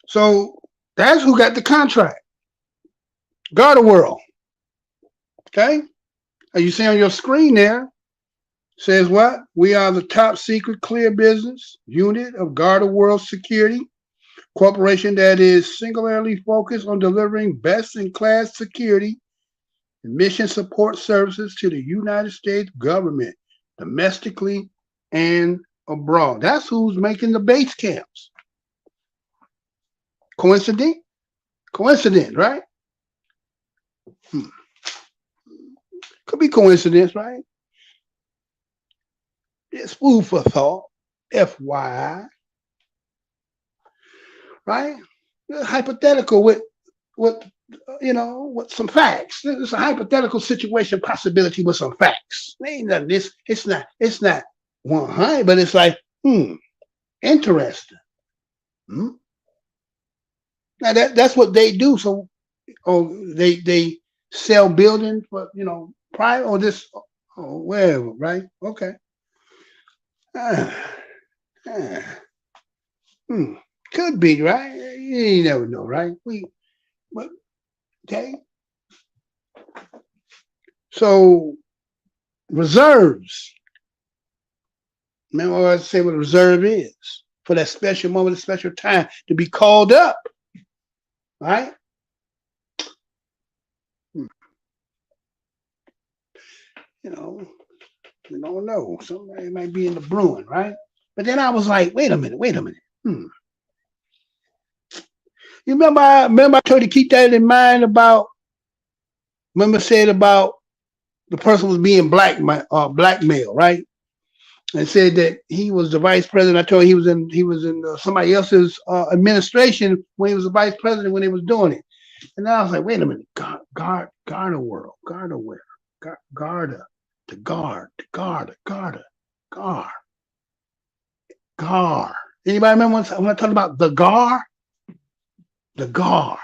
So that's who got the contract. Garda World. Okay? As you see on your screen there, says what? We are the top secret clear business unit of Garda World Security, corporation that is singularly focused on delivering best-in-class security and mission support services to the United States government, domestically and abroad. That's who's making the base camps. Coincidence? Coincidence, right? Could be coincidence, right? It's food for thought, FYI, right? Hypothetical with with some facts. It's a hypothetical situation possibility with some facts. Ain't nothing. It's not 100, but it's like, interesting. Now that's what they do. So, they sell buildings for private or this or wherever, right? Okay. Could be, right? You never know, right? Okay. So reserves. Remember what I say what a reserve is? For that special moment, a special time to be called up. Right? We don't know. Somebody might be in the brewing, right? But then I was like, wait a minute. You remember I told you to keep that in mind about, remember I said about the person was being blackmailed, right? And said that he was the vice president. I told you he was in somebody else's administration when he was the vice president when they was doing it. And then I was like, wait a minute, Garda World, Garda where? Garda, the guard. Anybody remember when I talked about the guard? The guard.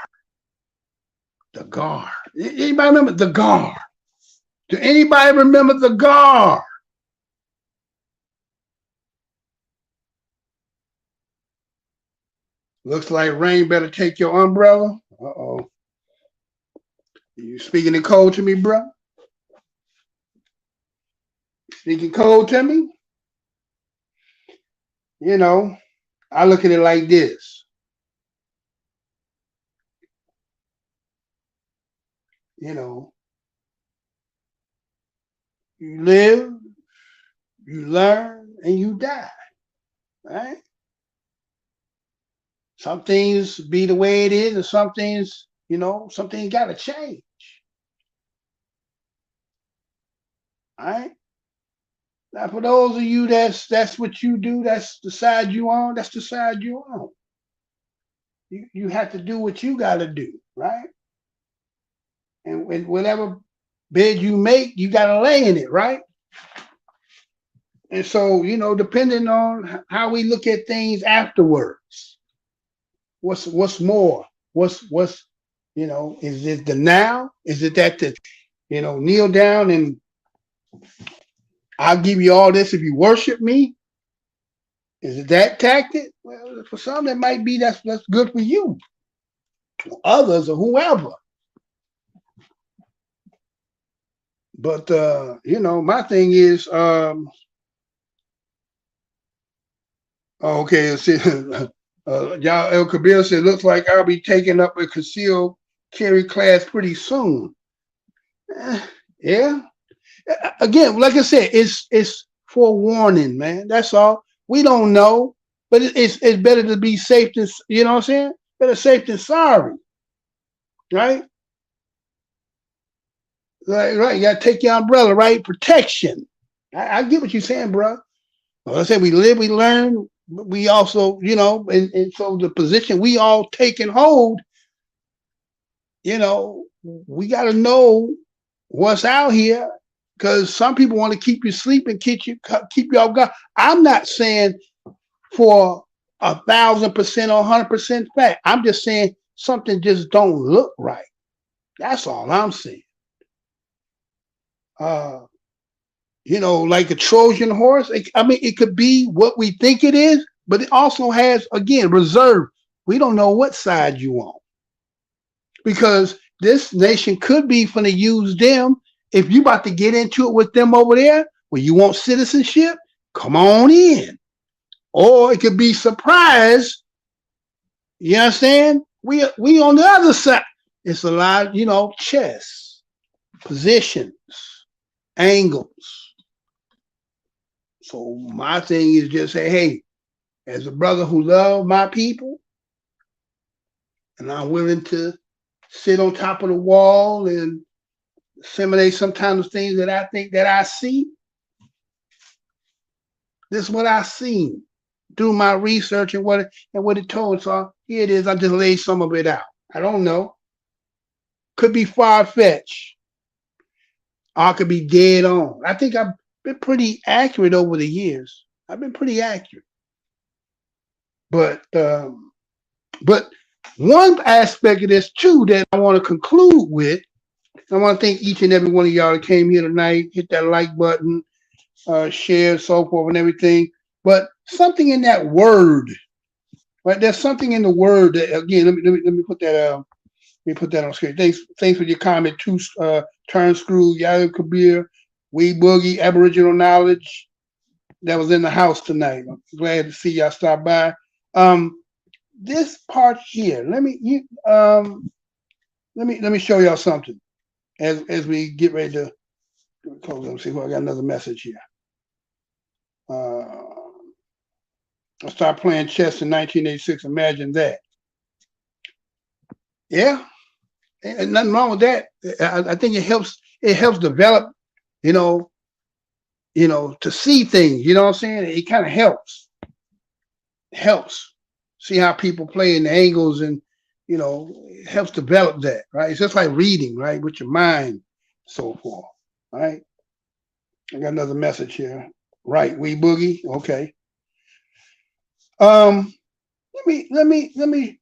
Anybody remember the guard? Do anybody remember the guard? Looks like rain better take your umbrella. Uh-oh. You speaking in code to me, bro? Speaking code to me? I look at it like this. You live, you learn, and you die, right? Some things be the way it is, and some things, some things got to change. All right? Now, for those of you that's what you do, that's the side you on, that's the side you on. You have to do what you got to do, right? And whatever bed you make, you got to lay in it, right? And so, depending on how we look at things afterwards, what's more? What's is it the now? Is it that kneel down and I'll give you all this if you worship me? Is it that tactic? Well, for some that might be that's good for you. Others or whoever. But my thing is okay, see, y'all El Kabir said looks like I'll be taking up a concealed carry class pretty soon. Yeah. Again, like I said, it's forewarning, man. That's all. We don't know, but it's better to be safe than, you know what I'm saying? Better safe than sorry, right? Right. You gotta take your umbrella, right? Protection. I get what you're saying, bro. Well, I said we live, we learn. We also, and so the position we all take and hold, we got to know what's out here. Because some people want to keep you sleeping, keep you off guard. I'm not saying for 1,000% or 100% fact. I'm just saying something just don't look right. That's all I'm saying. Like a Trojan horse. It could be what we think it is, but it also has, again, reserve. We don't know what side you on, because this nation could be finna use them. If you about to get into it with them over there, where you want citizenship, come on in. Or it could be surprise. You understand? We on the other side. It's a lot, you know, chess, positions, angles. So my thing is just say, hey, as a brother who loves my people, and I'm willing to sit on top of the wall and disseminate sometimes things that I think that I see. This is what I seen through my research and what it told. So here it is. I just laid some of it out. I don't know. Could be far-fetched. Or I could be dead on. I think I've been pretty accurate over the years. I've been pretty accurate. But one aspect of this too that I want to conclude with, I want to thank each and every one of y'all that came here tonight, hit that like button, share, so forth and everything. But something in that word, right? There's something in the word that, again, let me put that let me put that on screen. Thanks for your comment too, Turn Screw, Yahoo Kabir, We Boogie, Aboriginal Knowledge, that was in the house tonight. I'm glad to see y'all stop by. This part here, let me show y'all something as we get ready to close. Let me see. I got another message here. I started playing chess in 1986. Imagine that. Yeah, and nothing wrong with that. I think it helps develop, you know, to see things. You know what I'm saying? It kind of helps. See how people play in the angles, and it helps develop that, right? It's just like reading, right, with your mind, so forth. All right. I got another message here. Right, We Boogie. Okay. Let me.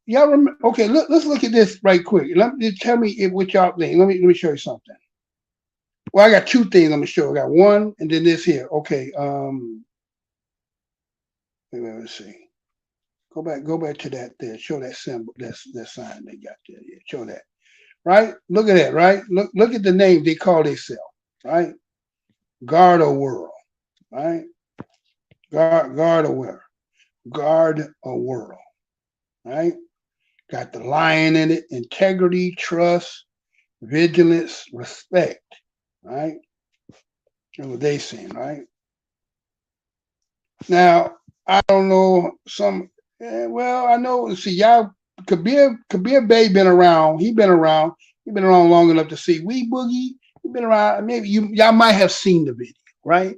Y'all remember? Okay, let's look at this right quick. Tell me what y'all think. Let me show you something. Well, I got two things I'm gonna show. I got one, and then this here. Okay. Let's see. Go back to that there. Show that symbol, that sign they got there. Yeah, show that. Right? Look at that, right? Look at the name they call themselves, right? Guard a world, right? Guard a world. Guard a world, right? Got the lion in it, integrity, trust, vigilance, respect, right? That's what they saying, right? Now, I don't know well, I know, see, y'all, Kabir Bey been around. He been around long enough to see We Boogie. He been around. Maybe y'all might have seen the video, right?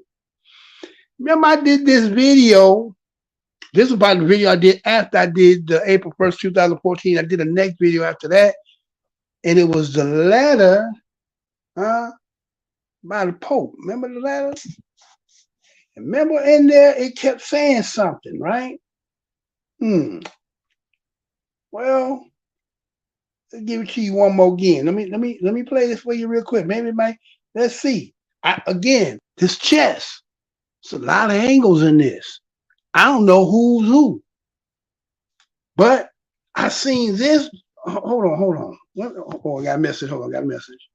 Remember I did this video. This is about the video I did after I did the April 1st, 2014. I did a next video after that. And it was the letter by the Pope. Remember the letter? And remember in there, it kept saying something, right? Well, let's give it to you one more again. Let me play this for you real quick. Maybe it might. Let's see. Again, this chess. It's a lot of angles in this. I don't know who's who, but I seen this. Hold on. Oh, I got a message. Hold on, I got a message.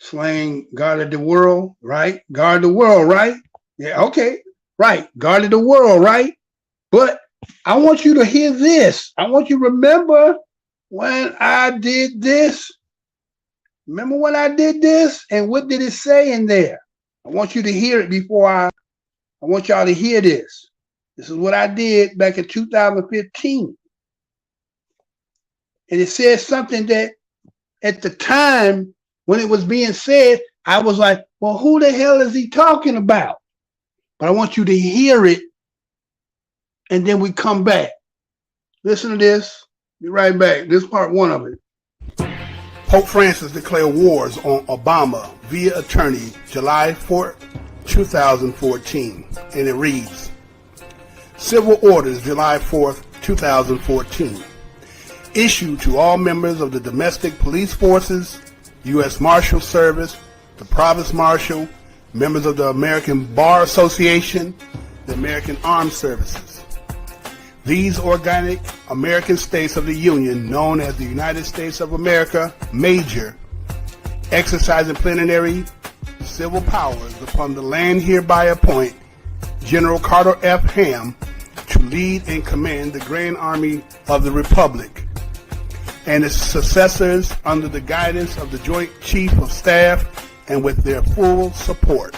Slang guarded the world, right? Guard the world, right? Yeah, okay, right. Guarded the world, right? But I want you to hear this. I want you to remember when I did this. Remember when I did this? And what did it say in there? I want you to hear it before I want y'all to hear this. This is what I did back in 2015. And it says something that at the time when it was being said, I was like, well, who the hell is he talking about? But I want you to hear it, and then we come back. Listen to this. Be right back. This is part one of it. Pope Francis declared wars on Obama via attorney July 4, 2014. And it reads, Civil Orders July 4, 2014. Issued to all members of the domestic police forces, U.S. Marshal Service, the Provost Marshal, members of the American Bar Association, the American Armed Services. These organic American states of the Union, known as the United States of America Major, exercising plenary civil powers upon the land hereby appoint General Carter F. Ham to lead and command the Grand Army of the Republic and its successors under the guidance of the Joint Chief of Staff and with their full support.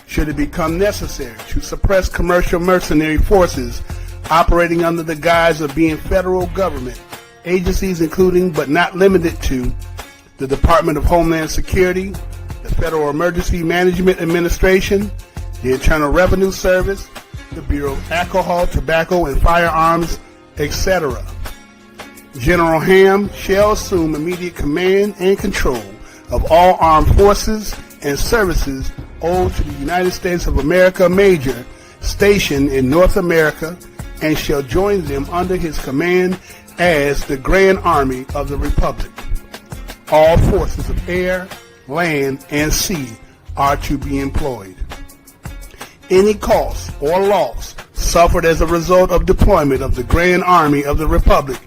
Should it become necessary to suppress commercial mercenary forces operating under the guise of being federal government agencies, including but not limited to the Department of Homeland Security, the Federal Emergency Management Administration, the Internal Revenue Service, the Bureau of Alcohol, Tobacco, and Firearms, etc. General Ham shall assume immediate command and control of all armed forces and services owed to the United States of America Major stationed in North America and shall join them under his command as the Grand Army of the Republic. All forces of air, land, and sea are to be employed. Any cost or loss suffered as a result of deployment of the Grand Army of the Republic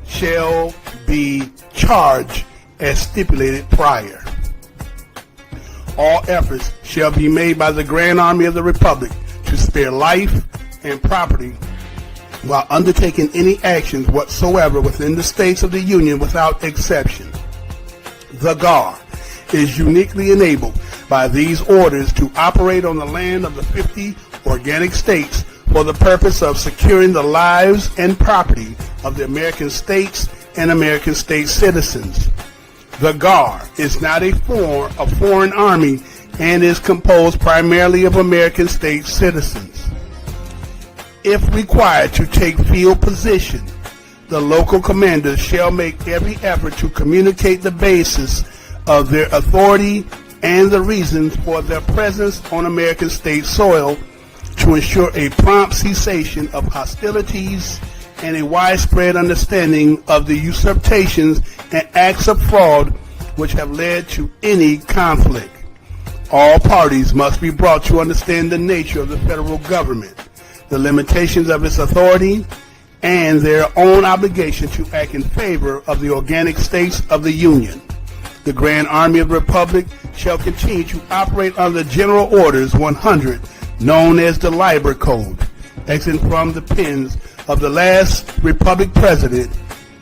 shall be charged as stipulated prior. All efforts shall be made by the Grand Army of the Republic to spare life and property while undertaking any actions whatsoever within the states of the Union without exception. The Guard is uniquely enabled by these orders to operate on the land of the 50 organic states for the purpose of securing the lives and property of the American states and American state citizens. The Guard is not a foreign army and is composed primarily of American state citizens. If required to take field position, the local commanders shall make every effort to communicate the basis of their authority and the reasons for their presence on American state soil to ensure a prompt cessation of hostilities and a widespread understanding of the usurpations and acts of fraud which have led to any conflict. All parties must be brought to understand the nature of the federal government, the limitations of its authority, and their own obligation to act in favor of the organic states of the Union. The Grand Army of the Republic shall continue to operate under General Orders 100, known as the Liber Code, exiting from the pens of the last Republic President,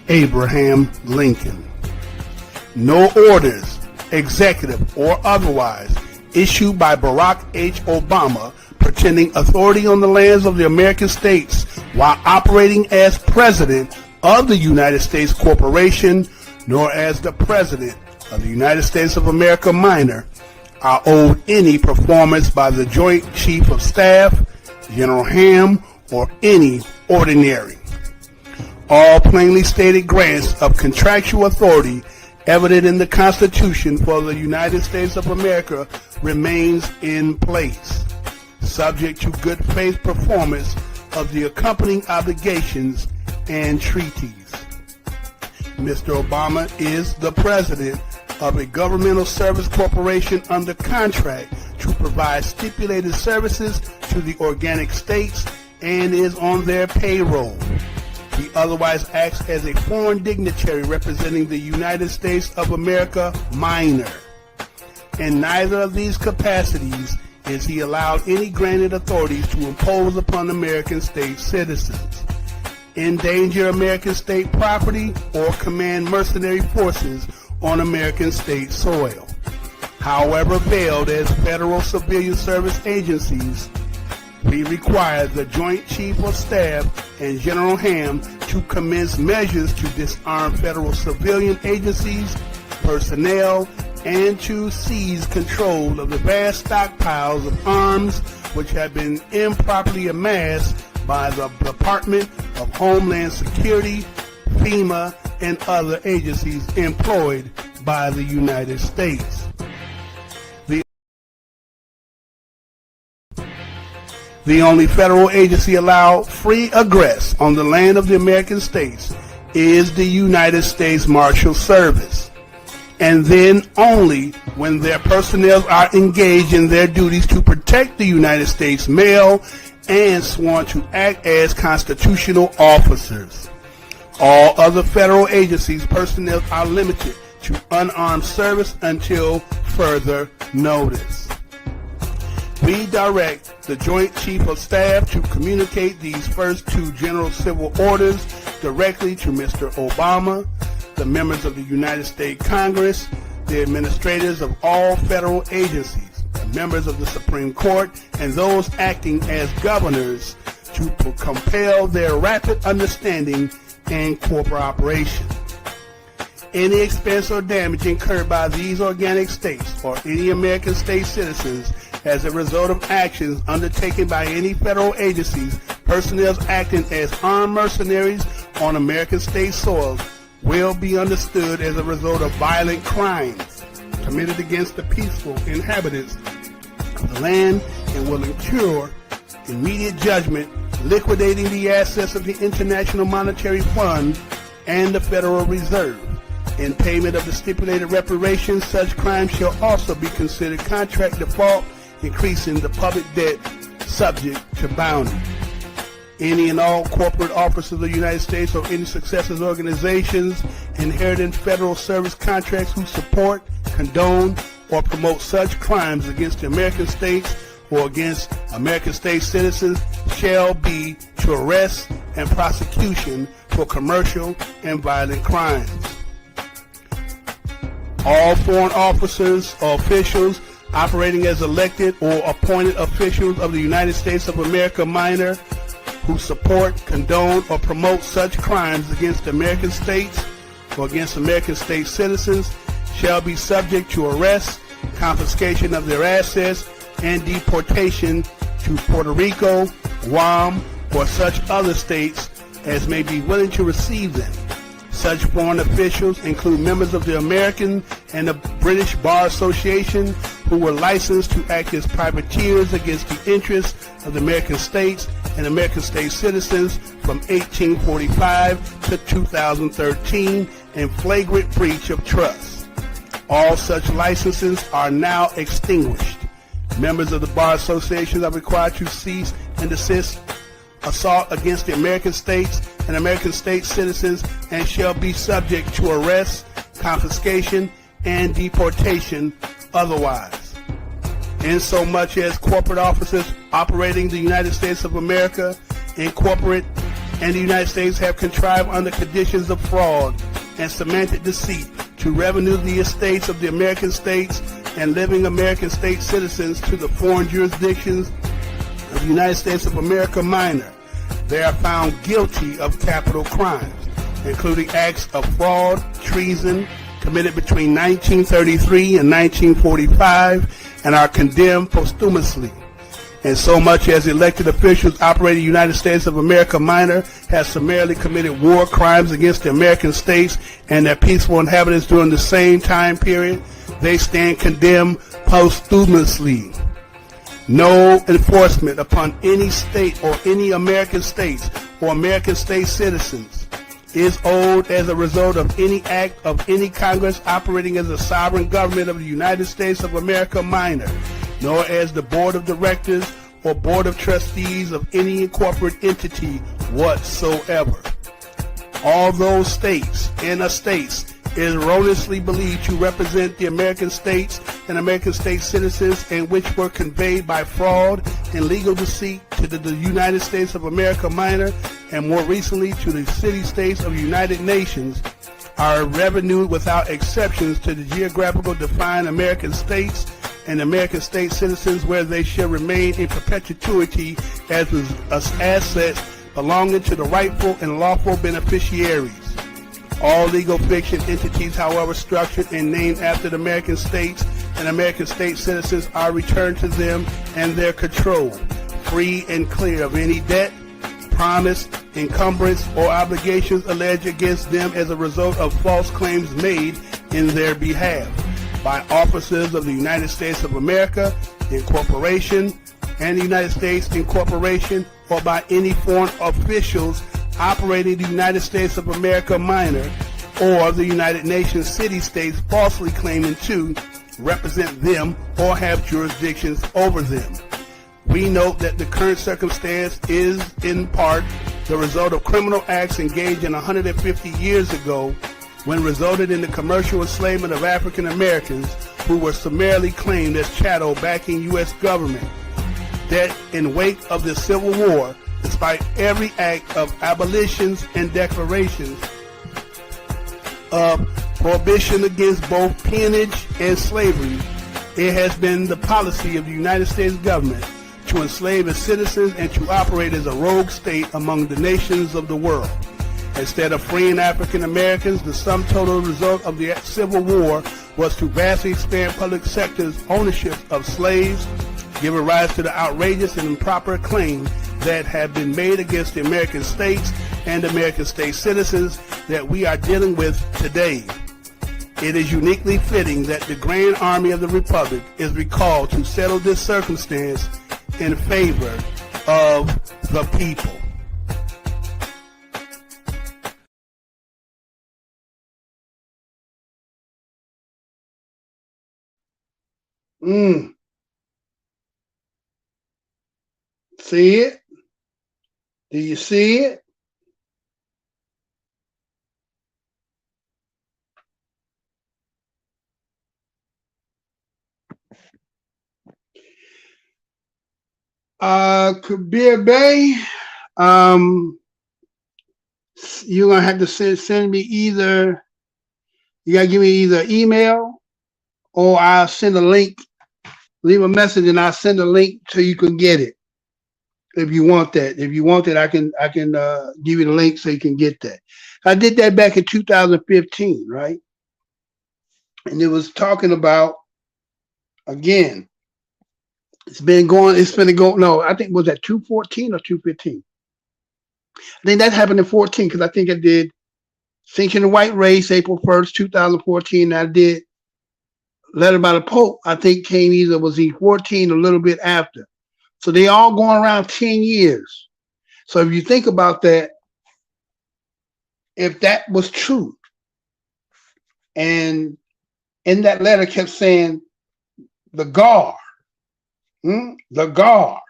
Abraham Lincoln. No orders, executive or otherwise, issued by Barack H. Obama pretending authority on the lands of the American states while operating as President of the United States Corporation, nor as the President of the United States of America Minor, are owed any performance by the Joint Chief of Staff, General Ham, or any ordinary. All plainly stated grants of contractual authority evident in the Constitution for the United States of America remains in place, subject to good faith performance of the accompanying obligations and treaties. Mr. Obama is the President of a governmental service corporation under contract to provide stipulated services to the organic states and is on their payroll. He otherwise acts as a foreign dignitary representing the United States of America Minor. In neither of these capacities is he allowed any granted authorities to impose upon American state citizens, endanger American state property, or command mercenary forces on American state soil. However veiled as federal civilian service agencies, we require the Joint Chief of Staff and General Ham to commence measures to disarm federal civilian agencies, personnel, and to seize control of the vast stockpiles of arms which have been improperly amassed by the Department of Homeland Security, FEMA, and other agencies employed by the United States. The only federal agency allowed free egress on the land of the American states is the United States Marshal Service, and then only when their personnel are engaged in their duties to protect the United States mail and sworn to act as constitutional officers. All other federal agencies' personnel are limited to unarmed service until further notice. We direct the Joint Chief of Staff to communicate these first two general civil orders directly to Mr. Obama, the members of the United States Congress, the administrators of all federal agencies, the members of the Supreme Court, and those acting as governors to compel their rapid understanding and cooperation. Any expense or damage incurred by these organic states or any American state citizens as a result of actions undertaken by any federal agencies, personnel acting as armed mercenaries on American state soil will be understood as a result of violent crimes committed against the peaceful inhabitants of the land and will incur immediate judgment, liquidating the assets of the International Monetary Fund and the Federal Reserve. In payment of the stipulated reparations, such crimes shall also be considered contract default, increasing the public debt subject to bounty. Any and all corporate officers of the United States or any successors organizations inheriting federal service contracts who support, condone, or promote such crimes against the American states or against American state citizens shall be to arrest and prosecution for commercial and violent crimes. All foreign officers or officials operating as elected or appointed officials of the United States of America minor who support, condone, or promote such crimes against American states or against American state citizens shall be subject to arrest, confiscation of their assets, and deportation to Puerto Rico, Guam, or such other states as may be willing to receive them. Such foreign officials include members of the American and the British Bar Association who were licensed to act as privateers against the interests of the American states and American state citizens from 1845 to 2013 in flagrant breach of trust. All such licenses are now extinguished. Members of the Bar Association are required to cease and desist assault against the American states and American state citizens and shall be subject to arrest, confiscation, and deportation otherwise. Insomuch as corporate officers operating the United States of America and corporate and the United States have contrived under conditions of fraud and semantic deceit to revenue the estates of the American states and living American state citizens to the foreign jurisdictions of the United States of America minor, they are found guilty of capital crimes, including acts of fraud, treason, committed between 1933 and 1945, and are condemned posthumously. And so much as elected officials operating the United States of America minor have summarily committed war crimes against the American states and their peaceful inhabitants during the same time period, they stand condemned posthumously. No enforcement upon any state or any American states or American state citizens is owed as a result of any act of any Congress operating as a sovereign government of the United States of America minor, nor as the board of directors or board of trustees of any corporate entity whatsoever. All those states and estates is erroneously believed to represent the American states and American state citizens and which were conveyed by fraud and legal deceit to the United States of America minor and more recently to the city-states of the United Nations are revenued without exceptions to the geographical defined American states and American state citizens where they shall remain in perpetuity as assets belonging to the rightful and lawful beneficiaries. All legal fiction entities, however structured and named after the American states and American state citizens, are returned to them and their control, free and clear of any debt, promise, encumbrance, or obligations alleged against them as a result of false claims made in their behalf by officers of the United States of America, Incorporation, and the United States Incorporation, or by any foreign officials operating the United States of America minor, or the United Nations city-states falsely claiming to represent them or have jurisdictions over them. We note that the current circumstance is, in part, the result of criminal acts engaged in 150 years ago when resulted in the commercial enslavement of African Americans who were summarily claimed as chattel backing U.S. government. That in wake of the Civil War, despite every act of abolitions and declarations of prohibition against both peonage and slavery, it has been the policy of the United States government to enslave its citizens and to operate as a rogue state among the nations of the world. Instead of freeing African Americans, the sum total result of the Civil War was to vastly expand public sector's ownership of slaves, giving rise to the outrageous and improper claim that have been made against the American states and American state citizens that we are dealing with today. It is uniquely fitting that the Grand Army of the Republic is recalled to settle this circumstance in favor of the people. See it? Do you see it? Kabir Bey, you're gonna have to send me either, you gotta give me either email or I'll send a link. Leave a message and I'll send a link so you can get it. If you want that. If you want it, I can give you the link so you can get that. I did that back in 2015, right? And it was talking about, again, it's been going, no, I think, was that 214 or 215? I think that happened in 14 because I think I did Thinking the White Race, April 1st, 2014. I did Letter by the Pope, I think came was he 14, a little bit after. So they all going around 10 years. So if you think about that, if that was true, and in that letter kept saying the guard, the guard.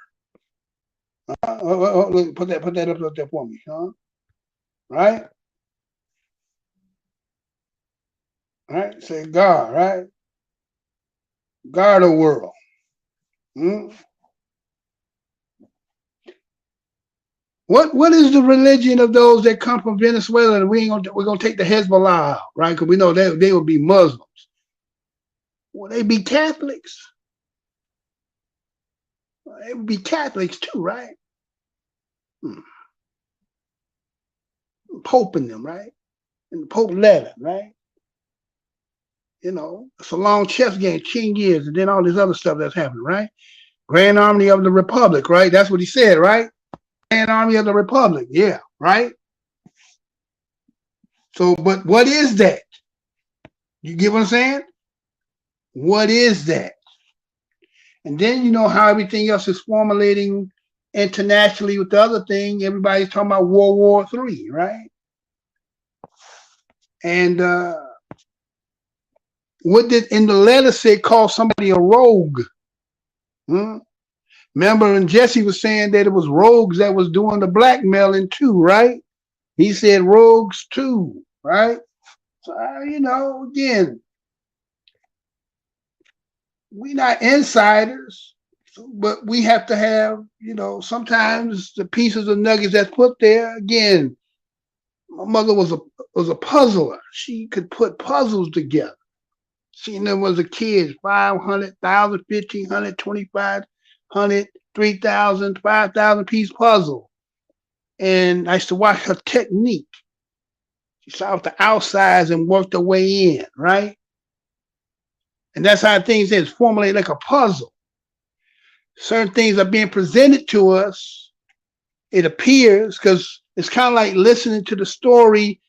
Put that up there for me, huh? Right? Right? Say guard, right? Guard the world. What is the religion of those that come from Venezuela? And we're gonna take the Hezbollah out, right? Because we know they would be Muslims. Will they be Catholics? They would be Catholics too, right? Pope in them, right? And the Pope letter, right? You know, it's a long chess game, 10 years, and then all this other stuff that's happening, right? Grand Army of the Republic, right? That's what he said, right? Grand Army of the Republic, yeah, right? So, but what is that? You get what I'm saying? What is that? And then you know how everything else is formulating internationally with the other thing. Everybody's talking about World War III, right? And what did in the letter say call somebody a rogue? Remember, and Jesse was saying that it was rogues that was doing the blackmailing too, right? He said rogues too, right? So, you know, again, we're not insiders, but we have to have, you know, sometimes the pieces of nuggets that's put there. Again, my mother was a puzzler. She could put puzzles together. She never was a kid, 500,000, 1,500, 2,500, 3,000, 5,000 piece puzzle. And I used to watch her technique. She saw the outsides and worked her way in, right? And that's how things is formulated like a puzzle. Certain things are being presented to us, it appears, because it's kind of like listening to the story.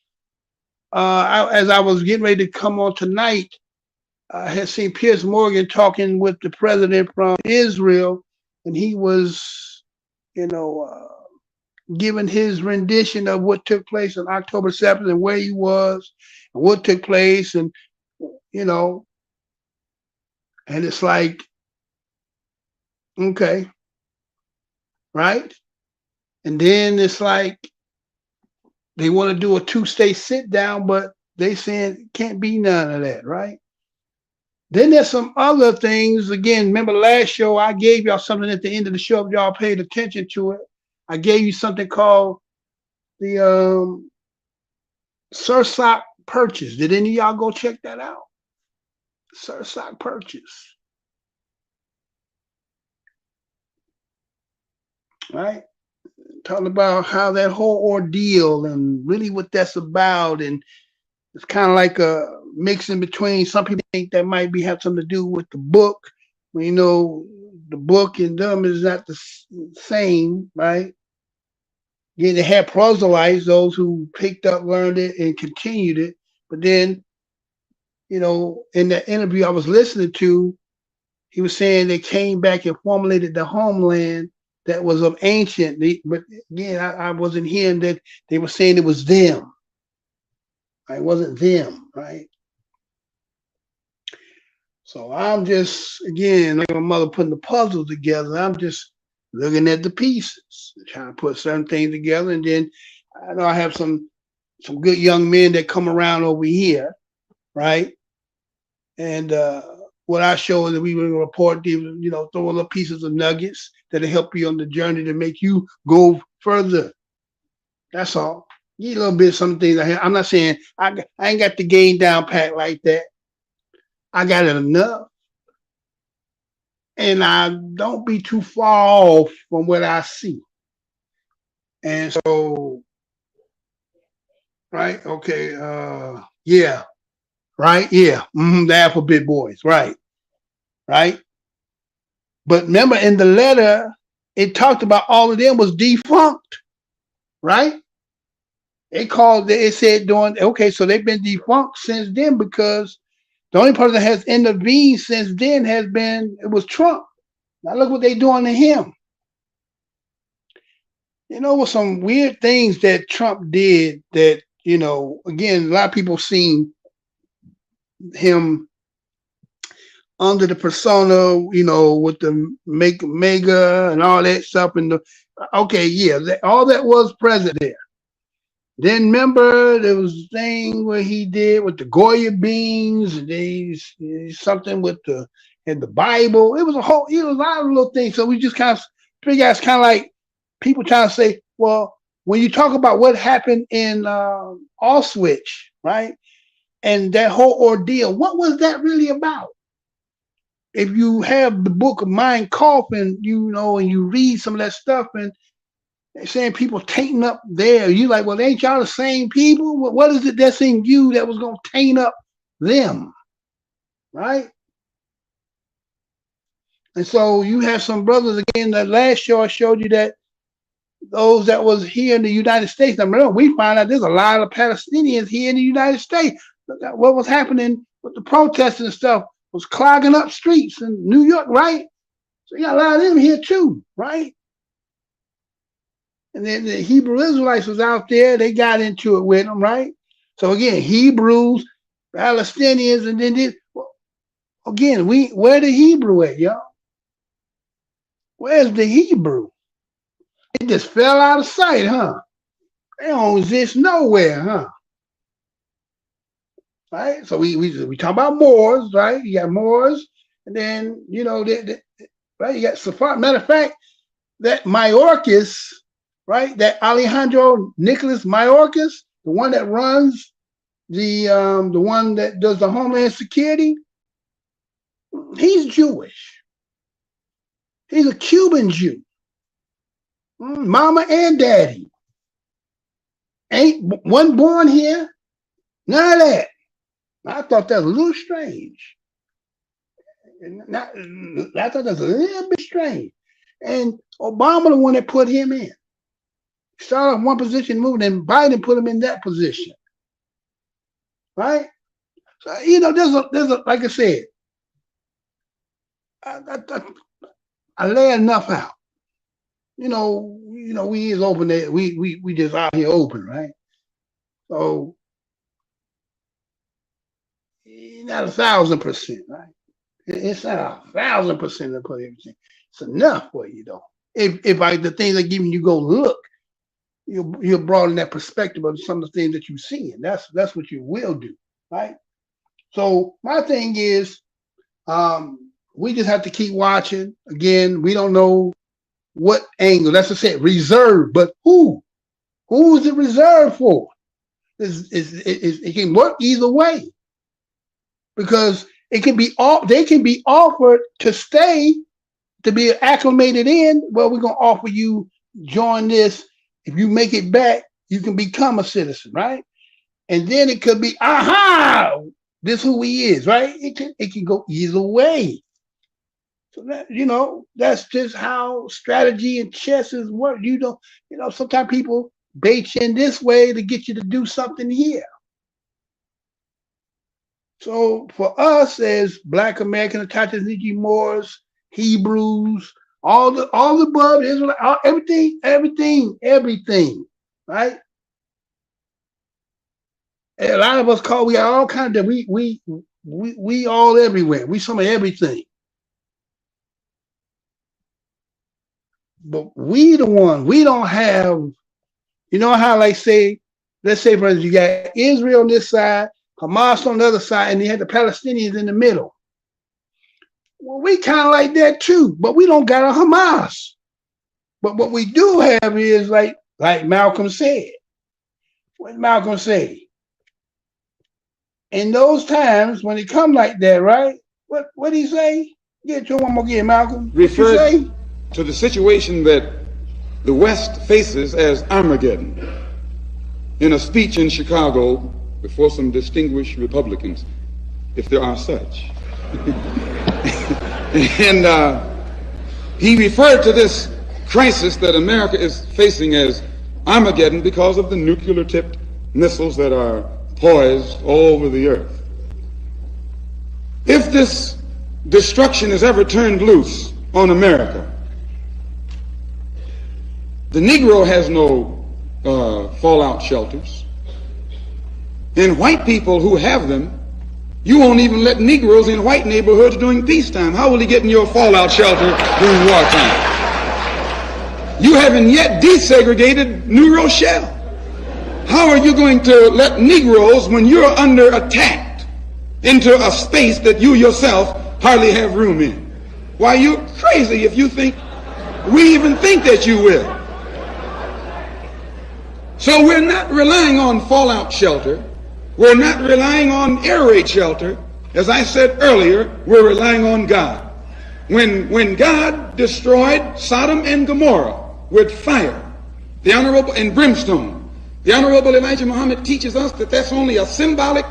As I was getting ready to come on tonight, I had seen Piers Morgan talking with the president from Israel, and he was, you know, giving his rendition of what took place on October 7th and where he was and what took place, and you know, and it's like, okay, right? And then it's like they want to do a 2-state sit down, but they saying it can't be none of that, right? Then there's some other things. Again, remember last show, I gave y'all something at the end of the show, if y'all paid attention to it. I gave you something called the Sursock Purchase. Did any of y'all go check that out? Sursock Purchase. Right? Talking about how that whole ordeal and really what that's about, and it's kind of like a mix in between. Some people think that might have something to do with the book. Well, you know, the book and them is not the same, right? Yeah, they had proselytes, those who picked up, learned it, and continued it. But then, you know, in the interview I was listening to, he was saying they came back and formulated the homeland that was of ancient. But again, I wasn't hearing that they were saying it was them. It wasn't them, right? So I'm just, again, like my mother putting the puzzle together, I'm just looking at the pieces, trying to put certain things together. And then I know I have some good young men that come around over here, right? And what I show is that we will report, you know, throw little pieces of nuggets that'll help you on the journey to make you go further. That's all. Get a little bit of some things. I'm not saying I ain't got the game down pat like that. I got it enough. And I don't be too far off from what I see. And so, right, okay, yeah, right, yeah, the alphabet boys, right. But remember in the letter, it talked about all of them was defunct, right? It said doing, okay, so they've been defunct since then, because the only person that has intervened since then it was Trump. Now look what they're doing to him. You know, with some weird things that Trump did that, you know, again, a lot of people seen him under the persona, you know, with the mega and all that stuff. And okay, yeah, all that was present there. Then remember there was a thing where he did with the Goya beans, and something with the Bible. It was a lot of little things. So we just kind of figure out, it's kind of like people trying to say, well, when you talk about what happened in Auschwitz, right? And that whole ordeal, what was that really about? If you have the book of Mein Kampf, and you know, and you read some of that stuff, and they're saying people tainting up there, you like, well, ain't y'all the same people? What is it that's in you that was going to taint up them, right? And so you have some brothers, again, that last show I showed you that those that was here in the United States. Now, remember, we find out there's a lot of Palestinians here in the United States. What was happening with the protests and stuff was clogging up streets in New York, right? So you got a lot of them here too, right? And then the Hebrew Israelites was out there. They got into it with them, right? So again, Hebrews, Palestinians, and then again, where the Hebrew at, y'all? Where's the Hebrew? It just fell out of sight, huh? They don't exist nowhere, huh? Right? So we talk about Moors, right? You got Moors, and then, you know, right? You got Safar. Matter of fact, that Mayorkas, right? That Alejandro Nicholas Mayorkas, the one that runs the one that does the Homeland Security, he's Jewish. He's a Cuban Jew. Mama and daddy. Wasn't born here. None of that. I thought that was a little strange. I thought that was a little bit strange. And Obama, the one that put him in. Started off one position, moved, and Biden put him in that position. Right? So, you know, there's a like I said, I lay enough out. You know, we is open there. We just out here open, right? So not 1,000%, right? It's not 1,000% to put everything. It's enough for you though. If the things that giving you go look, you'll broaden that perspective of some of the things that you see, and that's what you will do, right? So my thing is, we just have to keep watching. Again, we don't know what angle. That's what I said, reserved, but who? Who is it reserved for? It can work either way, because they can be offered to stay, to be acclimated in. Well, we're gonna offer you, join this. If you make it back, you can become a citizen, right? And then it could be, aha, this who he is, right? It can go either way. So that, that's just how strategy and chess is work. Sometimes people bait you in this way to get you to do something here. So for us as Black American, Tataniki Moors, Hebrews, all the above, Israel, everything, right? And a lot of us we got all kinds of, we all everywhere. We some of everything. But we the one, we don't have, how let's say for instance, you got Israel on this side, Hamas on the other side, and you had the Palestinians in the middle. Well, we kind of like that too, but we don't got a Hamas. But what we do have is like Malcolm said. What did Malcolm say? In those times when it come like that, right? What did he say? Get you one more again, Malcolm. Referred to the situation that the West faces as Armageddon in a speech in Chicago before some distinguished Republicans, if there are such. And he referred to this crisis that America is facing as Armageddon because of the nuclear-tipped missiles that are poised all over the earth. If this destruction is ever turned loose on America, the Negro has no fallout shelters. And white people who have them, you won't even let Negroes in white neighborhoods during peacetime. How will he get in your fallout shelter during wartime? You haven't yet desegregated New Rochelle. How are you going to let Negroes, when you're under attack, into a space that you yourself hardly have room in? Why, you're crazy if you think we even think that you will. So we're not relying on fallout shelter. We're not relying on air raid shelter. As I said earlier, we're relying on God. When God destroyed Sodom and Gomorrah with fire, and brimstone, the Honorable Elijah Muhammad teaches us that that's only a symbolic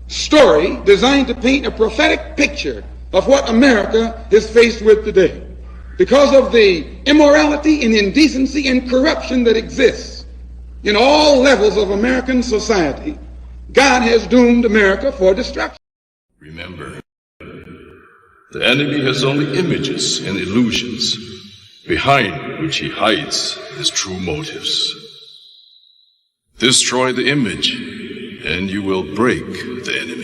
story designed to paint a prophetic picture of what America is faced with today. Because of the immorality and indecency and corruption that exists in all levels of American society, God has doomed America for destruction. Remember, the enemy has only images and illusions behind which he hides his true motives. Destroy the image, and you will break the enemy.